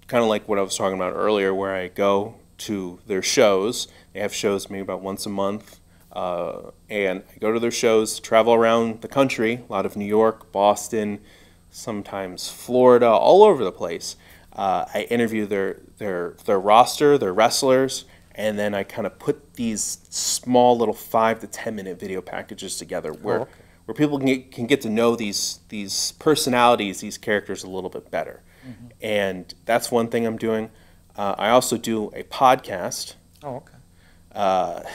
kind of like what I was talking about earlier, where I go to their shows. They have shows maybe about once a month. And I go to their shows, travel around the country, a lot of New York, Boston, sometimes Florida, all over the place. I interview their roster, their wrestlers, and then I kind of put these small little 5 to 10 minute video packages together where people can get to know these personalities, these characters a little bit better. And that's one thing I'm doing. I also do a podcast. Oh, okay.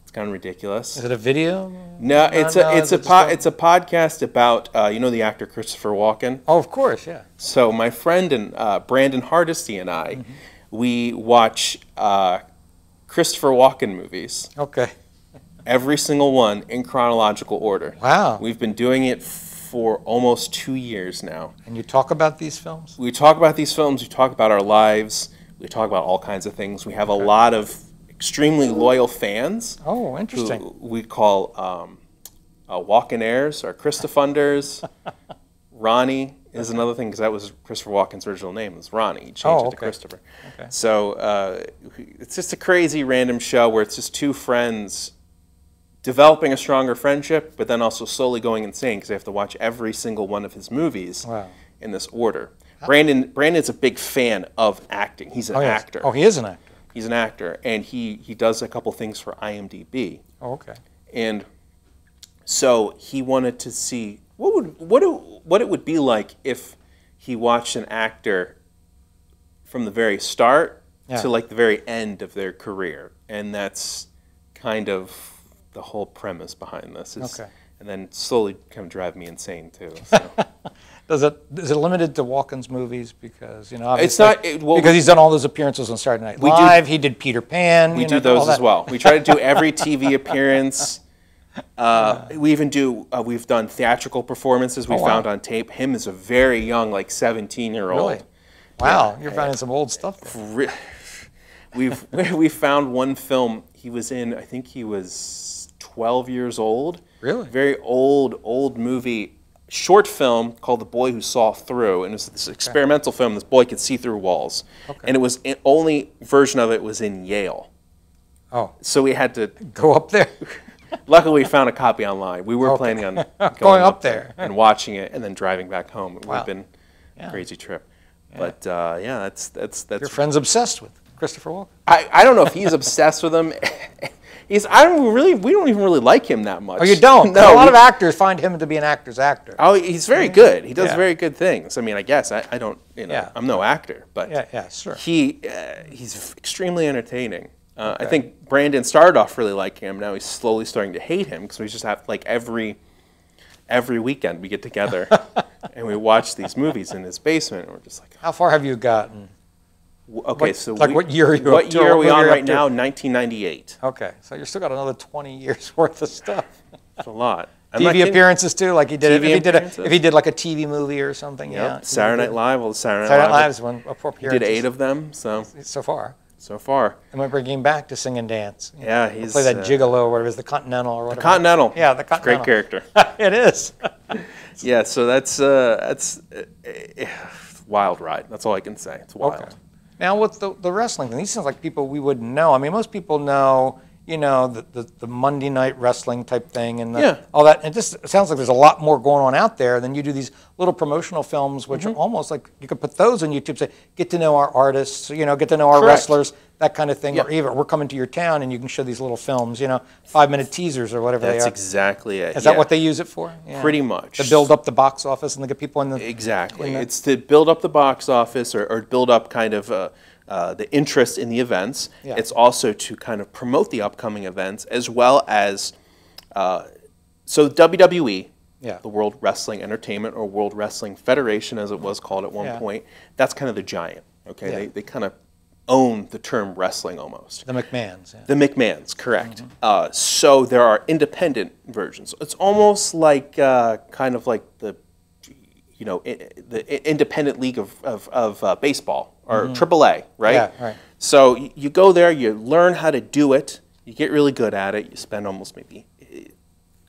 It's kind of ridiculous. Is it a video? No, it's a podcast about you know the actor Christopher Walken. Oh, of course, yeah. So my friend and Brandon Hardesty and I, we watch Christopher Walken movies. Okay. Every single one in chronological order. Wow. We've been doing it for almost 2 years now. And you talk about these films? We talk about these films. We talk about our lives. We talk about all kinds of things. We have a lot of extremely loyal fans. Oh, interesting. Who we call Walkenaires or Christofunders. Ronnie is another thing because that was Christopher Walken's original name. It was Ronnie. He changed it to Christopher. Okay. So it's just a crazy random show where it's just two friends developing a stronger friendship, but then also slowly going insane because they have to watch every single one of his movies in this order. Brandon's a big fan of acting. He's an actor. Oh, he is an actor. He's an actor, and he does a couple things for IMDb. Oh, okay. And so he wanted to see what it would be like if he watched an actor from the very start to like the very end of their career, and that's kind of the whole premise behind this. And then slowly kind of drive me insane too. So. Is it limited to Walken's movies? Because obviously, it's not because he's done all those appearances on Saturday Night Live. He did Peter Pan. We do those as well. We try to do every TV appearance. We even do. We've done theatrical performances. We found on tape him as a very young, like 17-year-old. Really? Wow, you're finding some old stuff there. We found one film he was in. I think he was 12 years old. Really? Very old movie. Short film called The Boy Who Saw Through, and it was this experimental film. This boy could see through walls, and it was only version of it was in Yale. Oh, so we had to go up there. Luckily, we found a copy online. We were planning on going up there and watching it, and then driving back home. It would have been a crazy trip. But yeah, that's your friend's obsessed with Christopher Walken. I don't know if he's obsessed with him. We don't even really like him that much. Oh, you don't? No, a lot of actors find him to be an actor's actor. Oh, he's very good. He does very good things. I mean, I guess I don't, I'm no actor, but sure. He's extremely entertaining. I think Brandon started off really liking him. Now he's slowly starting to hate him because we just have like every weekend we get together and we watch these movies in his basement, and we're just like, how far have you gotten? Okay, so what year are you what year are we on right now? 1998. Okay, so you've still got another 20 years worth of stuff. That's a lot. TV appearances too, like he did. If he did like a TV movie or something, Saturday Night Live. Well, Saturday Night Live's one appearances. He did 8 of them, so far. So far. And we're bringing him back to sing and dance. Yeah, he's play that gigolo or whatever it is, the Continental or whatever. The Continental. Yeah, the Continental. Great character. It is. Yeah, so that's wild ride. That's all I can say. It's wild. Okay. Now with the wrestling thing, these sound like people we wouldn't know. I mean, most people know, the Monday night wrestling type thing and all that. And it just sounds like there's a lot more going on out there. Then you do these little promotional films, which are almost like you could put those on YouTube. Say, get to know our artists, get to know our wrestlers, that kind of thing. Or even we're coming to your town and you can show these little films, 5-minute teasers or whatever they are. That's exactly it. Is that what they use it for? Yeah. Pretty much. To build up the box office and to get people in the... Exactly. It's to build up the box office or build up kind of the interest in the events. Yeah. It's also to kind of promote the upcoming events, as well as so WWE, Yeah. the World Wrestling Entertainment, or World Wrestling Federation, as it was called at one Yeah. point. That's kind of the giant. Okay, Yeah. they kind of own the term wrestling almost. The McMahons. Yeah. The McMahons, correct. So there are independent versions. It's almost like kind of like the, you know, the independent league of baseball, or AAA, right? Yeah, right. So you go there, you learn how to do it, you get really good at it. You spend almost maybe,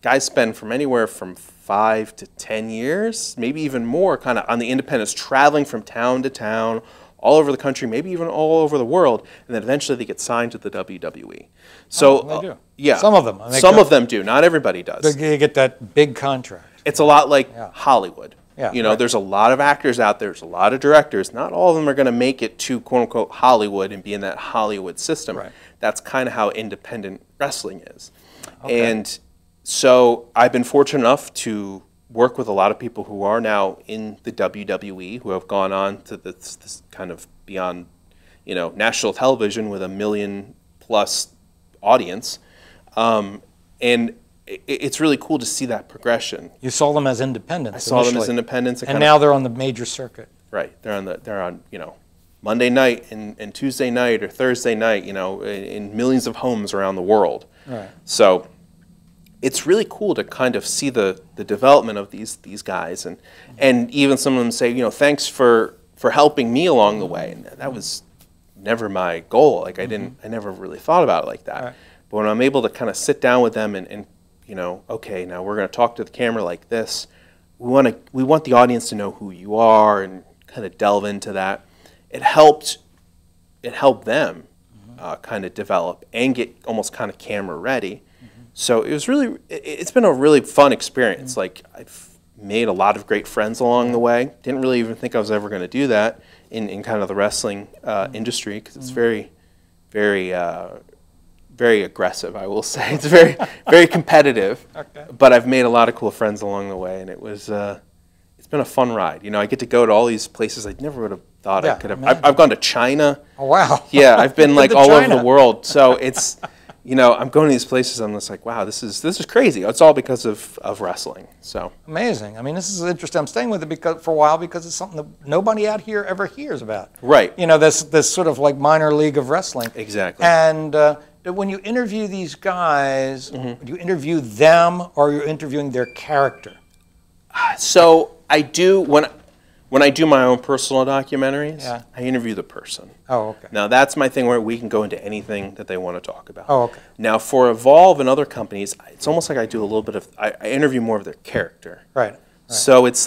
guys spend from anywhere from 5 to 10 years, maybe even more, kind of on the independents, traveling from town to town, all over the country, maybe even all over the world, and then eventually they get signed to the WWE. So, they do. yeah, Some of them. Some of them do. Not everybody does. They get that big contract. It's a lot like Hollywood. Yeah, you know, right. there's a lot of actors out there. There's a lot of directors. Not all of them are going to make it to quote unquote Hollywood and be in that Hollywood system. Right. That's kind of how independent wrestling is. Okay. And so I've been fortunate enough to work with a lot of people who are now in the WWE, who have gone on to this kind of beyond, you know, national television with a 1 million+ audience, and it's really cool to see that progression. You saw them as independents. I saw them as initially. independents, and now they're on the major circuit. Right, they're on you know, Monday night and Tuesday night or Thursday night, you know, in millions of homes around the world. Right. So it's really cool to kind of see the development of these guys, and even some of them say, you know, thanks for helping me along the way, and that was never my goal. Like I never really thought about it like that. Right. But when I'm able to kind of sit down with them and you know, okay, now we're going to talk to the camera like this. We want the audience to know who you are and kind of delve into that. It helped them kind of develop and get almost kind of camera ready. So it was really, it's been a really fun experience. Like I've made a lot of great friends along the way. Didn't really even think I was ever going to do that in kind of the wrestling industry, because it's very, very, very aggressive, I will say. It's very, very competitive. Okay. But I've made a lot of cool friends along the way, and it was, it's been a fun ride. You know, I get to go to all these places I never would have thought I could have. I've gone to China. Oh, wow. Yeah, I've been like To all over China. the world. So it's, you know, I'm going to these places, I'm just like, wow, this is crazy. It's all because of wrestling. So Amazing. I mean, this is interesting. I'm staying with it for a while because it's something that nobody out here ever hears about. Right. You know, this sort of like minor league of wrestling. Exactly. And when you interview these guys, do you interview them or are you interviewing their character? So I do, when I do my own personal documentaries, Yeah. I interview the person. Oh, okay. Now that's my thing where we can go into anything that they want to talk about. Oh, okay. Now for Evolve and other companies, it's almost like I do a little bit of, I interview more of their character. Right. So it's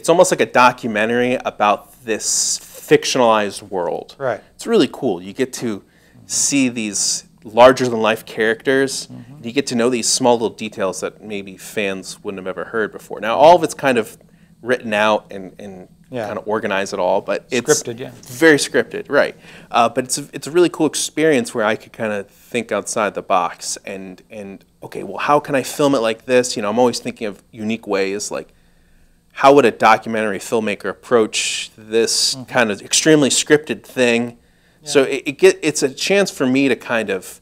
almost like a documentary about this fictionalized world. Right. It's really cool. You get to see these larger than life characters. You get to know these small little details that maybe fans wouldn't have ever heard before. Now all of it's kind of written out and Yeah. kind of organize it all, but it's Scripted, yeah. very scripted, right? But it's a really cool experience where I could kind of think outside the box and okay, well, how can I film it like this? You know, I'm always thinking of unique ways, like how would a documentary filmmaker approach this kind of extremely scripted thing? Yeah. So it's a chance for me to kind of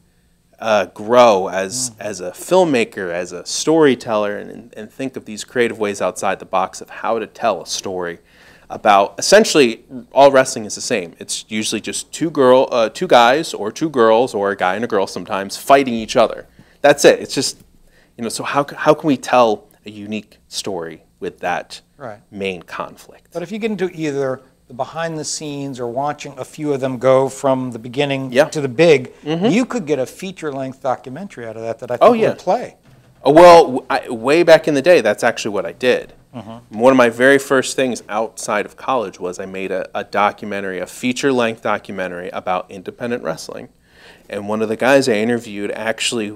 grow as a filmmaker, as a storyteller, and think of these creative ways outside the box of how to tell a story about, essentially, all wrestling is the same. It's usually just two guys or two girls or a guy and a girl sometimes fighting each other. That's it. It's just, you know, so how can we tell a unique story with that main conflict? But if you get into either the behind the scenes or watching a few of them go from the beginning to the big, you could get a feature-length documentary out of that I think would play. Well, way back in the day, that's actually what I did. One of my very first things outside of college was I made a documentary, a feature-length documentary about independent wrestling. And one of the guys I interviewed actually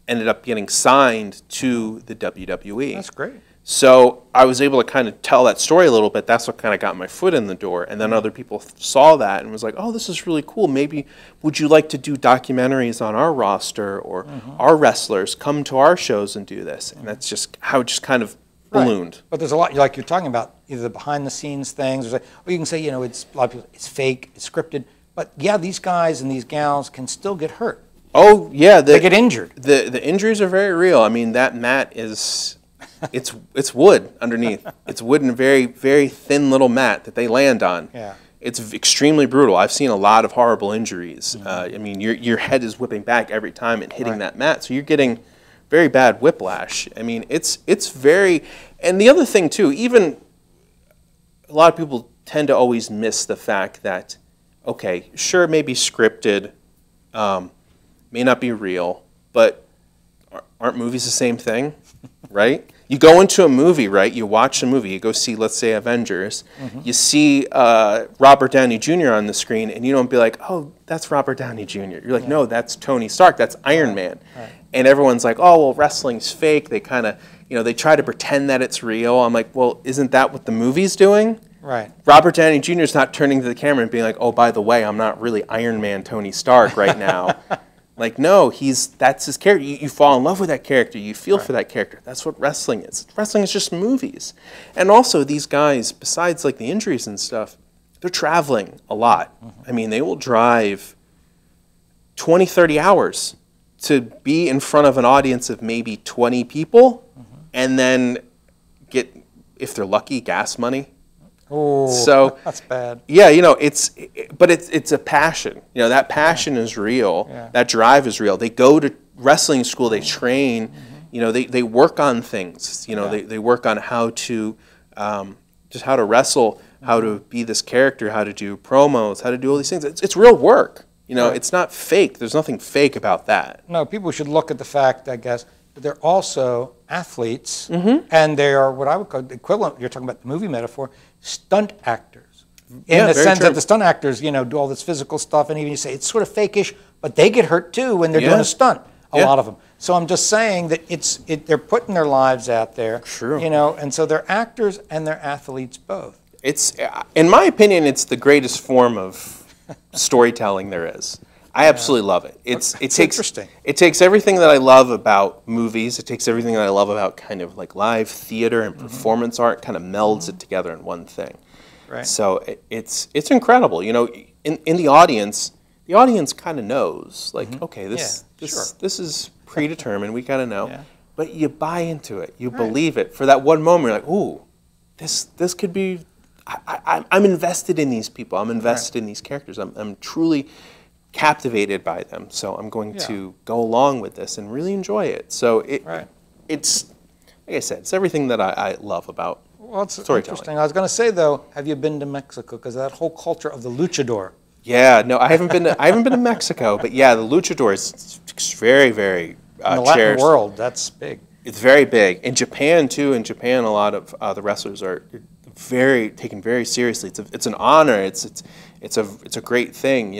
ended up getting signed to the WWE. That's great. So I was able to kind of tell that story a little bit. That's what kind of got my foot in the door. And then other people saw that and was like, oh, this is really cool. Maybe would you like to do documentaries on our roster or our wrestlers come to our shows and do this? And that's just how it just kind of ballooned. But there's a lot, like you're talking about, either the behind the scenes things, or you can say, you know, it's a lot of people, it's fake, it's scripted. But yeah, these guys and these gals can still get hurt. Oh yeah, they get injured. The injuries are very real. I mean, that mat is, it's wood underneath. It's wood and very, very thin little mat that they land on. Yeah. It's extremely brutal. I've seen a lot of horrible injuries. I mean, your head is whipping back every time and hitting that mat, so you're getting very bad whiplash. I mean, it's very, and the other thing too, even a lot of people tend to always miss the fact that, okay, sure, it may be scripted, may not be real, but aren't movies the same thing, right? You go into a movie, right? You watch a movie. You go see, let's say, Avengers. You see Robert Downey Jr. on the screen, and you don't be like, oh, that's Robert Downey Jr. You're like, no, that's Tony Stark. That's Iron Man. Right. And everyone's like, oh, well, wrestling's fake. They kind of, they try to pretend that it's real. I'm like, well, isn't that what the movie's doing? Right. Robert Downey Jr. is not turning to the camera and being like, oh, by the way, I'm not really Iron Man Tony Stark right now. Like, no, that's his character. You fall in love with that character. You feel for that character. That's what wrestling is. Wrestling is just movies. And also, these guys, besides like the injuries and stuff, they're traveling a lot. I mean, they will drive 20, 30 hours to be in front of an audience of maybe 20 people and then get, if they're lucky, gas money. Oh, so that's bad. Yeah, but it's a passion. That passion is real. Yeah. That drive is real. They go to wrestling school. They train. They work on things. They work on how to just how to wrestle, how to be this character, how to do promos, how to do all these things. It's real work. It's not fake. There's nothing fake about that. No, people should look at the fact, I guess, that they're also athletes, and they are what I would call the equivalent. You're talking about the movie metaphor. Stunt actors, in the sense that the stunt actors, do all this physical stuff, and even you say it's sort of fake-ish, but they get hurt too when they're doing a stunt. A lot of them. So I'm just saying that they're putting their lives out there. True. And so they're actors and they're athletes both. It's, in my opinion, it's the greatest form of storytelling there is. I absolutely love it. It takes interesting. It takes everything that I love about movies. It takes everything that I love about kind of like live theater and performance art, kind of melds it together in one thing. Right. So it's incredible. In the audience kind of knows, like, okay, this is predetermined. We kind of know, but you buy into it. You believe it for that one moment. You're like, ooh, this could be. I'm invested in these people. I'm invested in these characters. I'm truly captivated by them, so I'm going to go along with this and really enjoy it. So it's like I said, it's everything that I love about storytelling. Interesting. I was going to say though, have you been to Mexico? Because that whole culture of the luchador. Yeah, no, I haven't been to Mexico, but yeah, the luchador is very, very in the Latin world, that's big. It's very big. In Japan too. In Japan, a lot of the wrestlers are taken very seriously. It's an honor. It's a great thing.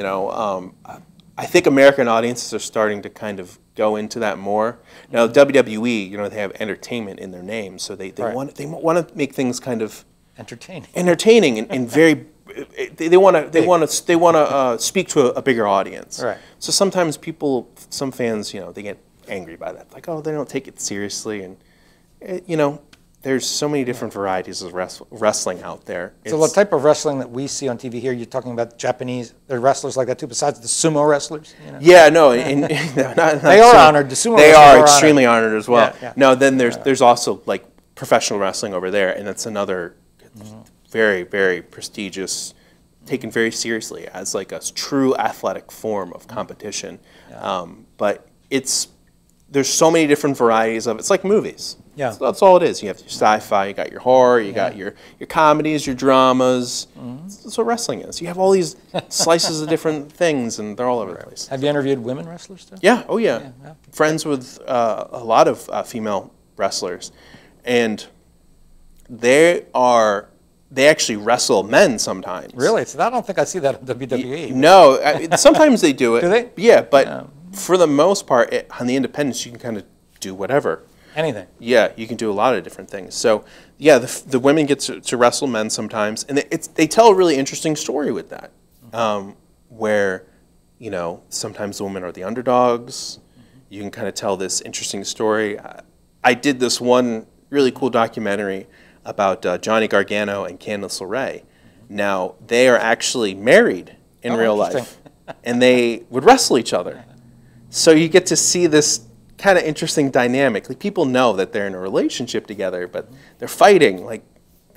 I think American audiences are starting to kind of go into that more. Now WWE, they have entertainment in their name, so they want to make things kind of entertaining and very. They want to speak to a bigger audience. Right. So sometimes some fans, they get angry by that, like, oh, they don't take it seriously, and there's so many different varieties of wrestling out there. So the type of wrestling that we see on TV here, you're talking about Japanese, there are wrestlers like that too, besides the sumo wrestlers? Yeah, no. They are honored. The sumo they wrestlers are extremely honored as well. Yeah. No, then there's also like professional wrestling over there, and that's another very, very prestigious, taken very seriously as like a true athletic form of competition. But there's so many different varieties of it. It's like movies. Yeah. So that's all it is. You have your sci-fi, you got your horror, you got your comedies, your dramas. That's what wrestling is. You have all these slices of different things, and they're all over the place. Have you interviewed women wrestlers too? Yeah. Oh, yeah. Friends with a lot of female wrestlers, and they actually wrestle men sometimes. Really? So I don't think I see that in WWE. No. Sometimes they do it. Do they? Yeah, but for the most part, on the independents, you can kind of do whatever. Anything. Yeah, you can do a lot of different things. So, yeah, the women get to wrestle men sometimes, and they tell a really interesting story with that, where, sometimes the women are the underdogs. You can kind of tell this interesting story. I did this one really cool documentary about Johnny Gargano and Candice LeRae. Now, they are actually married in real life, and they would wrestle each other. So you get to see this kind of interesting dynamic. Like, people know that they're in a relationship together, but they're fighting, like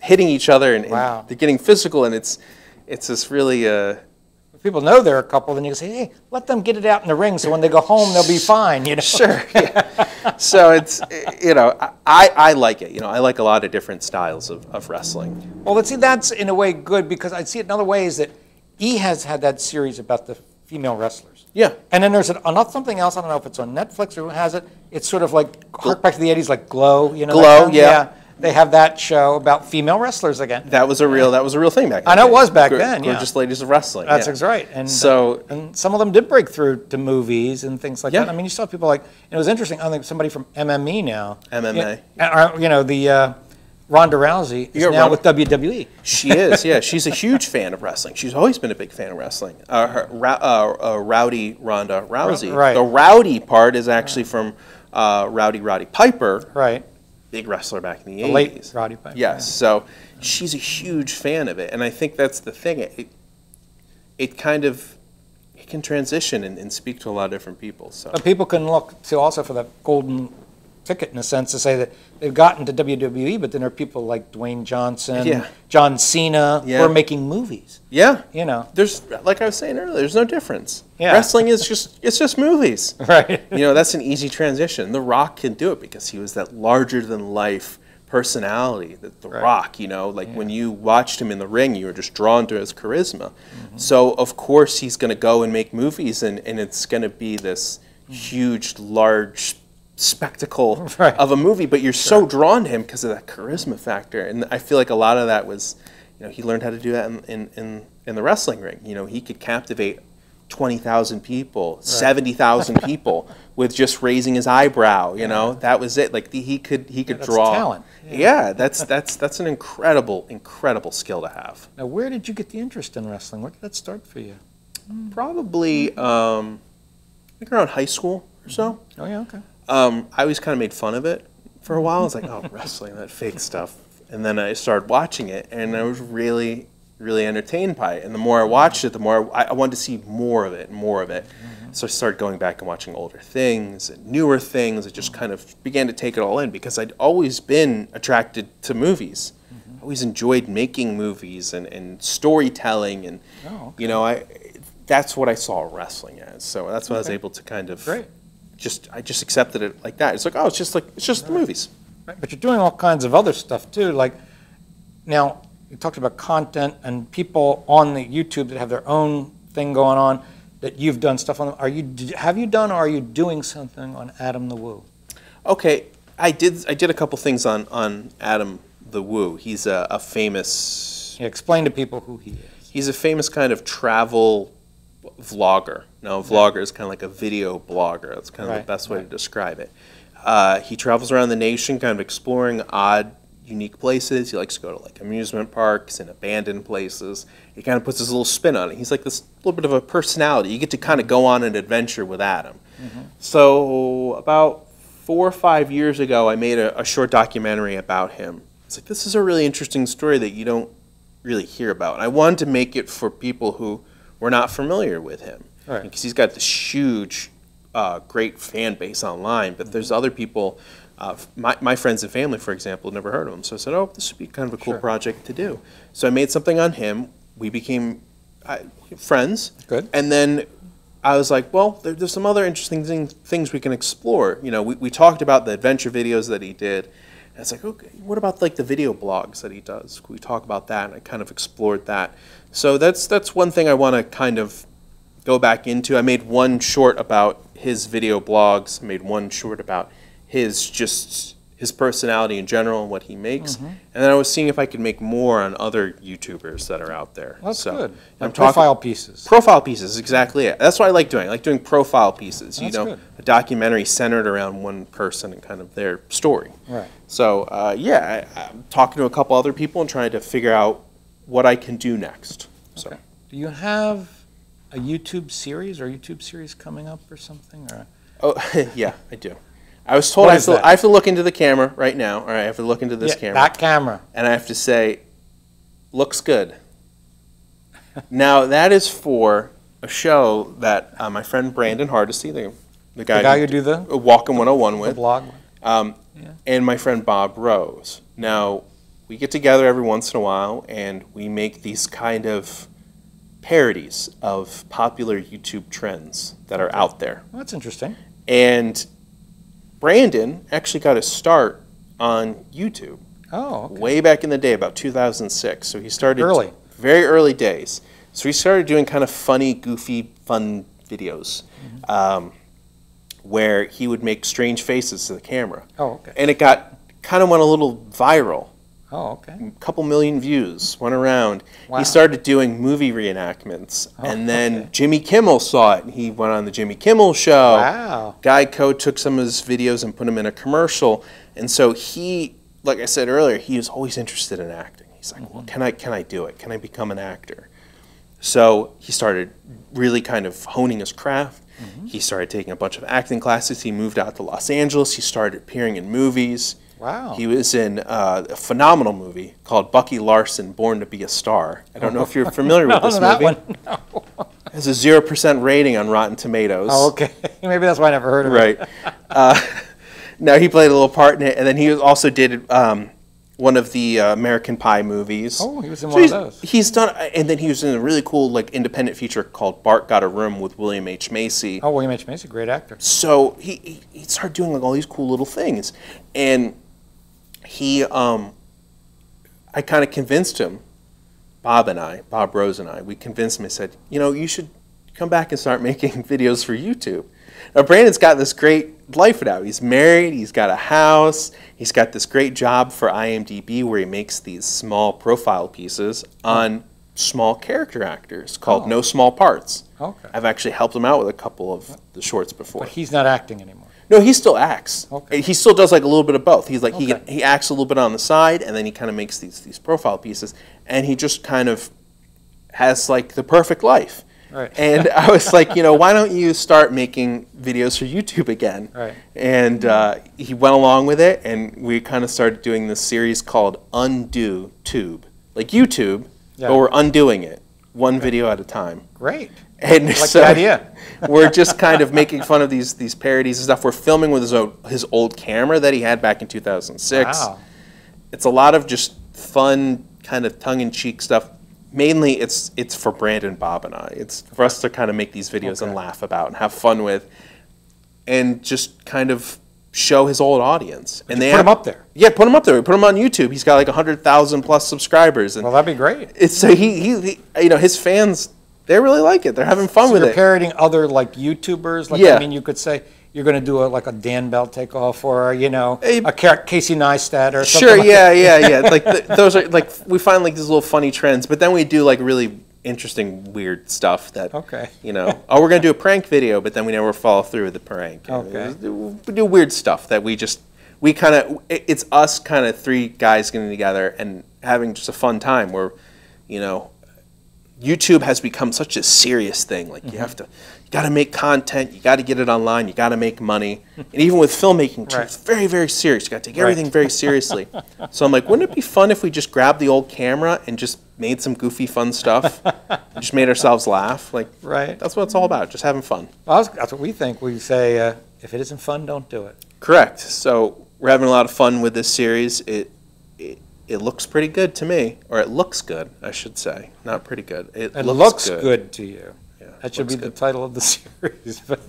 hitting each other, and they're getting physical, and it's this really. If people know they're a couple, then you can say, hey, let them get it out in the ring, so when they go home, they'll be fine. You know? Sure. Yeah. So it's, you know, I like it. You know, I like a lot of different styles of wrestling. Well, let's see, that's in a way good, because I see it another way is that E has had that series about the female wrestlers. Yeah. And then there's something else, I don't know if it's on Netflix or who has it. It's sort of like, hark back to the 80s, like Glow. You know, Glow, yeah. They have that show about female wrestlers again. That was a real thing back then. I know it was back then, yeah. Gorgeous Ladies of Wrestling. That's right. And so, and some of them did break through to movies and things like that. I mean, you saw people like, and it was interesting, I think somebody from MMA now. MMA. You know, the Ronda Rousey is now with WWE. She is, yeah. She's a huge fan of wrestling. She's always been a big fan of wrestling. Rowdy Ronda Rousey. Right. The rowdy part is actually from Roddy Piper. Right. Big wrestler back in the 80s. Late Roddy Piper. Yes, so she's a huge fan of it, and I think that's the thing. It can transition and speak to a lot of different people. So but people can look to also for that golden ticket in a sense to say that they've gotten to WWE, but then there are people like Dwayne Johnson, John Cena, who are making movies. Yeah, you know, there's, like I was saying earlier, there's no difference. Yeah. Wrestling is just movies. Right. You know, that's an easy transition. The Rock can do it because he was that larger than life personality, the Rock, you know, like when you watched him in the ring, you were just drawn to his charisma. So of course he's going to go and make movies, and it's going to be this huge, large spectacle of a movie, but you're so drawn to him because of that charisma factor. And I feel like a lot of that was, you know, he learned how to do that in the wrestling ring. You know, he could captivate 20,000 people, 70,000 people with just raising his eyebrow. You know, that was it. Like he could draw. Talent. Yeah, that's an incredible skill to have. Now, where did you get the interest in wrestling? Where did that start for you? Probably, I think around high school or so. Oh yeah, okay. I always kind of made fun of it for a while. I was like, oh, wrestling, that fake stuff. And then I started watching it, and I was really, really entertained by it. And the more I watched it, the more I wanted to see more of it and more of it. So I started going back and watching older things and newer things. I just kind of began to take it all in because I'd always been attracted to movies. I always enjoyed making movies and storytelling. And, you know, that's what I saw wrestling as. So that's what I was able to kind of... I just accepted it like that. It's like, oh, it's just the movies. Right, but you're doing all kinds of other stuff too. Like, now you talked about content and people on the YouTube that have their own thing going on that you've done stuff on. Have you done, or are you doing something on Adam the Woo? Okay, I did a couple things on Adam the Woo. He's a famous. Explain to people who he is. He's a famous kind of travel vlogger. Now, a vlogger is kind of like a video blogger. That's kind of the best way to describe it. He travels around the nation kind of exploring odd, unique places. He likes to go to like amusement parks and abandoned places. He kind of puts his little spin on it. He's like this little bit of a personality. You get to kind of go on an adventure with Adam. So about 4 or 5 years ago, I made a short documentary about him. It's like, this is a really interesting story that you don't really hear about. And I wanted to make it for people who were not familiar with him. Because he's got this huge, great fan base online, but there's other people, my friends and family, for example, never heard of him. So I said, oh, this would be kind of a cool project to do. So I made something on him. We became friends. Good. And then I was like, well, there's some other interesting things we can explore. You know, we talked about the adventure videos that he did. And it's like, okay, what about like the video blogs that he does? Could we talk about that? And I kind of explored that. So that's one thing I want to kind of go back into. I made one short about his video blogs. I made one short about his personality in general and what he makes. And then I was seeing if I could make more on other YouTubers that are out there. That's good. I'm profile pieces. Profile pieces, exactly it. That's what I like doing. I like doing profile pieces. That's you know, good. A documentary centered around one person and kind of their story. Right. So I'm talking to a couple other people and trying to figure out what I can do next. So. Okay. Do you have a YouTube series or YouTube series coming up or something? Or? Oh, yeah, I do. I was told I have to look into the camera right now. All right, I have to look into this camera. That camera. And I have to say, looks good. Now, that is for a show that my friend Brandon Hardesty, the guy who do the Walkin' 101 with, blog, and my friend Bob Rose. Now, we get together every once in a while, and we make these kind of parodies of popular YouTube trends that are out there. Well, that's interesting. And Brandon actually got his start on YouTube. Oh, okay. Way back in the day, about 2006. So he started early, very early days. So he started doing kind of funny, goofy, fun videos, where he would make strange faces to the camera. Oh, okay. And it went a little viral. Oh, okay. A couple million views went around. Wow. He started doing movie reenactments, and then Jimmy Kimmel saw it, and he went on the Jimmy Kimmel show. Wow. Geico took some of his videos and put them in a commercial, and so he, like I said earlier, he was always interested in acting. He's like, well, can I do it? Can I become an actor? So he started really kind of honing his craft. He started taking a bunch of acting classes. He moved out to Los Angeles. He started appearing in movies. Wow. He was in a phenomenal movie called Bucky Larson, Born to Be a Star. I don't know if you're familiar with this movie. No. It has a 0% rating on Rotten Tomatoes. Oh, okay. Maybe that's why I never heard of it. Right. Now, he played a little part in it, and then he also did one of the American Pie movies. Oh, he was in one of those. He's done, and then he was in a really cool independent feature called Bart Got a Room with William H. Macy. Oh, William H. Macy, great actor. So he started doing all these cool little things, and I kind of convinced him, Bob Rose and I, we convinced him. I said, you should come back and start making videos for YouTube. Now, Brandon's got this great life now. He's married, he's got a house, he's got this great job for IMDb where he makes these small profile pieces on small character actors called No Small Parts. Okay. I've actually helped him out with a couple of the shorts before. But he's not acting anymore. No, he still acts. Okay. He still does a little bit of both. He's he acts a little bit on the side, and then he kind of makes these profile pieces, and he just kind of has the perfect life. Right. And I was like, why don't you start making videos for YouTube again? Right. And he went along with it, and we kind of started doing this series called Undo Tube, like YouTube, but we're undoing it one video at a time. Great. And like so the idea. we're just kind of making fun of these parodies and stuff. We're filming with his old camera that he had back in 2006. Wow. It's a lot of just fun, kind of tongue-in-cheek stuff. Mainly, it's for Brandon, Bob, and I. It's for us to kind of make these videos and laugh about and have fun with, and just kind of show his old audience. And they put him up there. Yeah, put him up there. We put him on YouTube. He's got 100,000 plus subscribers. And well, that'd be great. It's so he his fans. They really like it. They're having fun with you're it. Parodying other YouTubers. I mean, you could say you're going to do a Dan Bell takeoff or a Casey Neistat or something. Sure, like yeah. Those are we find these little funny trends, but then we do really interesting, weird stuff that we're going to do a prank video, but then we never follow through with the prank. Okay. We do weird stuff that it's us kind of three guys getting together and having just a fun time where, YouTube has become such a serious thing. You got to make content, you got to get it online, you got to make money. And even with filmmaking, too, it's very, very serious. You got to take everything very seriously. So I'm like, wouldn't it be fun if we just grabbed the old camera and just made some goofy, fun stuff? Just made ourselves laugh. Right. That's what it's all about, just having fun. Well, that's what we think. We say, if it isn't fun, don't do it. Correct. So we're having a lot of fun with this series. It looks pretty good to me, or it looks good, I should say. Not pretty good. It looks good to you. Yeah, that should be the title of the series. But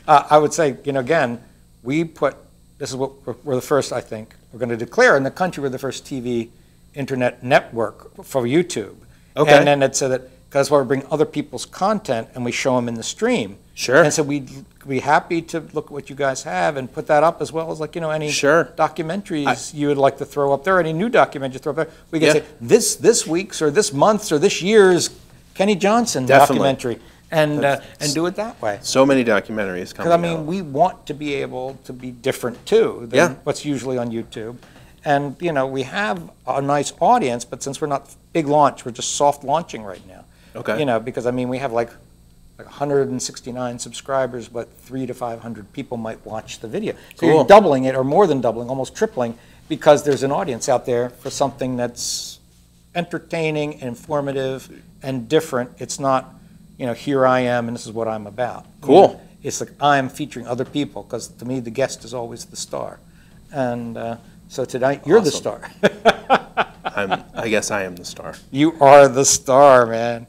I would say, again, this is what we're the first, I think, we're going to declare in the country we're the first TV internet network for YouTube. Okay. And then it said that because we bring other people's content and we show them in the stream. Sure. And so we'd be happy to look at what you guys have and put that up as well as any documentaries you would like to throw up there, any new documentaries throw up there. We can say this week's or this month's or this year's Kenny Johnson documentary and do it that way. So many documentaries coming out. Because we want to be able to be different too than what's usually on YouTube. And we have a nice audience, but since we're not big launch, we're just soft launching right now. Okay. Because we have 169 subscribers, but 300 to 500 people might watch the video. So you're doubling it, or more than doubling, almost tripling, because there's an audience out there for something that's entertaining, informative, and different. It's not, here I am and this is what I'm about. Cool. It's like I'm featuring other people, because to me the guest is always the star. And so tonight you're the star. I guess I am the star. You are the star, man.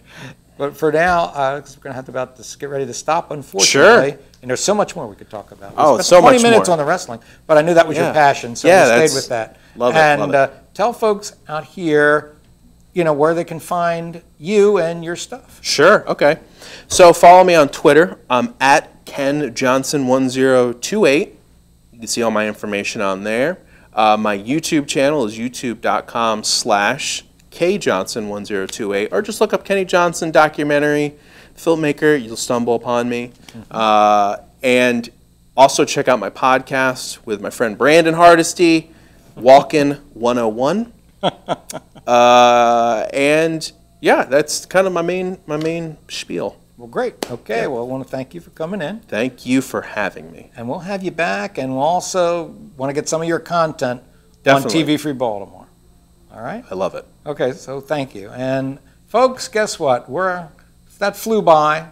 But for now, because we're going to have to get ready to stop, unfortunately. Sure. And there's so much more we could talk about. Oh, we spent so 20 much minutes more. on the wrestling, but I knew that was your passion, so we stayed with that. Love it. And love it. Tell folks out here, where they can find you and your stuff. Sure. Okay. So follow me on Twitter. I'm at KenJohnson1028. You can see all my information on there. My YouTube channel is youtube.com/KJohnson1028, or just look up Kenny Johnson documentary filmmaker. You'll stumble upon me. And also check out my podcast with my friend Brandon Hardesty, Walkin' 101. And yeah, that's kind of my main spiel. Well, great. Okay. Yeah. Well, I want to thank you for coming in. Thank you for having me. And we'll have you back, and we'll also want to get some of your content Definitely. on TV Free Baltimore. All right? I love it. Okay, so thank you. And folks, guess what? That flew by.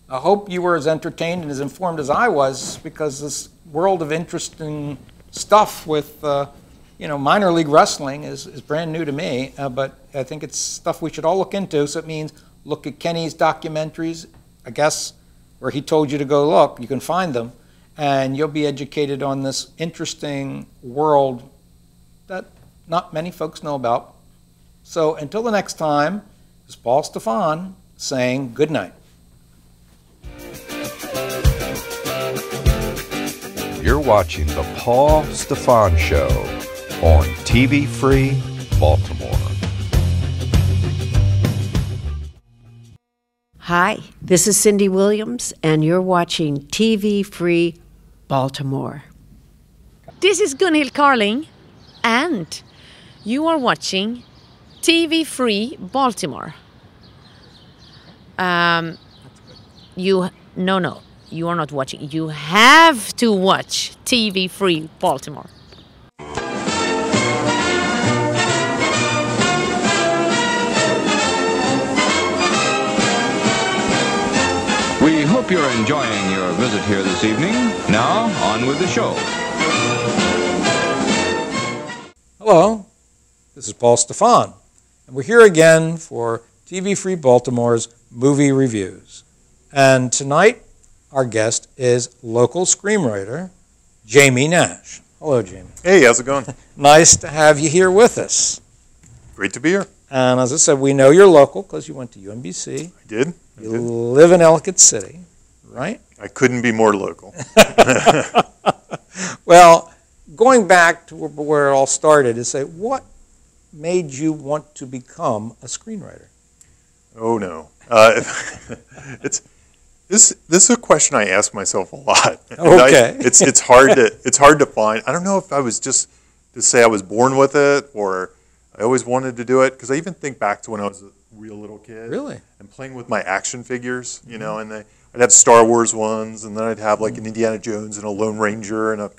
I hope you were as entertained and as informed as I was, because this world of interesting stuff with minor league wrestling is brand new to me, but I think it's stuff we should all look into. So it means look at Kenny's documentaries, I guess, where he told you to go look. You can find them, and you'll be educated on this interesting world that not many folks know about. So until the next time, this is Paul Stefan saying good night. You're watching The Paul Stefan Show on TV Free Baltimore. Hi, this is Cindy Williams, and you're watching TV Free Baltimore. This is Gunhild Carling, and you are watching TV Free Baltimore. You are not watching. You have to watch TV Free Baltimore. We hope you're enjoying your visit here this evening. Now, on with the show. Hello, this is Paul Stefan, and we're here again for TV Free Baltimore's movie reviews. And tonight, our guest is local screenwriter Jamie Nash. Hello, Jamie. Hey, how's it going? Nice to have you here with us. Great to be here. And as I said, we know you're local because you went to UMBC. I did. You live in Ellicott City, right? I couldn't be more local. Well, going back to where it all started, is say, what made you want to become a screenwriter? Oh no, this is a question I ask myself a lot. Okay. It's hard to find. I don't know if I was just to say I was born with it or I always wanted to do it, because I even think back to when I was a real little kid. Really? And playing with my action figures, and I'd have Star Wars ones, and then I'd have like an Indiana Jones and a Lone Ranger and a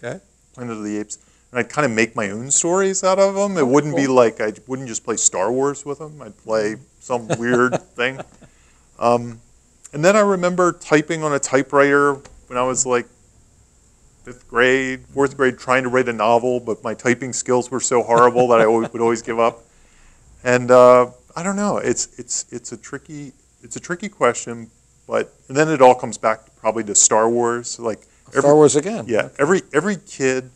Planet of the Apes, and I'd kind of make my own stories out of them. It wouldn't be like, I wouldn't just play Star Wars with them. I'd play some weird thing. And then I remember typing on a typewriter when I was like 5th grade, 4th grade, trying to write a novel, but my typing skills were so horrible that I would always give up. And I don't know. It's a tricky question, and then it all comes back probably to Star Wars. Star Wars again. Yeah. Every kid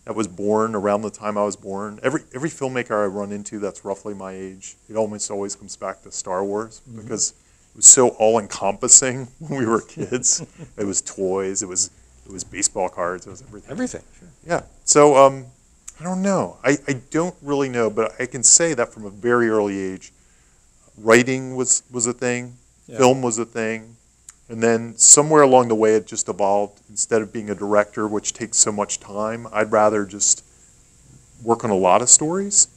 that was born around the time I was born, every filmmaker I run into that's roughly my age, it almost always comes back to Star Wars, because it was so all-encompassing when we were kids. It was toys. It was baseball cards. It was everything. Everything. Sure. Yeah. So I don't know. I don't really know, but I can say that from a very early age, writing was a thing, film was a thing, and then somewhere along the way it just evolved. Instead of being a director, which takes so much time, I'd rather just work on a lot of stories,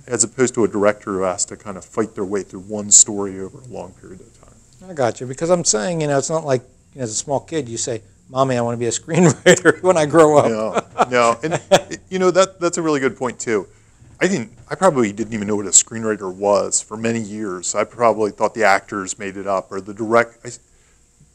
as opposed to a director who has to kind of fight their way through one story over a long period of time. I got you, because I'm saying, it's not like as a small kid you say, Mommy, I want to be a screenwriter when I grow up. No, and that's a really good point too. I probably didn't even know what a screenwriter was for many years. I probably thought the actors made it up or the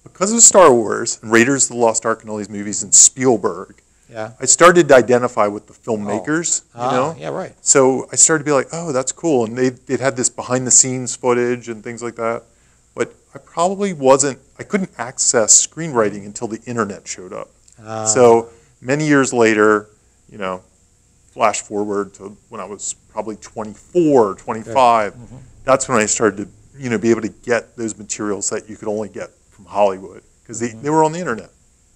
because of Star Wars and Raiders of the Lost Ark and all these movies and Spielberg. Yeah. I started to identify with the filmmakers, Oh. you know? Yeah, right. So I started to be like, oh, that's cool. And they'd had this behind the scenes footage and things like that. But I probably I couldn't access screenwriting until the internet showed up. So many years later, you know, flash forward to when I was probably 24, 25, that's when I started to, you know, be able to get those materials that you could only get from Hollywood because they were on the internet.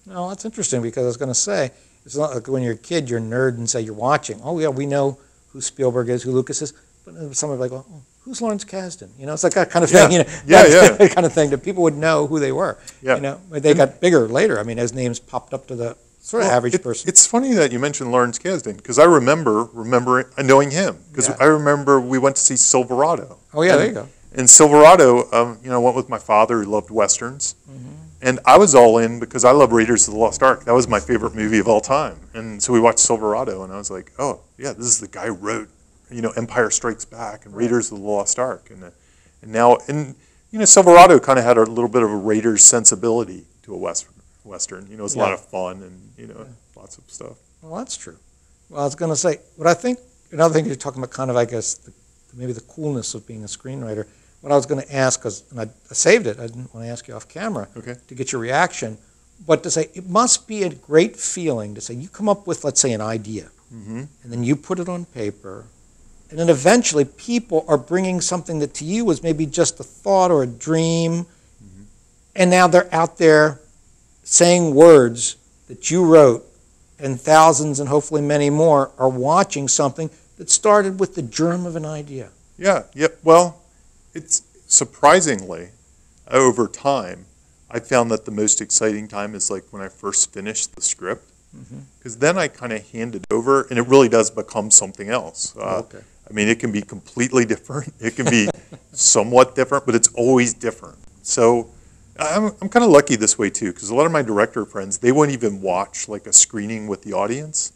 No, that's interesting because I was going to say, it's not like when you're a kid, you're a nerd and say you're watching. Oh, yeah, we know who Spielberg is, who Lucas is. But somebody like, oh, who's Lawrence Kasdan? You know, it's like that kind of thing. You know, that kind of thing that people would know who they were. Yeah. You know, but they got bigger later. I mean, as names popped up to the sort of average person. It's funny that you mentioned Lawrence Kasdan because I remember knowing him because I remember we went to see Silverado. Oh yeah, there you go. In Silverado, you know, I went with my father who loved westerns. And I was all in because I love Raiders of the Lost Ark. That was my favorite movie of all time. And so we watched Silverado, and I was like, oh, yeah, this is the guy who wrote, you know, Empire Strikes Back and Raiders of the Lost Ark. And now, you know, Silverado kind of had a little bit of a Raiders sensibility to a Western. You know, it was a lot of fun and, you know, lots of stuff. Well, that's true. Well, I was going to say, what I think, another thing you're talking about kind of, I guess, maybe the coolness of being a screenwriter. What I was going to ask, and I saved it, I didn't want to ask you off camera to get your reaction, but to say it must be a great feeling to say you come up with, let's say, an idea, and then you put it on paper, and then eventually people are bringing something that to you was maybe just a thought or a dream, and now they're out there saying words that you wrote, and thousands and hopefully many more are watching something that started with the germ of an idea. Yeah, well, it's surprisingly, over time, I found that the most exciting time is like when I first finished the script, because then I kind of hand it over, and it really does become something else. I mean, it can be completely different. It can be somewhat different, but it's always different. So I'm kind of lucky this way too, because a lot of my director friends, they won't even watch like a screening with the audience,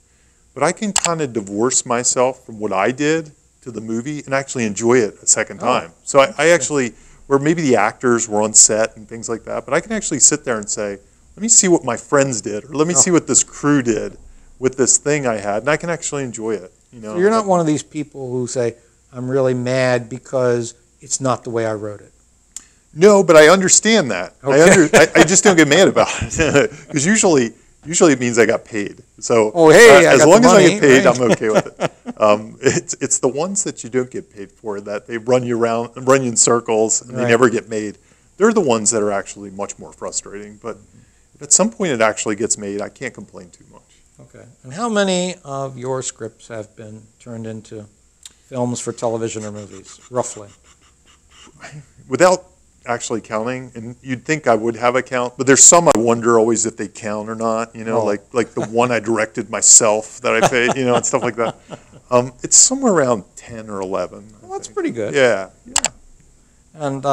but I can kind of divorce myself from what I did to the movie and actually enjoy it a second time. So I actually, where maybe the actors were on set and things like that, but I can actually sit there and say, let me see what my friends did, or let me see what this crew did with this thing I had, and I can actually enjoy it. You know? So you're not one of these people who say, I'm really mad because it's not the way I wrote it. No, but I understand that. I just don't get mad about it because usually it means I got paid. So as long as I get paid, I'm okay with it. It's the ones that you don't get paid for that they run you around and run you in circles and they never get made. They're the ones that are actually much more frustrating. But if at some point it actually gets made, I can't complain too much. Okay. And how many of your scripts have been turned into films for television or movies, roughly? Without actually counting, and you'd think I would have a count, but there's some I wonder always if they count or not, you know, like the one I directed myself that I paid, you know, and stuff like that. It's somewhere around 10 or 11. Well, that's pretty good. Yeah. And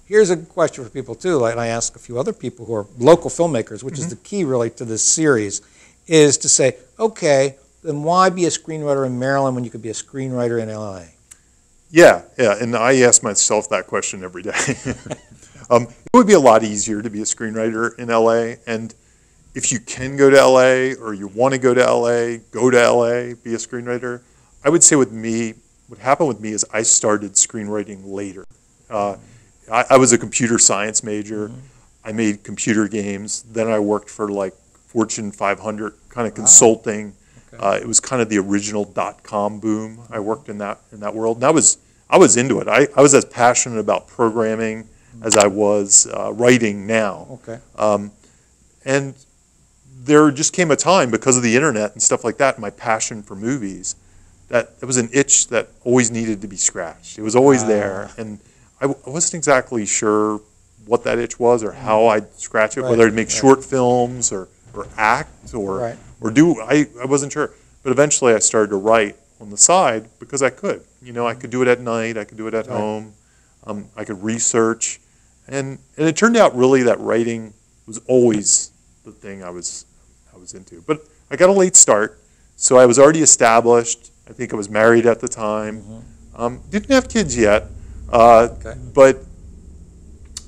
here's a question for people too, like I ask a few other people who are local filmmakers, which is the key really to this series, is to say, okay, then why be a screenwriter in Maryland when you could be a screenwriter in LA? Yeah, and I ask myself that question every day. It would be a lot easier to be a screenwriter in LA, and if you can go to LA or you want to go to LA, be a screenwriter. I would say with me, what happened with me is I started screenwriting later. I was a computer science major. I made computer games. Then I worked for like Fortune 500 kind of consulting. It was kind of the original .com boom. I worked in that world, and I was into it. I was as passionate about programming as I was writing now. And there just came a time because of the internet and stuff like that, and my passion for movies, that it was an itch that always needed to be scratched. It was always there, and I wasn't exactly sure what that itch was or how I'd scratch it, whether I'd make short films or act or do. I wasn't sure. But eventually I started to write on the side because I could. You know, I could do it at night. I could do it at home. I could research. And it turned out really that writing was always the thing I was into. But I got a late start, so I was already established. I think I was married at the time. Didn't have kids yet, but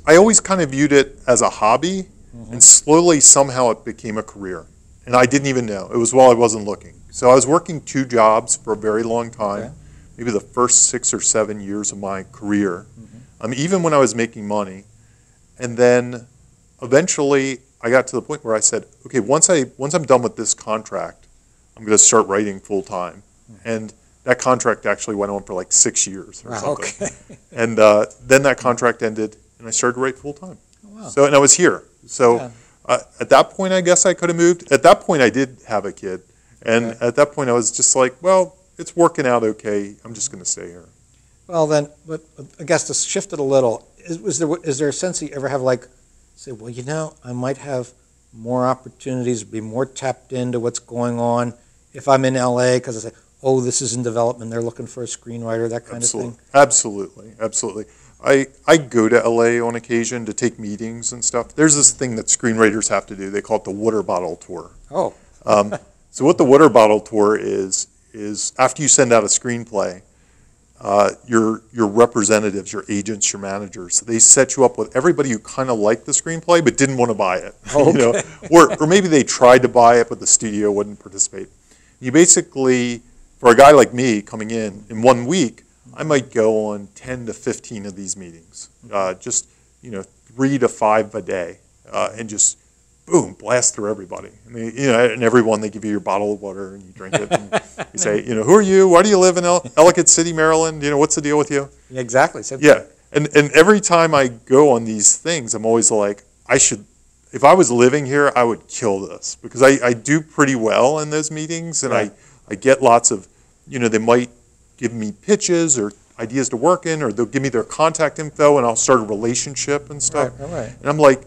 I always kind of viewed it as a hobby, and slowly somehow it became a career. And I didn't even know. It was while I wasn't looking. So I was working 2 jobs for a very long time, maybe the first 6 or 7 years of my career, even when I was making money. And then eventually I got to the point where I said, okay, once I'm done with this contract, I'm going to start writing full time. And that contract actually went on for like 6 years or something. And then that contract ended, and I started to write full time. So, and I was here. So at that point, I guess I could have moved. At that point, I did have a kid. And at that point, I was just like, well, it's working out okay. I'm just going to stay here. Well, then, but I guess to shift it a little, is there a sense that you ever have like, say, well, you know, I might have more opportunities, be more tapped into what's going on if I'm in LA, because I say, oh, this is in development, they're looking for a screenwriter, that kind of thing? Absolutely, absolutely. I go to LA on occasion to take meetings and stuff. There's this thing that screenwriters have to do. They call it the water bottle tour. Oh. So what the water bottle tour is after you send out a screenplay, your representatives, your agents, your managers, they set you up with everybody who kind of liked the screenplay but didn't want to buy it. Okay. You know? Or maybe they tried to buy it but the studio wouldn't participate. You basically, for a guy like me coming in 1 week, I might go on 10 to 15 of these meetings, just 3 to 5 a day, and just boom, blast through everybody. I mean, and everyone, they give you your bottle of water and you drink it. And you say, who are you? Why do you live in Ellicott City, Maryland? What's the deal with you? Yeah, exactly. Yeah, and every time I go on these things, I'm always like, if I was living here, I would kill this, because I do pretty well in those meetings, and I get lots of, they might give me pitches or ideas to work in, or they'll give me their contact info and I'll start a relationship and stuff. Right. And I'm like,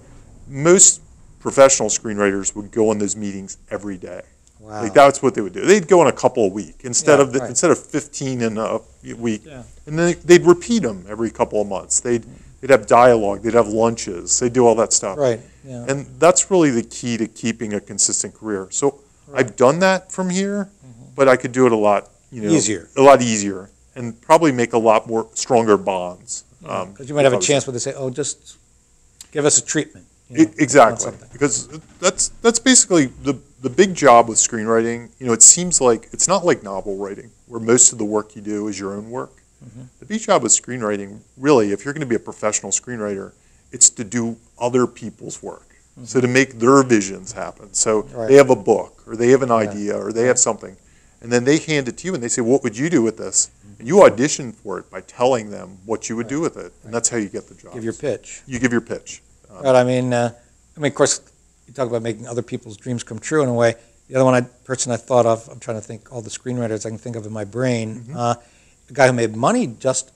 most professional screenwriters would go on those meetings every day. Wow. Like that's what they would do. They'd go on a couple a week instead of 15 in a week. Yeah. And then they'd repeat them every couple of months. They'd have dialogue, they'd have lunches, they'd do all that stuff. Right. Yeah. And that's really the key to keeping a consistent career. So I've done that from here, but I could do it a lot easier, and probably make a lot more stronger bonds. Because you might have a chance where they say, oh, just give us a treatment. Exactly, because that's basically the big job with screenwriting. It seems like it's not like novel writing, where most of the work you do is your own work. The big job with screenwriting, really, if you're going to be a professional screenwriter, it's to do other people's work. So to make their visions happen. So they have a book, or they have an idea, or they have something, and then they hand it to you and they say, what would you do with this? And you audition for it by telling them what you would do with it, and that's how you get the job. Give your pitch. You give your pitch. Right. I mean, of course, you talk about making other people's dreams come true in a way. The other person I thought of, I'm trying to think all the screenwriters I can think of in my brain. The guy who made money just,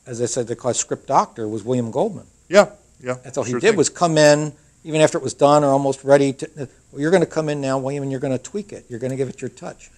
as I said, they call it script doctor, was William Goldman. Yeah. That's all he did was come in, even after it was done or almost ready to, well, you're going to come in now, William, and you're going to tweak it. You're going to give it your touch.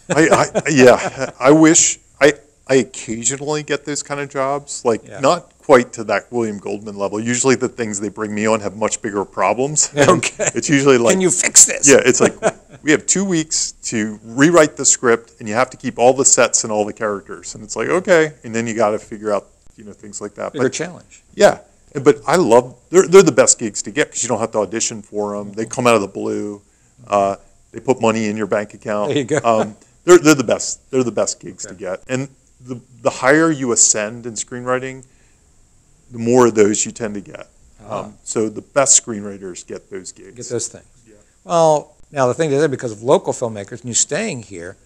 I wish, I occasionally get those kind of jobs, not quite to that William Goldman level. Usually the things they bring me on have much bigger problems. Okay. It's usually like, can you fix this? Yeah, it's like, we have 2 weeks to rewrite the script, and you have to keep all the sets and all the characters. And it's like, okay, and then you got to figure out, things like that. Bigger challenge. Yeah, but I love, they're the best gigs to get, because you don't have to audition for them. They come out of the blue. They put money in your bank account. There you go. They're the best. They're the best gigs to get. And the higher you ascend in screenwriting, the more of those you tend to get. So the best screenwriters get those gigs. Get those things. Yeah. Well, now the thing is, because of local filmmakers and you staying here,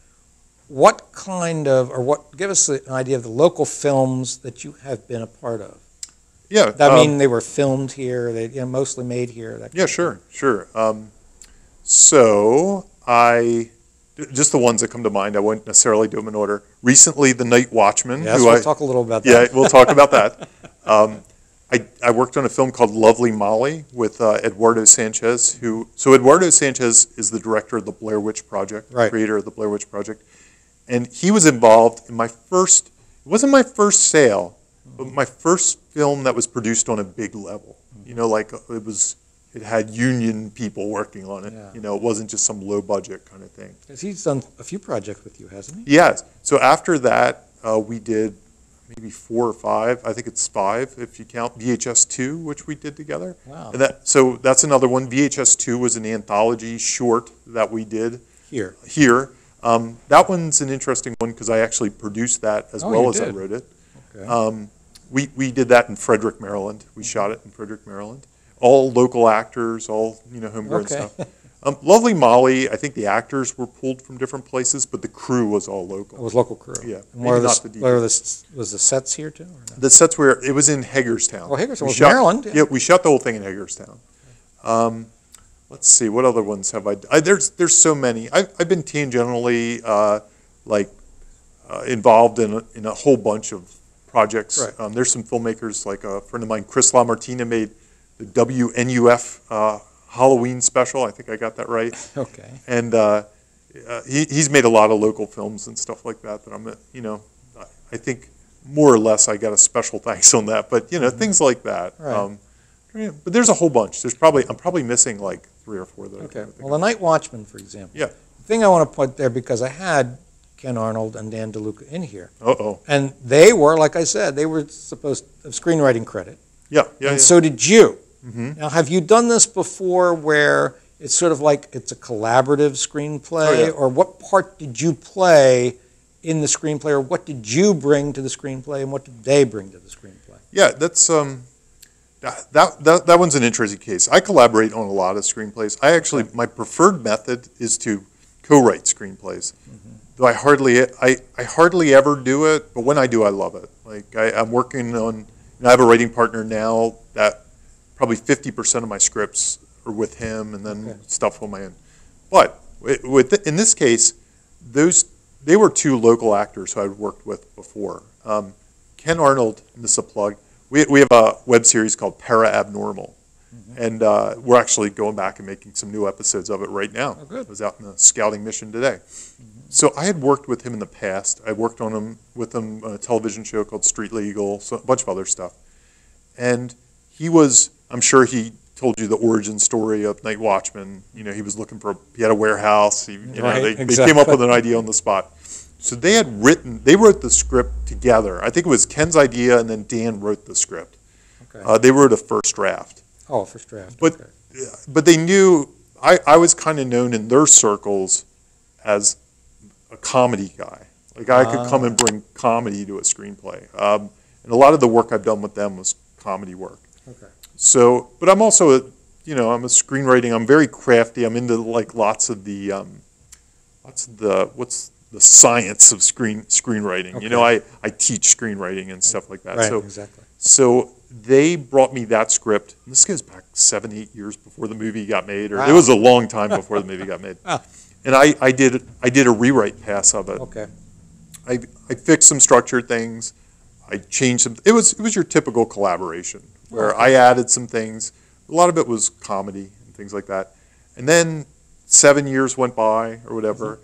what kind of, give us an idea of the local films that you have been a part of. Yeah. I mean, they were filmed here, they mostly made here. Yeah, sure. So just the ones that come to mind, I won't necessarily do them in order. Recently, The Night Watchman. Yes, we'll talk a little about that. Yeah, we'll talk about that. I worked on a film called Lovely Molly with Eduardo Sanchez, so Eduardo Sanchez is the director of the Blair Witch Project, creator of the Blair Witch Project. And he was involved in it wasn't my first sale, but my first film that was produced on a big level. It it had union people working on it. Yeah. You know, it wasn't just some low budget kind of thing. Because he's done a few projects with you, hasn't he? Yes. So after that, we did maybe 4 or 5. I think it's 5 if you count VHS 2, which we did together. Wow. And so that's another one. VHS 2 was an anthology short that we did Here. That one's an interesting one because I actually produced that as well as I wrote it. Okay. We did that in Frederick, Maryland. We shot it in Frederick, Maryland. All local actors, all homegrown stuff. Lovely Molly, I think the actors were pulled from different places, but the crew was all local. It was local crew. Yeah. And was the sets here too? Or no? The sets it was in Hagerstown. Oh, Hagerstown was Maryland. Yeah, we shot the whole thing in Hagerstown. Let's see, what other ones have I done? There's so many. I've been tangentially involved in a whole bunch of projects. Right. There's some filmmakers, like a friend of mine, Chris LaMartina, made the WNUF Halloween special. I think I got that right. Okay. And he's made a lot of local films and stuff like that. That I'm, I think more or less I got a special thanks on that. But things like that. Right. But there's a whole bunch. I'm probably missing like 3 or 4 that. Okay. Well, The Night Watchman, for example. Yeah. The thing I want to put there, because I had Ken Arnold and Dan DeLuca in here. Uh-oh. And they were, like I said, they were supposed to have screenwriting credit. Yeah. And so did you. Mm-hmm. Now, have you done this before where it's sort of like it's a collaborative screenplay? Or what part did you play in the screenplay? Or what did you bring to the screenplay and what did they bring to the screenplay? Yeah, that's that one's an interesting case. I collaborate on a lot of screenplays. My preferred method is to co-write screenplays. Though I hardly ever do it, but when I do, I love it. Like I'm working on, I have a writing partner now that probably 50% of my scripts are with him, and then stuff on my own. But in this case, they were 2 local actors who I'd worked with before. Ken Arnold, and this is a plug. We have a web series called Para Abnormal, and we're actually going back and making some new episodes of it right now. Oh, good. I was out in a scouting mission today. So I had worked with him in the past. I worked with him on a television show called Street Legal, so a bunch of other stuff. And he was, I'm sure he told you the origin story of Night Watchman. He was looking he had a warehouse. They came up with an idea on the spot. So they wrote the script together. I think it was Ken's idea, and then Dan wrote the script. Okay. They wrote a first draft. Oh, first draft. But they knew, I was kind of known in their circles as a comedy guy. Like I could come and bring comedy to a screenplay. And a lot of the work I've done with them was comedy work. Okay. So, but I'm also, I'm a screenwriting. I'm very crafty. I'm into like lots of the science of screenwriting. Okay. I teach screenwriting and stuff like that. Right, so, exactly. So they brought me that script. And this goes back 7, 8 years before the movie got made, or Wow. it was a long time before the movie got made. Ah. And I did a rewrite pass of it. Okay. I fixed some structured things. I changed some. It was your typical collaboration where I added some things. A lot of it was comedy and things like that. And then 7 years went by or whatever,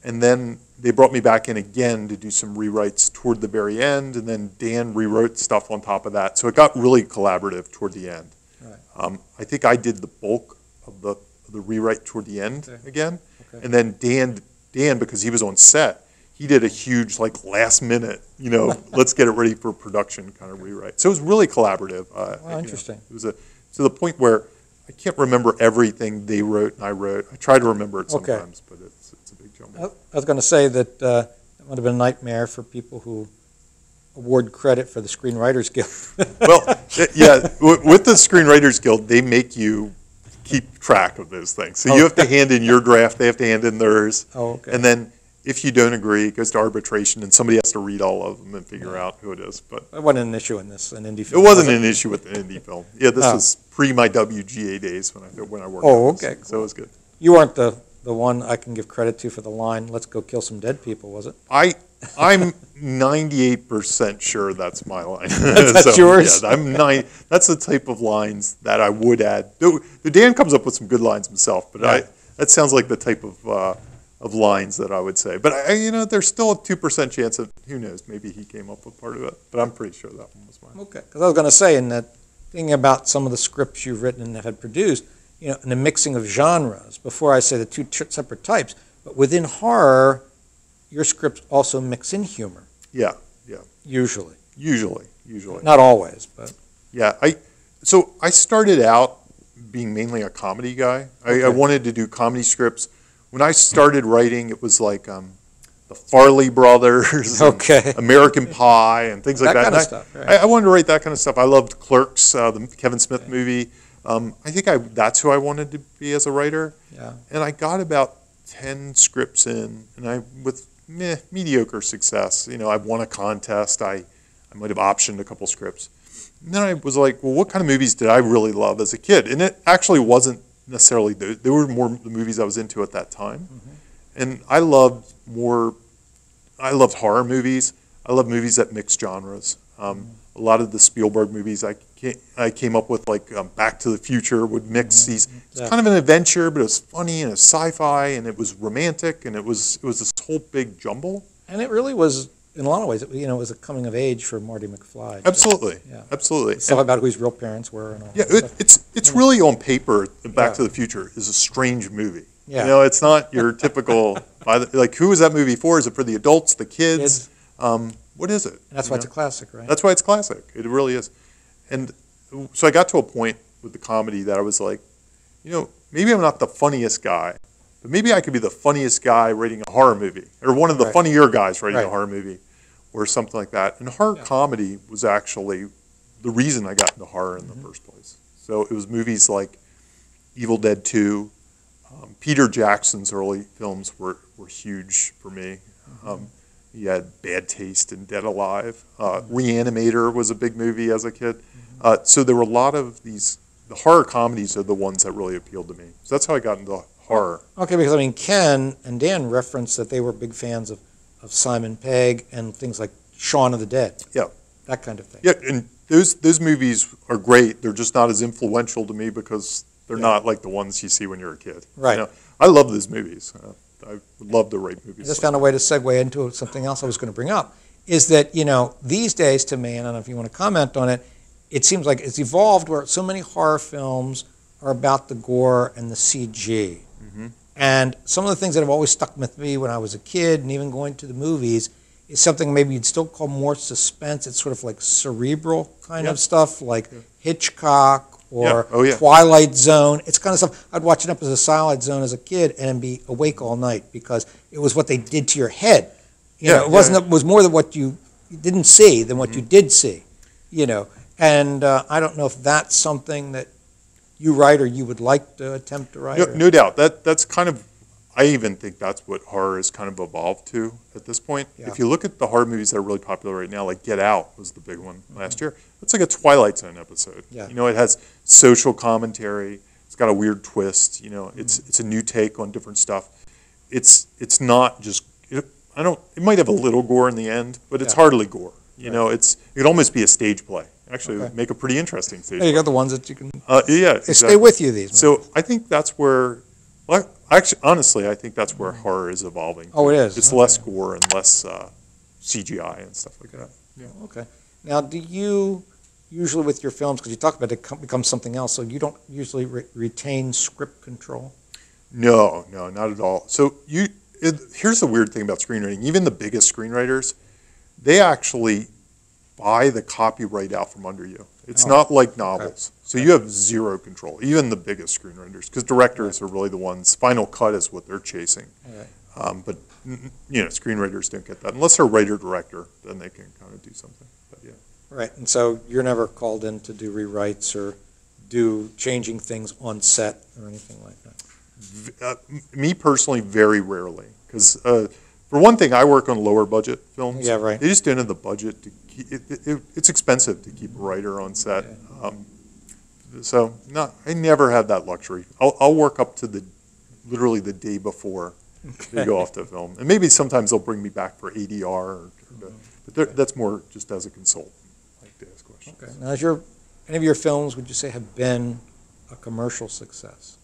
and then they brought me back in again to do some rewrites toward the very end, and then Dan rewrote stuff on top of that. So it got really collaborative toward the end. Right. I think I did the bulk of the rewrite toward the end again, Okay. and then Dan, because he was on set, he did a huge like last minute, let's get it ready for production kind of rewrite. So it was really collaborative. Interesting. It was to the point where I can't remember everything they wrote and I wrote. I try to remember it sometimes, but it's a big jumble. I was going to say that it would have been a nightmare for people who award credit for the Screenwriters Guild. Well, yeah, with the Screenwriters Guild, they make you keep track of those things. So you have to hand in your draft, they have to hand in theirs. Oh, okay. And then if you don't agree, it goes to arbitration, and somebody has to read all of them and figure out who it is. But it wasn't an issue in an indie film. It wasn't an issue with an indie film. Yeah, this was pre my WGA days when I worked. Oh, on this. okay. Cool. So it was good. You weren't the one I can give credit to for the line, "Let's go kill some dead people," was it? I'm 98% sure that's my line. That's yours? Yeah, that's the type of lines that I would add. The Dan comes up with some good lines himself, but that sounds like the type of lines that I would say. But there's still a 2% chance of, who knows, maybe he came up with part of it. But I'm pretty sure that one was mine. Okay, because I was going to say, in that thing about some of the scripts you've written and have produced, and the mixing of genres. Before I say the two separate types, but within horror, your scripts also mix in humor. Yeah. Usually. Usually. Not always, but. Yeah, so I started out being mainly a comedy guy. I wanted to do comedy scripts. When I started writing, it was like the Farley Brothers, and American Pie, and things like that. Kind of stuff, right. I wanted to write that kind of stuff. I loved Clerks, the Kevin Smith movie. I think that's who I wanted to be as a writer. Yeah. And I got about 10 scripts in, and with mediocre success. I won a contest. I might have optioned a couple scripts. And then I was like, well, what kind of movies did I really love as a kid? And it actually wasn't necessarily, they were more the movies I was into at that time. And I loved horror movies. I love movies that mix genres. A lot of the Spielberg movies I came up with, like Back to the Future, would mix these. It's kind of an adventure, but it was funny and it was sci-fi and it was romantic and it was this whole big jumble. And it really was, in a lot of ways, it was a coming of age for Marty McFly. Absolutely, absolutely. It's all about who his real parents were and all. Yeah, it's really on paper. Back to the Future is a strange movie. Yeah. It's not your typical. Like, who is that movie for? Is it for the adults, the kids? What is it? And that's why it's a classic, right? That's why it's classic. It really is. And so I got to a point with the comedy that I was like, maybe I'm not the funniest guy, but maybe I could be the funniest guy writing a horror movie, or one of the funnier guys writing a horror movie, or something like that. And horror comedy was actually the reason I got into horror in the first place. So it was movies like Evil Dead 2. Peter Jackson's early films were huge for me. He had Bad Taste and Dead Alive. Reanimator was a big movie as a kid. So there were a lot of these, the horror comedies are the ones that really appealed to me. So that's how I got into horror. Okay, because Ken and Dan referenced that they were big fans of Simon Pegg and things like Shaun of the Dead. Yeah. That kind of thing. Yeah, and those movies are great. They're just not as influential to me because they're not like the ones you see when you're a kid. Right. I love those movies. I would love to write movies. I just found a way to segue into something else I was going to bring up, is that, these days to me, and I don't know if you want to comment on it, it seems like it's evolved where so many horror films are about the gore and the CG. And some of the things that have always stuck with me when I was a kid and even going to the movies is something maybe you'd still call more suspense. It's sort of like cerebral kind of stuff, like Hitchcock or Twilight Zone. It's kind of stuff, I'd watch an episode of Twilight Zone as a kid and be awake all night because it was what they did to your head. It was more than what you didn't see than what you did see, And I don't know if that's something that you write or you would like to attempt to write. No doubt. That's kind of, I even think that's what horror has kind of evolved to at this point. Yeah. If you look at the horror movies that are really popular right now, like Get Out was the big one last year. It's like a Twilight Zone episode. Yeah. It has social commentary. It's got a weird twist. It's a new take on different stuff. It's not just, it might have a little gore in the end, but it's hardly gore. It'd almost be a stage play. Actually, make a pretty interesting stage play. You got the ones that you can exactly. stay with you, these movies. So I think that's where, actually, honestly, I think that's where horror is evolving. Oh, it is? It's less gore and less CGI and stuff like that. Yeah. Okay. Now, do you usually with your films, because you talk about it becomes something else, so you don't usually retain script control? No, not at all. So here's the weird thing about screenwriting. Even the biggest screenwriters, they actually buy the copyright out from under you. It's not like novels. So you have zero control, even the biggest screenwriters, because directors are really the ones, final cut is what they're chasing. But screenwriters don't get that. Unless they're writer-director, then they can kind of do something. But yeah. Right, and so you're never called in to do rewrites or do changing things on set or anything like that? Me personally, very rarely. Because for one thing, I work on lower budget films. Yeah, right. They just don't have the budget to keep, it's expensive to keep a writer on set. So I never had that luxury. I'll work up to literally the day before they go off to film. And maybe sometimes they'll bring me back for ADR, but that's more just as a consultant. I like to ask questions. Okay. Now, any of your films, would you say, have been a commercial success?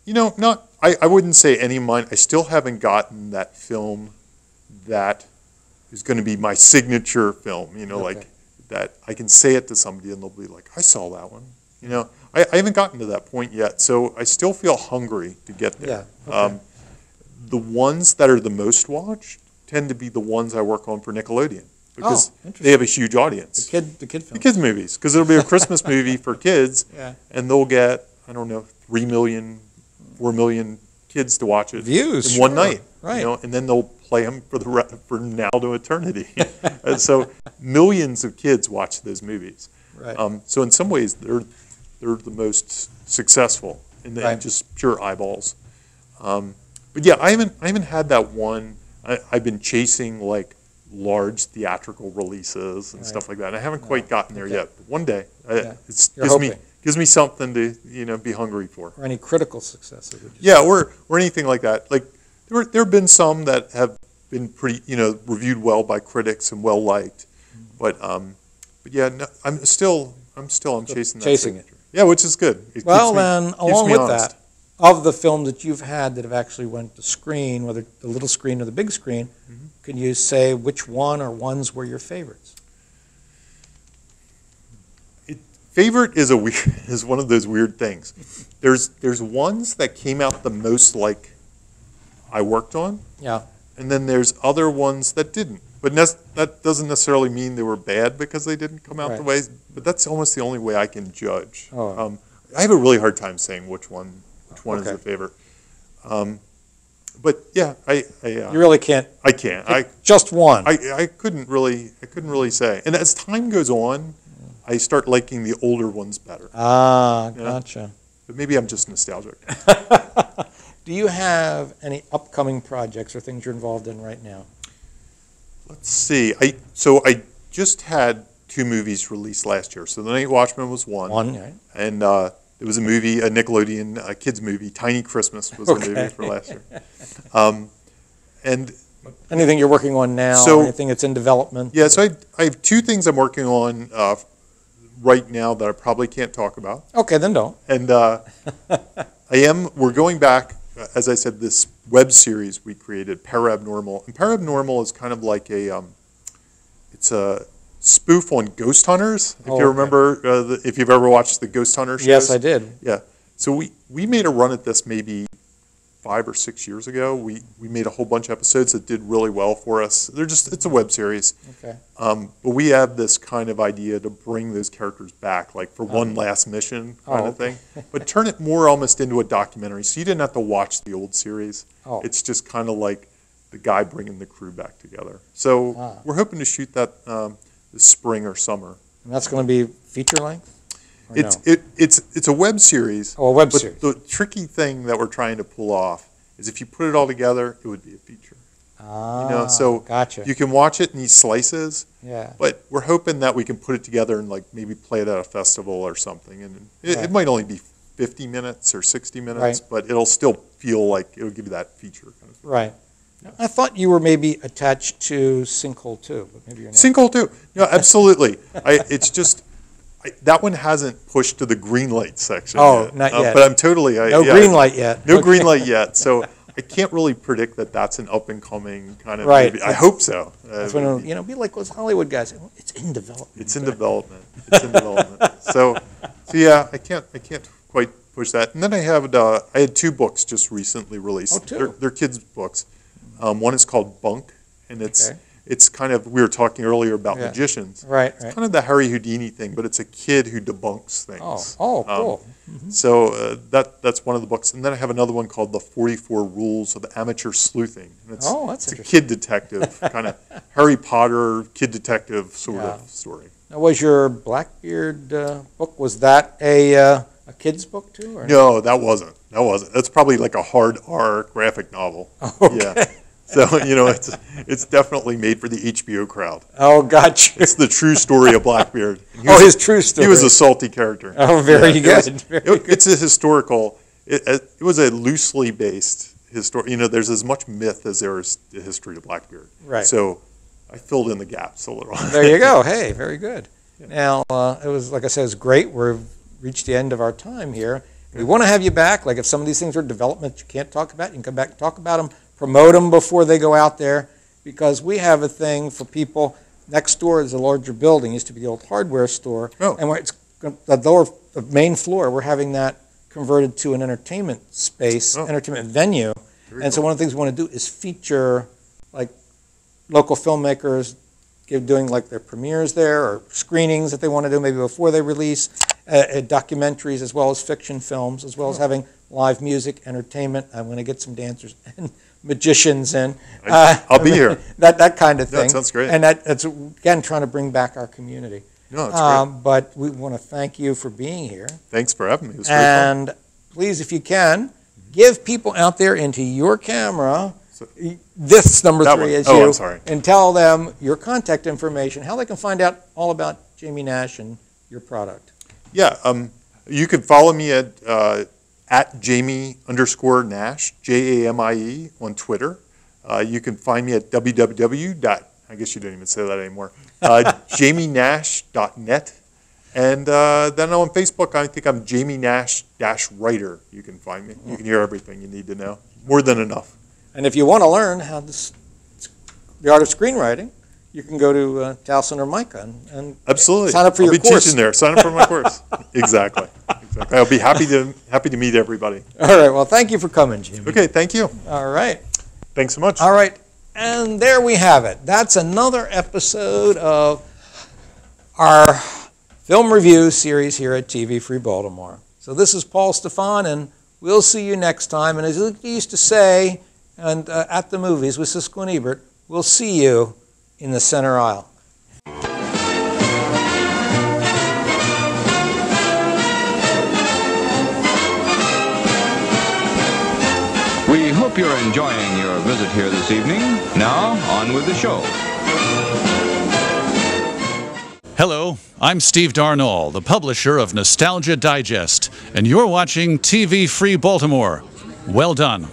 I wouldn't say any of mine. I still haven't gotten that film that is going to be my signature film, like that I can say it to somebody and they'll be like, I saw that one. I haven't gotten to that point yet, so I still feel hungry to get there. Yeah, okay. The ones that are the most watched tend to be the ones I work on for Nickelodeon, because they have a huge audience. The kid films. The kids movies, because it'll be a Christmas movie for kids, Yeah. and they'll get, I don't know, 3 million, 4 million kids to watch it Views, in one sure. night. Right. You know, and then they'll play them for now to eternity. And so millions of kids watch those movies. Right. So in some ways, they're the most successful in just pure eyeballs. But yeah, I haven't had that one. I've been chasing like large theatrical releases and stuff like that. And I haven't quite gotten there yet. But one day, it gives me something to be hungry for. Or any critical successes? Or anything like that. Like there have been some that have been pretty reviewed well by critics and well liked. But yeah, no, I'm chasing that. Chasing it. Yeah, which is good. Well, then, along with that, of the films that you've had that have actually went to screen, whether the little screen or the big screen, can you say which one or ones were your favorites? Favorite is one of those weird things. There's ones that came out the most like I worked on. Yeah. And then there's other ones that didn't. But that doesn't necessarily mean they were bad because they didn't come out the way. But that's almost the only way I can judge. Oh. I have a really hard time saying which one is the favorite. But yeah, you really can't. I can't. Just one. I couldn't really say. And as time goes on, I start liking the older ones better. Ah, gotcha. But maybe I'm just nostalgic. Do you have any upcoming projects or things you're involved in right now? Let's see. I just had 2 movies released last year. So The Night Watchman was one. Right. And it was a movie, a Nickelodeon kids movie. Tiny Christmas was a movie for last year. And anything you're working on now? So, anything that's in development? Yeah. So I have 2 things I'm working on right now that I probably can't talk about. Okay, then don't. And we're going back, as I said, this web series we created, Parabnormal. And Parabnormal is kind of like it's a spoof on ghost hunters. If you remember, if you've ever watched the Ghost Hunter shows. Yes, I did. Yeah. So we made a run at this maybe 5 or 6 years ago. We made a whole bunch of episodes that did really well for us. It's a web series. Okay. But we have this kind of idea to bring those characters back, like for one last mission kind of thing, but turn it more almost into a documentary. So you didn't have to watch the old series. It's just kind of like the guy bringing the crew back together. So we're hoping to shoot that this spring or summer. And that's going to be feature length? It's a web series. Oh, a web series. The tricky thing that we're trying to pull off is if you put it all together, it would be a feature. So gotcha. You can watch it in these slices. Yeah. But we're hoping that we can put it together and like maybe play it at a festival or something. And it might only be 50 minutes or 60 minutes, but it'll still feel like it'll give you that feature kind of thing. Right. I thought you were maybe attached to Sinkhole 2, but maybe you're not. Sinkhole 2. No, absolutely. It's just that one hasn't pushed to the green light section yet. Not yet. But I'm totally... No green light yet. No green light yet. So I can't really predict that that's an up-and-coming kind of movie. I hope so. That's when it'll, be like those Hollywood guys. It's in development. It's in development. It's in development. So yeah, I can't quite push that. And then I had 2 books just recently released. Oh, 2? They're kids' books. One is called Bunk, and it's kind of, we were talking earlier about magicians. Right. It's kind of the Harry Houdini thing, but it's a kid who debunks things. Oh, cool. So that's one of the books. And then I have another one called The 44 Rules of Amateur Sleuthing. And that's a kid detective, kind of Harry Potter kid detective sort of story. Now, was your Blackbeard book, was that a kid's book too? Or? No, that wasn't. That's probably like a hard R graphic novel. Okay. Yeah. So, it's definitely made for the HBO crowd. Oh, gotcha. It's the true story of Blackbeard. His true story. He was a salty character. Oh, very good. It's a historical, it was a loosely based history. There's as much myth as there is the history of Blackbeard. Right. So I filled in the gaps a little. There you go. Hey, very good. Yeah. Now, it was, like I said, it was great. We've reached the end of our time here. We want to have you back. Like if some of these things are development you can't talk about, you can come back and talk about them. Promote them before they go out there, because we have a thing for people. Next door is a larger building. It used to be the old hardware store, and it's the main floor, we're having that converted to an entertainment space, entertainment venue. And so one of the things we want to do is feature like local filmmakers doing like their premieres there, or screenings that they want to do maybe before they release, documentaries as well as fiction films, as well as having live music, entertainment. I'm going to get some dancers and magicians in. I'll be here. That kind of thing. That sounds great. And that's, again, trying to bring back our community. No, that's great. But we want to thank you for being here. Thanks for having me. It was very fun. And please, if you can, give people out there into your camera, this number 3 is you, I'm sorry. and tell them your contact information, how they can find out all about Jamie Nash and your product. Yeah, you can follow me at Jamie_Nash, Jamie, on Twitter. You can find me at I guess you don't even say that anymore, jamienash.net. And then on Facebook, I think I'm Jamie Nash-Writer. You can find me. You can hear everything you need to know. More than enough. And if you want to learn how the art of screenwriting, you can go to Towson or Micah and absolutely sign up for your course. I'll be teaching there. Sign up for my course. Exactly. I'll be happy to meet everybody. All right. Well, thank you for coming, Jimmy. Okay. Thank you. All right. Thanks so much. All right. And there we have it. That's another episode of our film review series here at TV Free Baltimore. So this is Paul Stefan, and we'll see you next time. And as he used to say, and at the movies with Siskel and Ebert, we'll see you in the center aisle. We hope you're enjoying your visit here this evening. Now, on with the show. Hello, I'm Steve Darnall, the publisher of Nostalgia Digest, and you're watching TV Free Baltimore. Well done.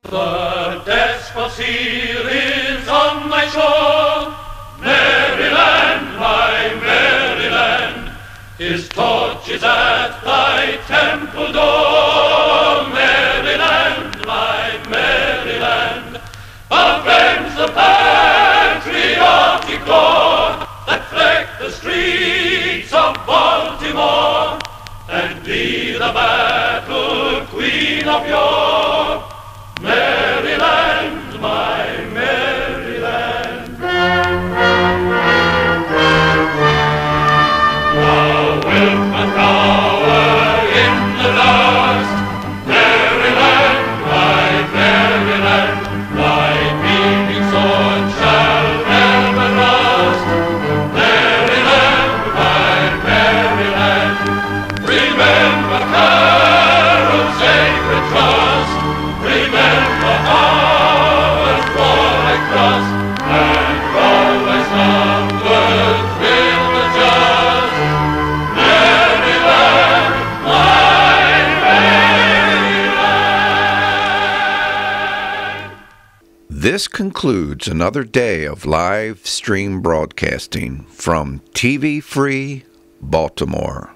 The Despothiel is on my shore, Maryland, my Maryland. His torch is at thy temple door, Maryland, my Maryland. Avenge the patriotic law that fleck the streets of Baltimore, and be the battle queen of yore, Maryland, my Maryland. Thou wilt not cower in the dust, Maryland, my Maryland. Thy beaming sword shall never rust, Maryland, my Maryland. Remember Carroll's sacred trust, remember Howard's warlike thrust, and always onward with the just, Maryland, my Maryland. This concludes another day of live stream broadcasting from TV Free Baltimore.